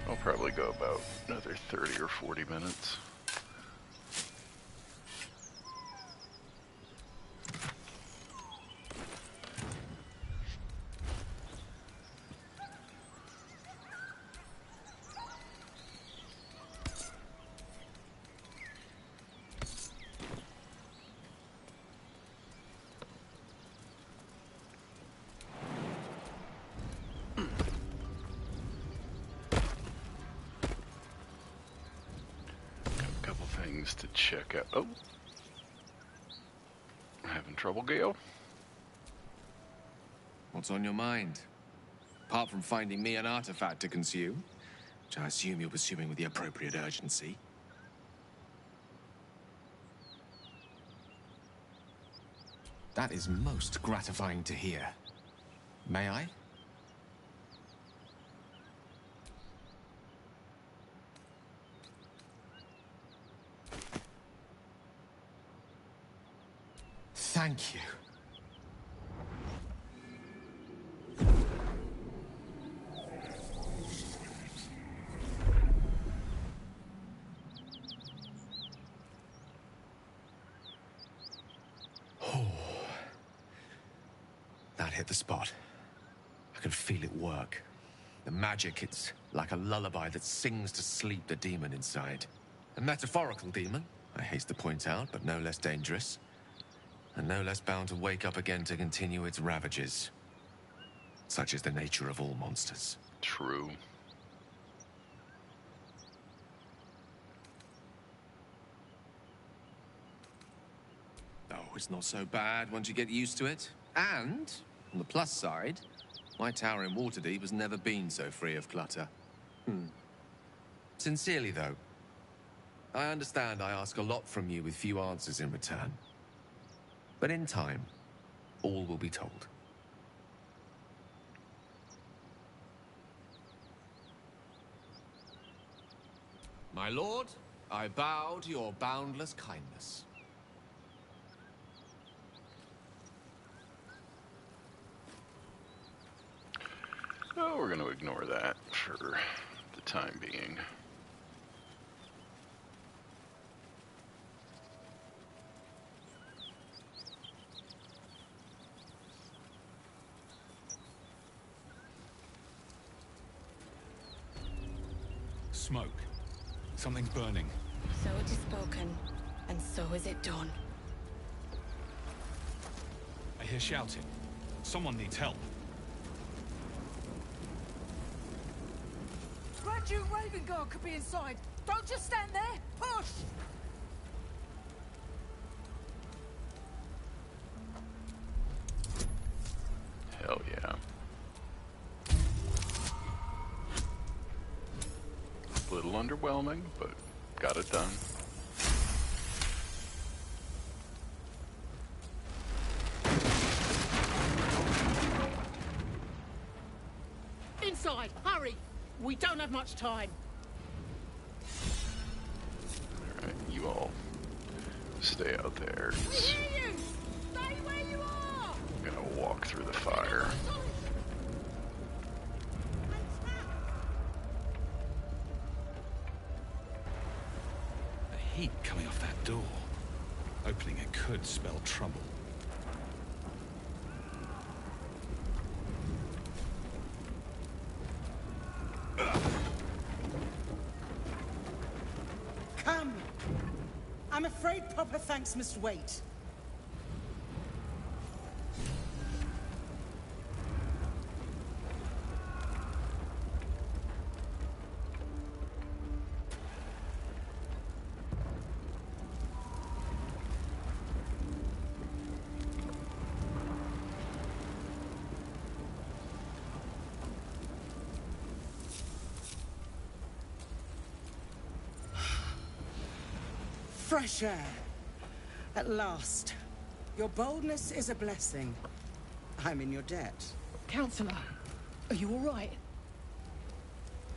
I'll probably go about another 30 or 40 minutes. To check out. Oh, having trouble, Gale? What's on your mind? Apart from finding me an artifact to consume, which I assume you're pursuing with the appropriate urgency. That is most gratifying to hear. May I? Thank you. That hit the spot. I can feel it work. The magic, it's like a lullaby that sings to sleep the demon inside. A metaphorical demon, I haste to point out, but no less dangerous. And no less bound to wake up again to continue its ravages. Such is the nature of all monsters. True. Oh, it's not so bad once you get used to it. And, on the plus side, my tower in Waterdeep has never been so free of clutter. Sincerely, though, I understand I ask a lot from you with few answers in return. But in time, all will be told. My lord, I bow to your boundless kindness. Oh, we're going to ignore that for the time being. Smoke. Something's burning. So it is spoken, and so is it done. I hear shouting. Someone needs help. Grand Duke Ravengard could be inside. Don't just stand there. Push! Hell yeah. A little underwhelming, but got it done. Inside, hurry! We don't have much time. Alright, you all stay out there. We hear you! Stay where you are! I'm gonna walk through the fire. The heat coming off that door. Opening it could spell trouble. Come! I'm afraid proper thanks must wait. Fresh air. At last. Your boldness is a blessing. I'm in your debt. Counselor, are you all right?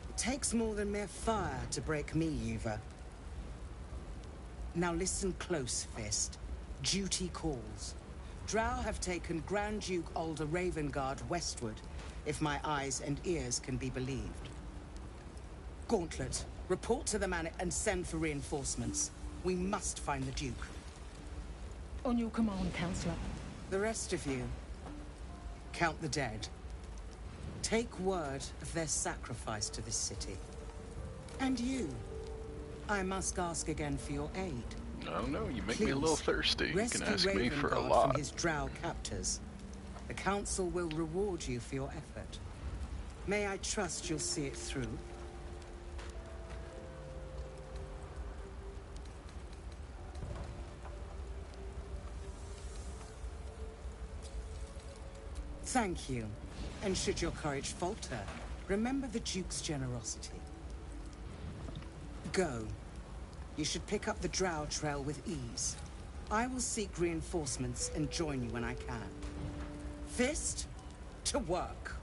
It takes more than mere fire to break me, Yuva. Now listen close, Fist. Duty calls. Drow have taken Grand Duke Alder Ravengard westward, if my eyes and ears can be believed. Gauntlet, report to the man and send for reinforcements. We must find the Duke. On your command, Counselor. The rest of you, count the dead. Take word of their sacrifice to this city. And you, I must ask again for your aid. No, you make Please, me a little thirsty. You can ask me for a Ravengard lot. from his drow captors. The Council will reward you for your effort. May I trust you'll see it through? Thank you. And should your courage falter, remember the Duke's generosity. Go. You should pick up the Drow trail with ease. I will seek reinforcements and join you when I can. Fist to work.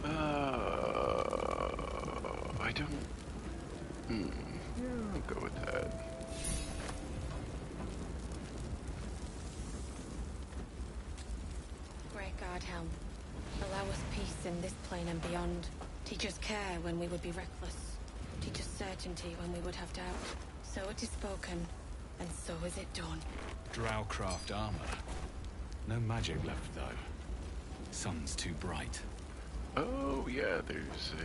I don't... Yeah, I'll go with that. Great God, Helm. Allow us peace in this plane and beyond. Teach us care when we would be reckless. Teach us certainty when we would have doubt. So it is spoken, and so is it done. Drowcraft armor. No magic left, though. Sun's too bright. Oh, yeah, there's a,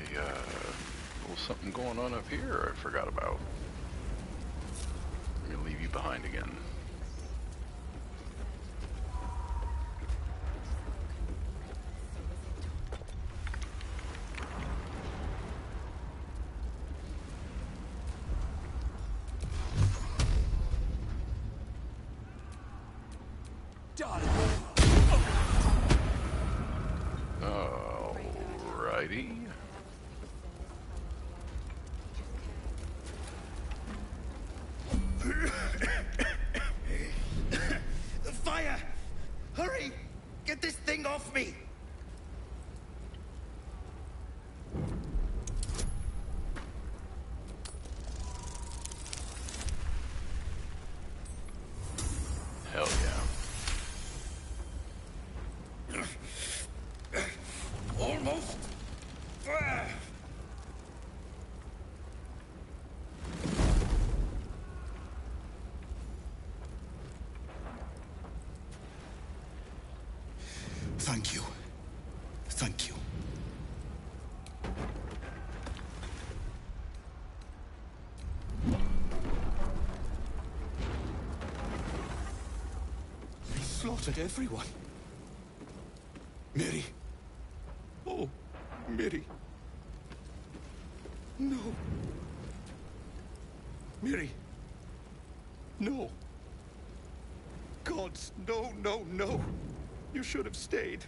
little something going on up here I forgot about. I'm gonna leave you behind again. Alrighty. The fire! Hurry! Get this thing off me! Hell yeah. Almost. Thank you. Thank you. They slaughtered everyone. Mary. Oh, Mary. No. Mary. No. Gods, no, no, no. You should have stayed.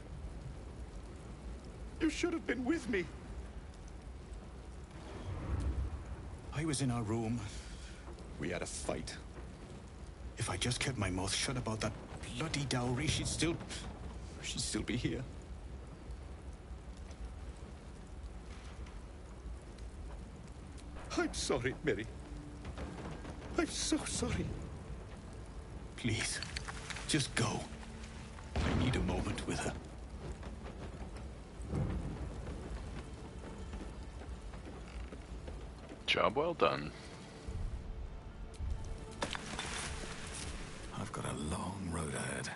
You should have been with me. I was in our room. We had a fight. If I just kept my mouth shut about that bloody dowry, she'd still be here. I'm sorry, Mary. I'm so sorry. Please, just go. I need a moment with her. Job well done. I've got a long road ahead.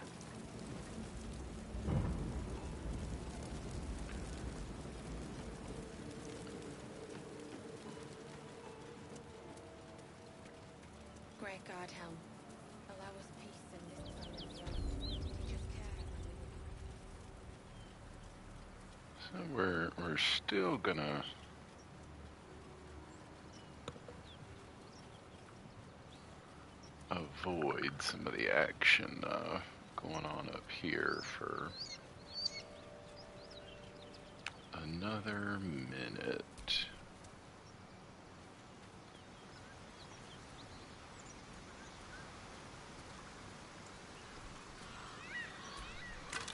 Great God, Helm. Allow us peace in this plane and beyond. Teach us care when we would... So we're still gonna avoid some of the action going on up here for another minute.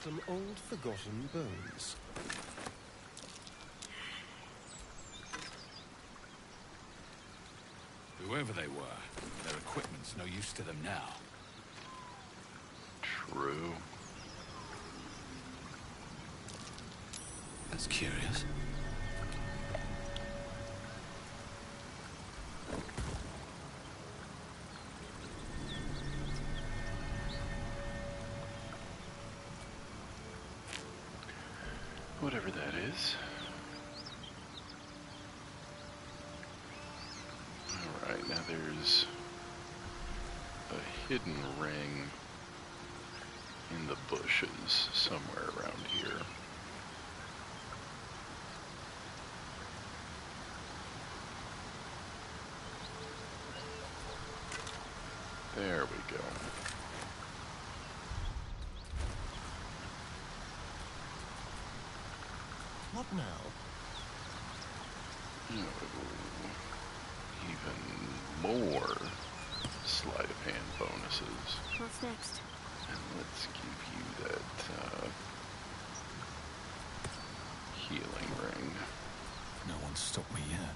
Some old forgotten bones. Whoever they were, their equipment's no use to them now. True. That's curious. Whatever that is. Alright, now there's a hidden ring in the bushes somewhere around here. There we go. What now? Oh, even more sleight of hand bonuses. What's next? And let's give you that healing ring. No one's stopped me yet.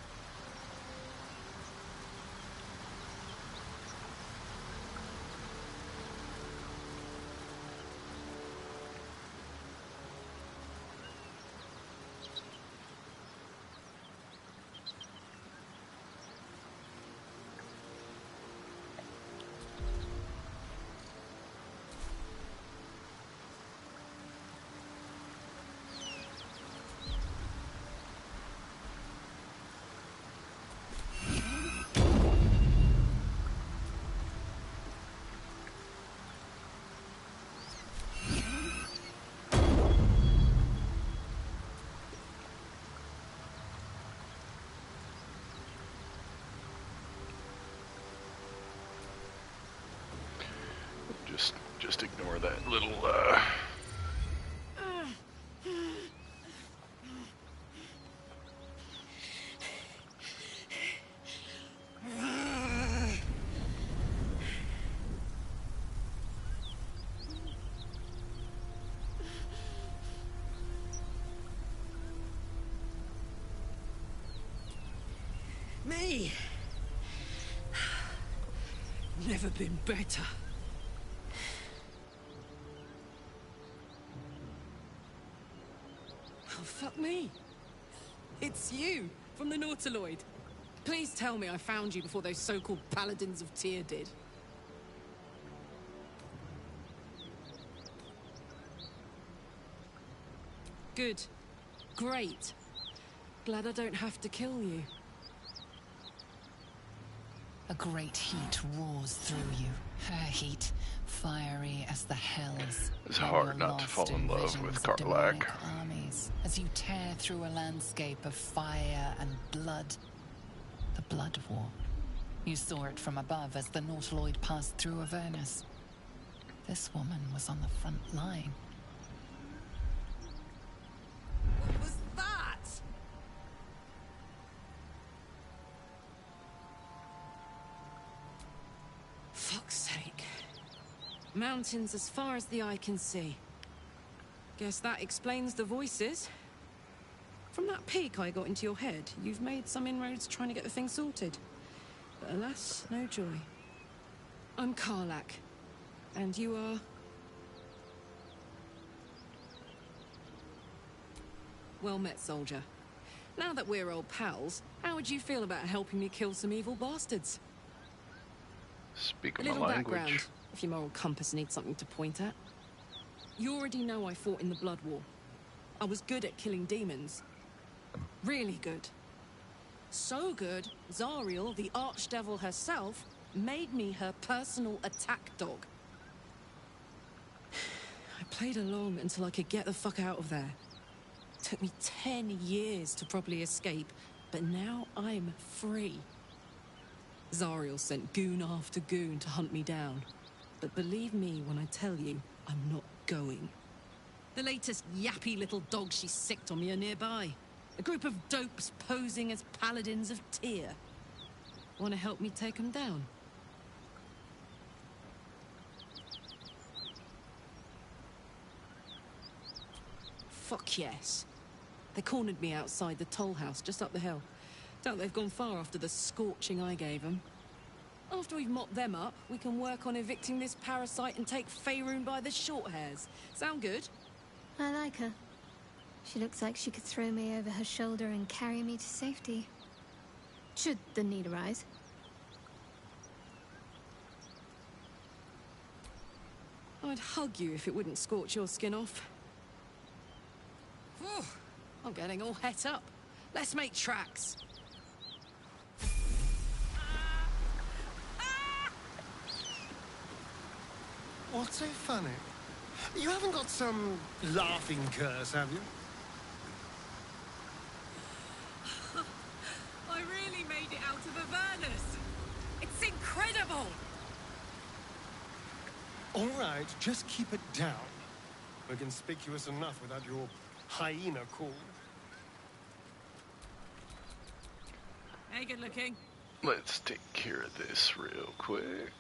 Just ignore that little Me? Never been better. Oh, fuck me. It's you, from the Nautiloid. Please tell me I found you before those so-called Paladins of Tyr did. Good. Great. Glad I don't have to kill you. A great heat roars through you. Her heat, fiery as the hells. It's hard not to fall in love with Karlach. Armies, as you tear through a landscape of fire and blood. The Blood War. You saw it from above as the Nautiloid passed through Avernus. This woman was on the front line. What was that? Fuck's sake. Mountains as far as the eye can see. Guess that explains the voices. From that peek I got into your head, you've made some inroads trying to get the thing sorted. But alas, no joy. I'm Karlach. And you are... Well met, soldier. Now that we're old pals, how would you feel about helping me kill some evil bastards? Speak A my little language. background, if your moral compass needs something to point at. You already know I fought in the Blood War. I was good at killing demons. Really good. So good, Zariel, the Archdevil herself, made me her personal attack dog. I played along until I could get the fuck out of there. Took me 10 years to properly escape, but now I'm free. Zariel sent goon after goon to hunt me down. But believe me when I tell you, I'm not going. The latest yappy little dogs she sicked on me are nearby. A group of dopes posing as Paladins of Tyr. Want to help me take them down? Fuck yes. They cornered me outside the toll house just up the hill. Doubt they've gone far after the scorching I gave them. After we've mopped them up, we can work on evicting this parasite and take Faerun by the short hairs. Sound good? I like her. She looks like she could throw me over her shoulder and carry me to safety. Should the need arise. I'd hug you if it wouldn't scorch your skin off. Whew, I'm getting all het up. Let's make tracks. What's so funny? You haven't got some laughing curse, have you? I really made it out of Avernus. It's incredible. All right, just keep it down. We're conspicuous enough without your hyena call. Hey, good looking. Let's take care of this real quick.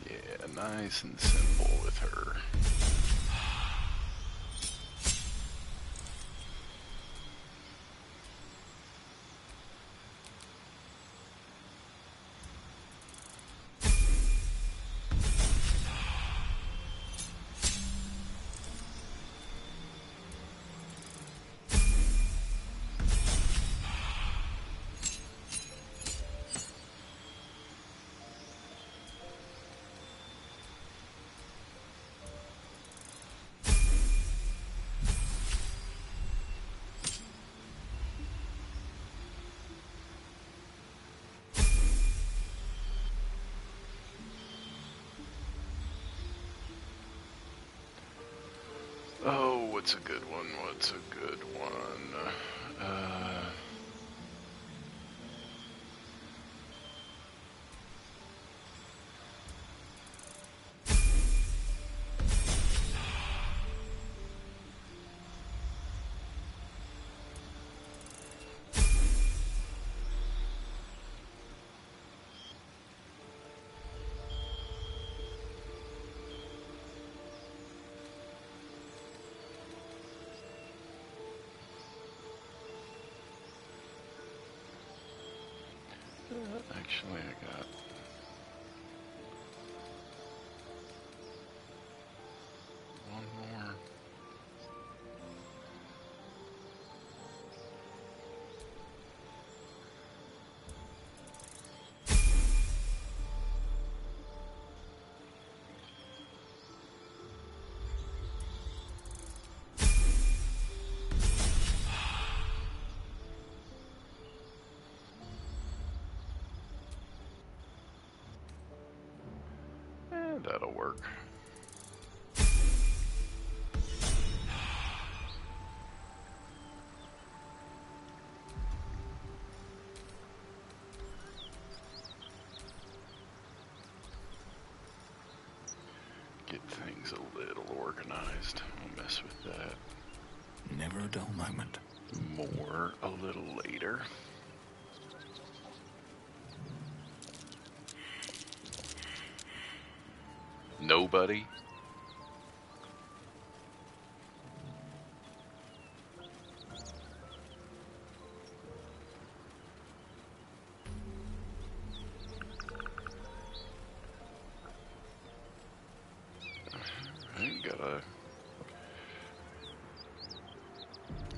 Yeah, nice and simple with her. Oh, what's a good one? What's a good one? Actually, I got one more. That'll work. Get things a little organized. I'll mess with that. Never a dull moment. More a little later. Nobody? Alright,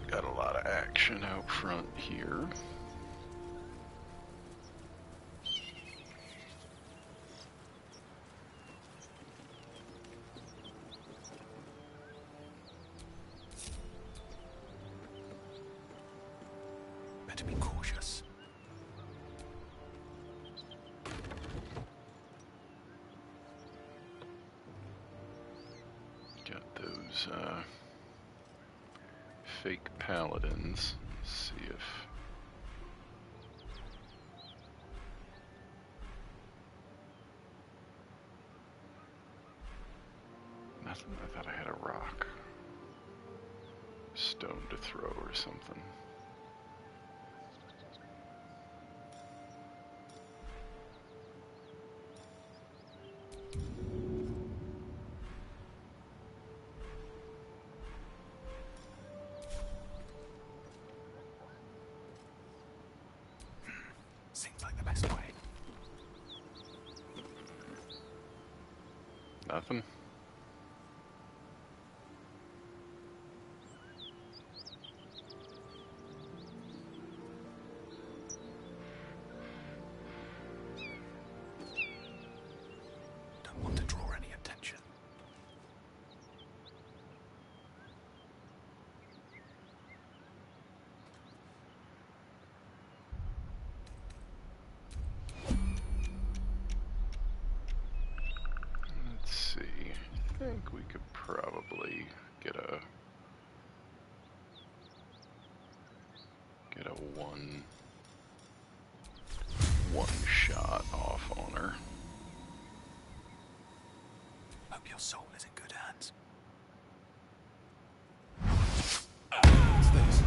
got a lot of action out front here. Better be cautious. Got those fake paladins. Let's see if nothing. I thought I had a rock, stone to throw or something. Seems like the best way. Nothing. Don't want to draw any attention. Let's see. think we could probably get a one shot off on her. Hope your soul is in good hands. What's this?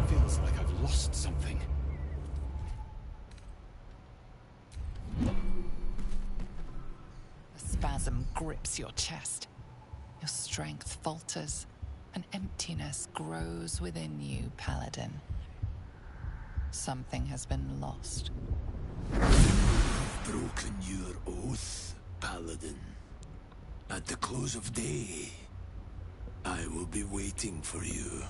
Feels like I've lost something. A spasm grips your chest. Your strength falters. An emptiness grows within you, Paladin. Something has been lost. You've broken your oath, Paladin. At the close of day, I will be waiting for you.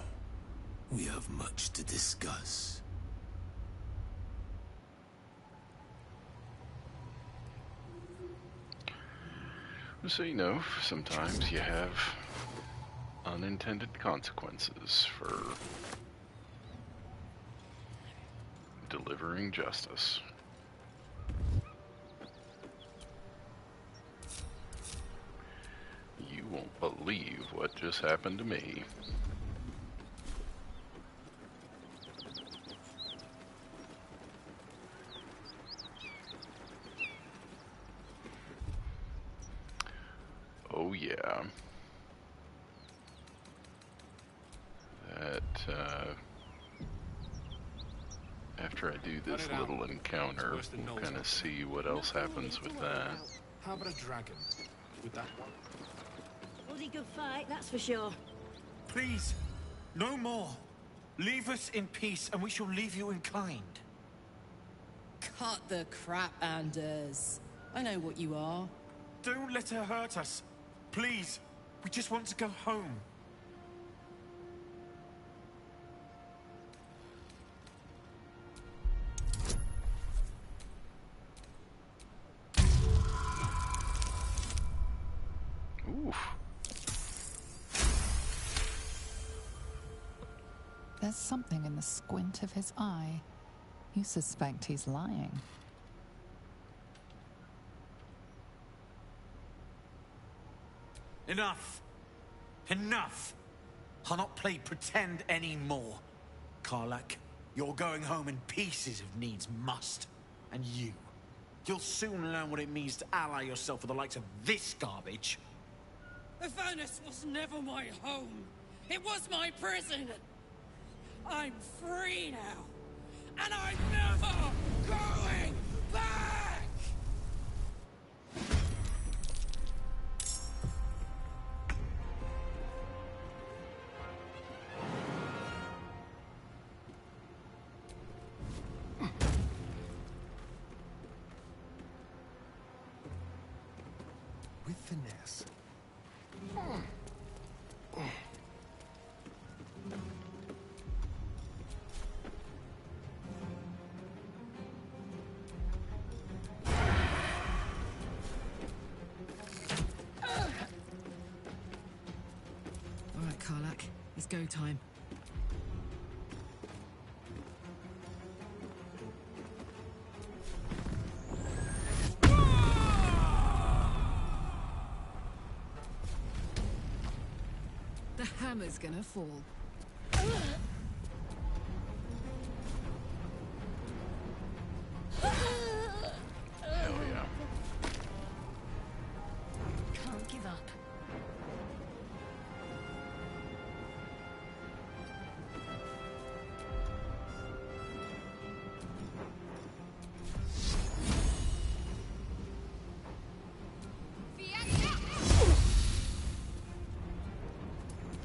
We have much to discuss. So, you know, sometimes you have unintended consequences for delivering justice. You won't believe what just happened to me. Oh yeah. That, after I do this little encounter, we'll kind of see what else happens with that. How about a dragon? With that one? Bloody good fight, that's for sure. Please, no more. Leave us in peace, and we shall leave you in kind. Cut the crap, Anders. I know what you are. Don't let her hurt us. Please, we just want to go home. Oof. There's something in the squint of his eye. You suspect he's lying. Enough! Enough! I'll not play pretend anymore. Karlach, you're going home in pieces if needs must. And you'll soon learn what it means to ally yourself with the likes of this garbage. Avernus was never my home. It was my prison. I'm free now. And I'm never going back! With finesse. All right, Karlach, it's go time. The hammer's gonna fall. Hell yeah. Can't give up.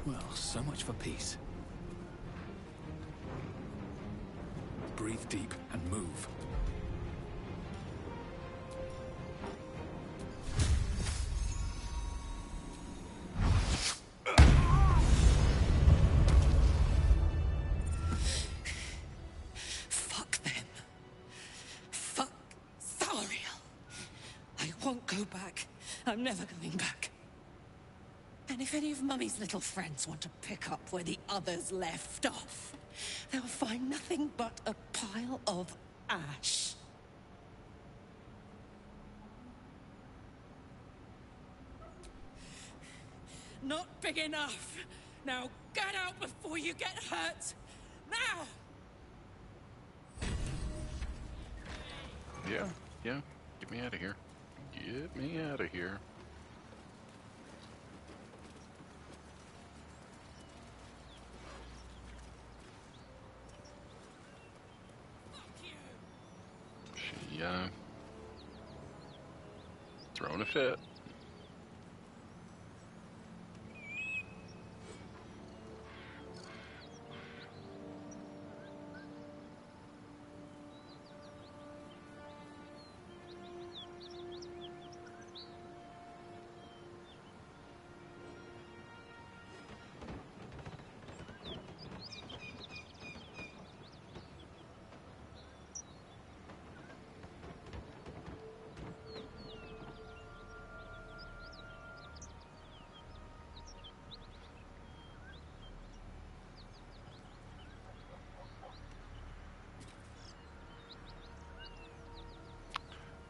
Well, so much for peace. Breathe deep and move. Fuck them. Fuck Zariel. I won't go back. I'm never going back. And if any of Mummy's little friends want to pick up where the others left off, they'll find nothing but a pile of ash. not big enough. Now get out before you get hurt. Now! Yeah, yeah. Get me out of here. Get me out of here. She, throwing a fit.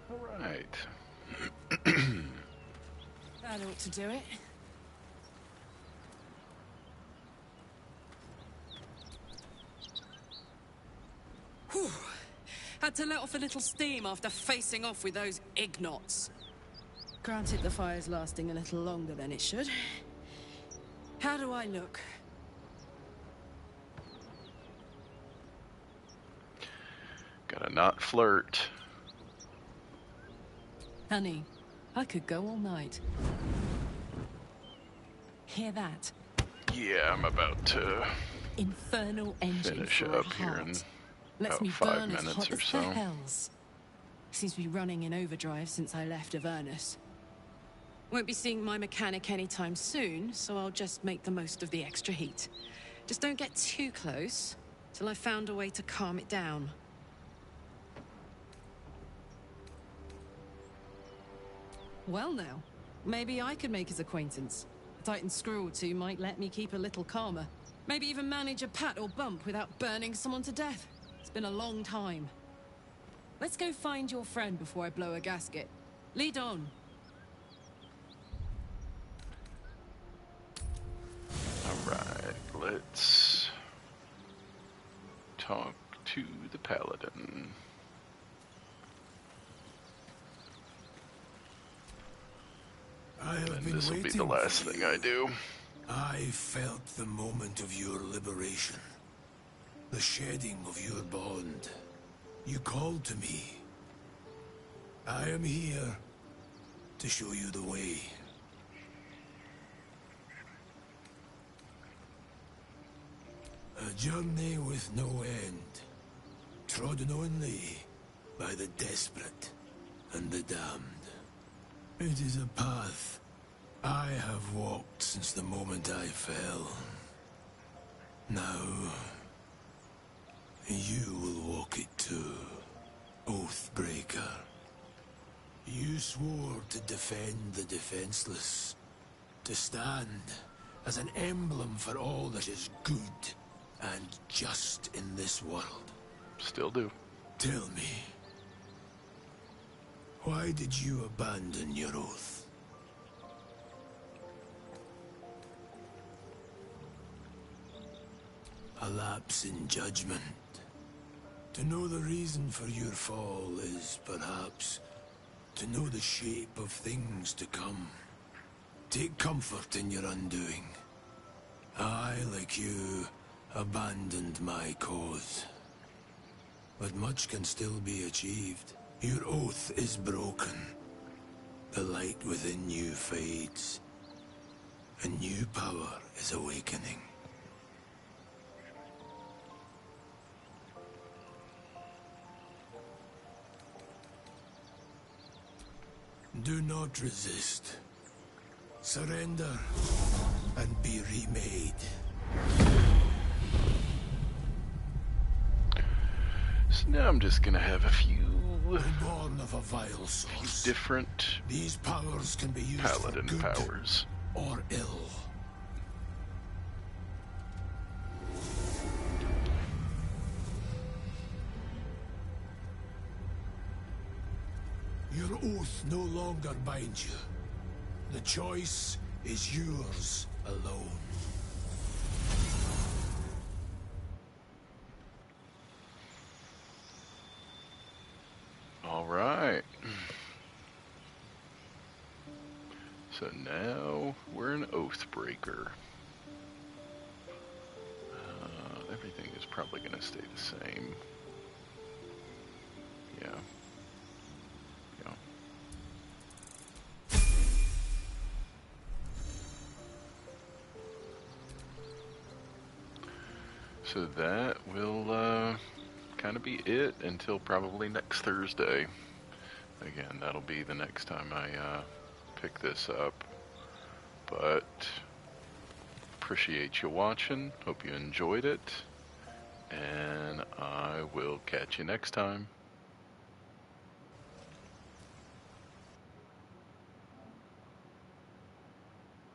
Alright. That ought to do it. Whew. Had to let off a little steam after facing off with those ignots. Granted, the fire's lasting a little longer than it should. How do I look? Gotta not flirt. Honey, I could go all night. Hear that? Yeah, I'm about to Infernal engine finish for a up here in heart. Lets about me 5 burn as minutes hot or as so. the hells. Seems to be running in overdrive since I left Avernus. Won't be seeing my mechanic anytime soon, so I'll just make the most of the extra heat. Just don't get too close till I've found a way to calm it down. Well now, maybe I could make his acquaintance. A Titan screw or two might let me keep a little calmer. Maybe even manage a pat or bump without burning someone to death. It's been a long time. Let's go find your friend before I blow a gasket. Lead on. Alright, let's talk to the paladin. And this will be the last thing I do. I felt the moment of your liberation. The shedding of your bond. You called to me. I am here to show you the way. A journey with no end, trodden only by the desperate and the damned. It is a path I have walked since the moment I fell. Now, you will walk it too, Oathbreaker. You swore to defend the defenseless, to stand as an emblem for all that is good and just in this world. Still do. Tell me, why did you abandon your oath? A lapse in judgment. To know the reason for your fall is, perhaps, to know the shape of things to come. Take comfort in your undoing. I, like you, abandoned my cause. But much can still be achieved. Your oath is broken. The light within you fades. A new power is awakening. Do not resist. Surrender and be remade. So now I'm just gonna have a few Born of a vile source, different these powers can be used paladin for good powers. or ill. Your oath no longer binds you. The choice is yours alone. All right. So now we're an Oathbreaker. Everything is probably going to stay the same. Yeah. So that will kind of be it until probably next Thursday. Again, that'll be the next time I pick this up. But appreciate you watching. Hope you enjoyed it. And I will catch you next time.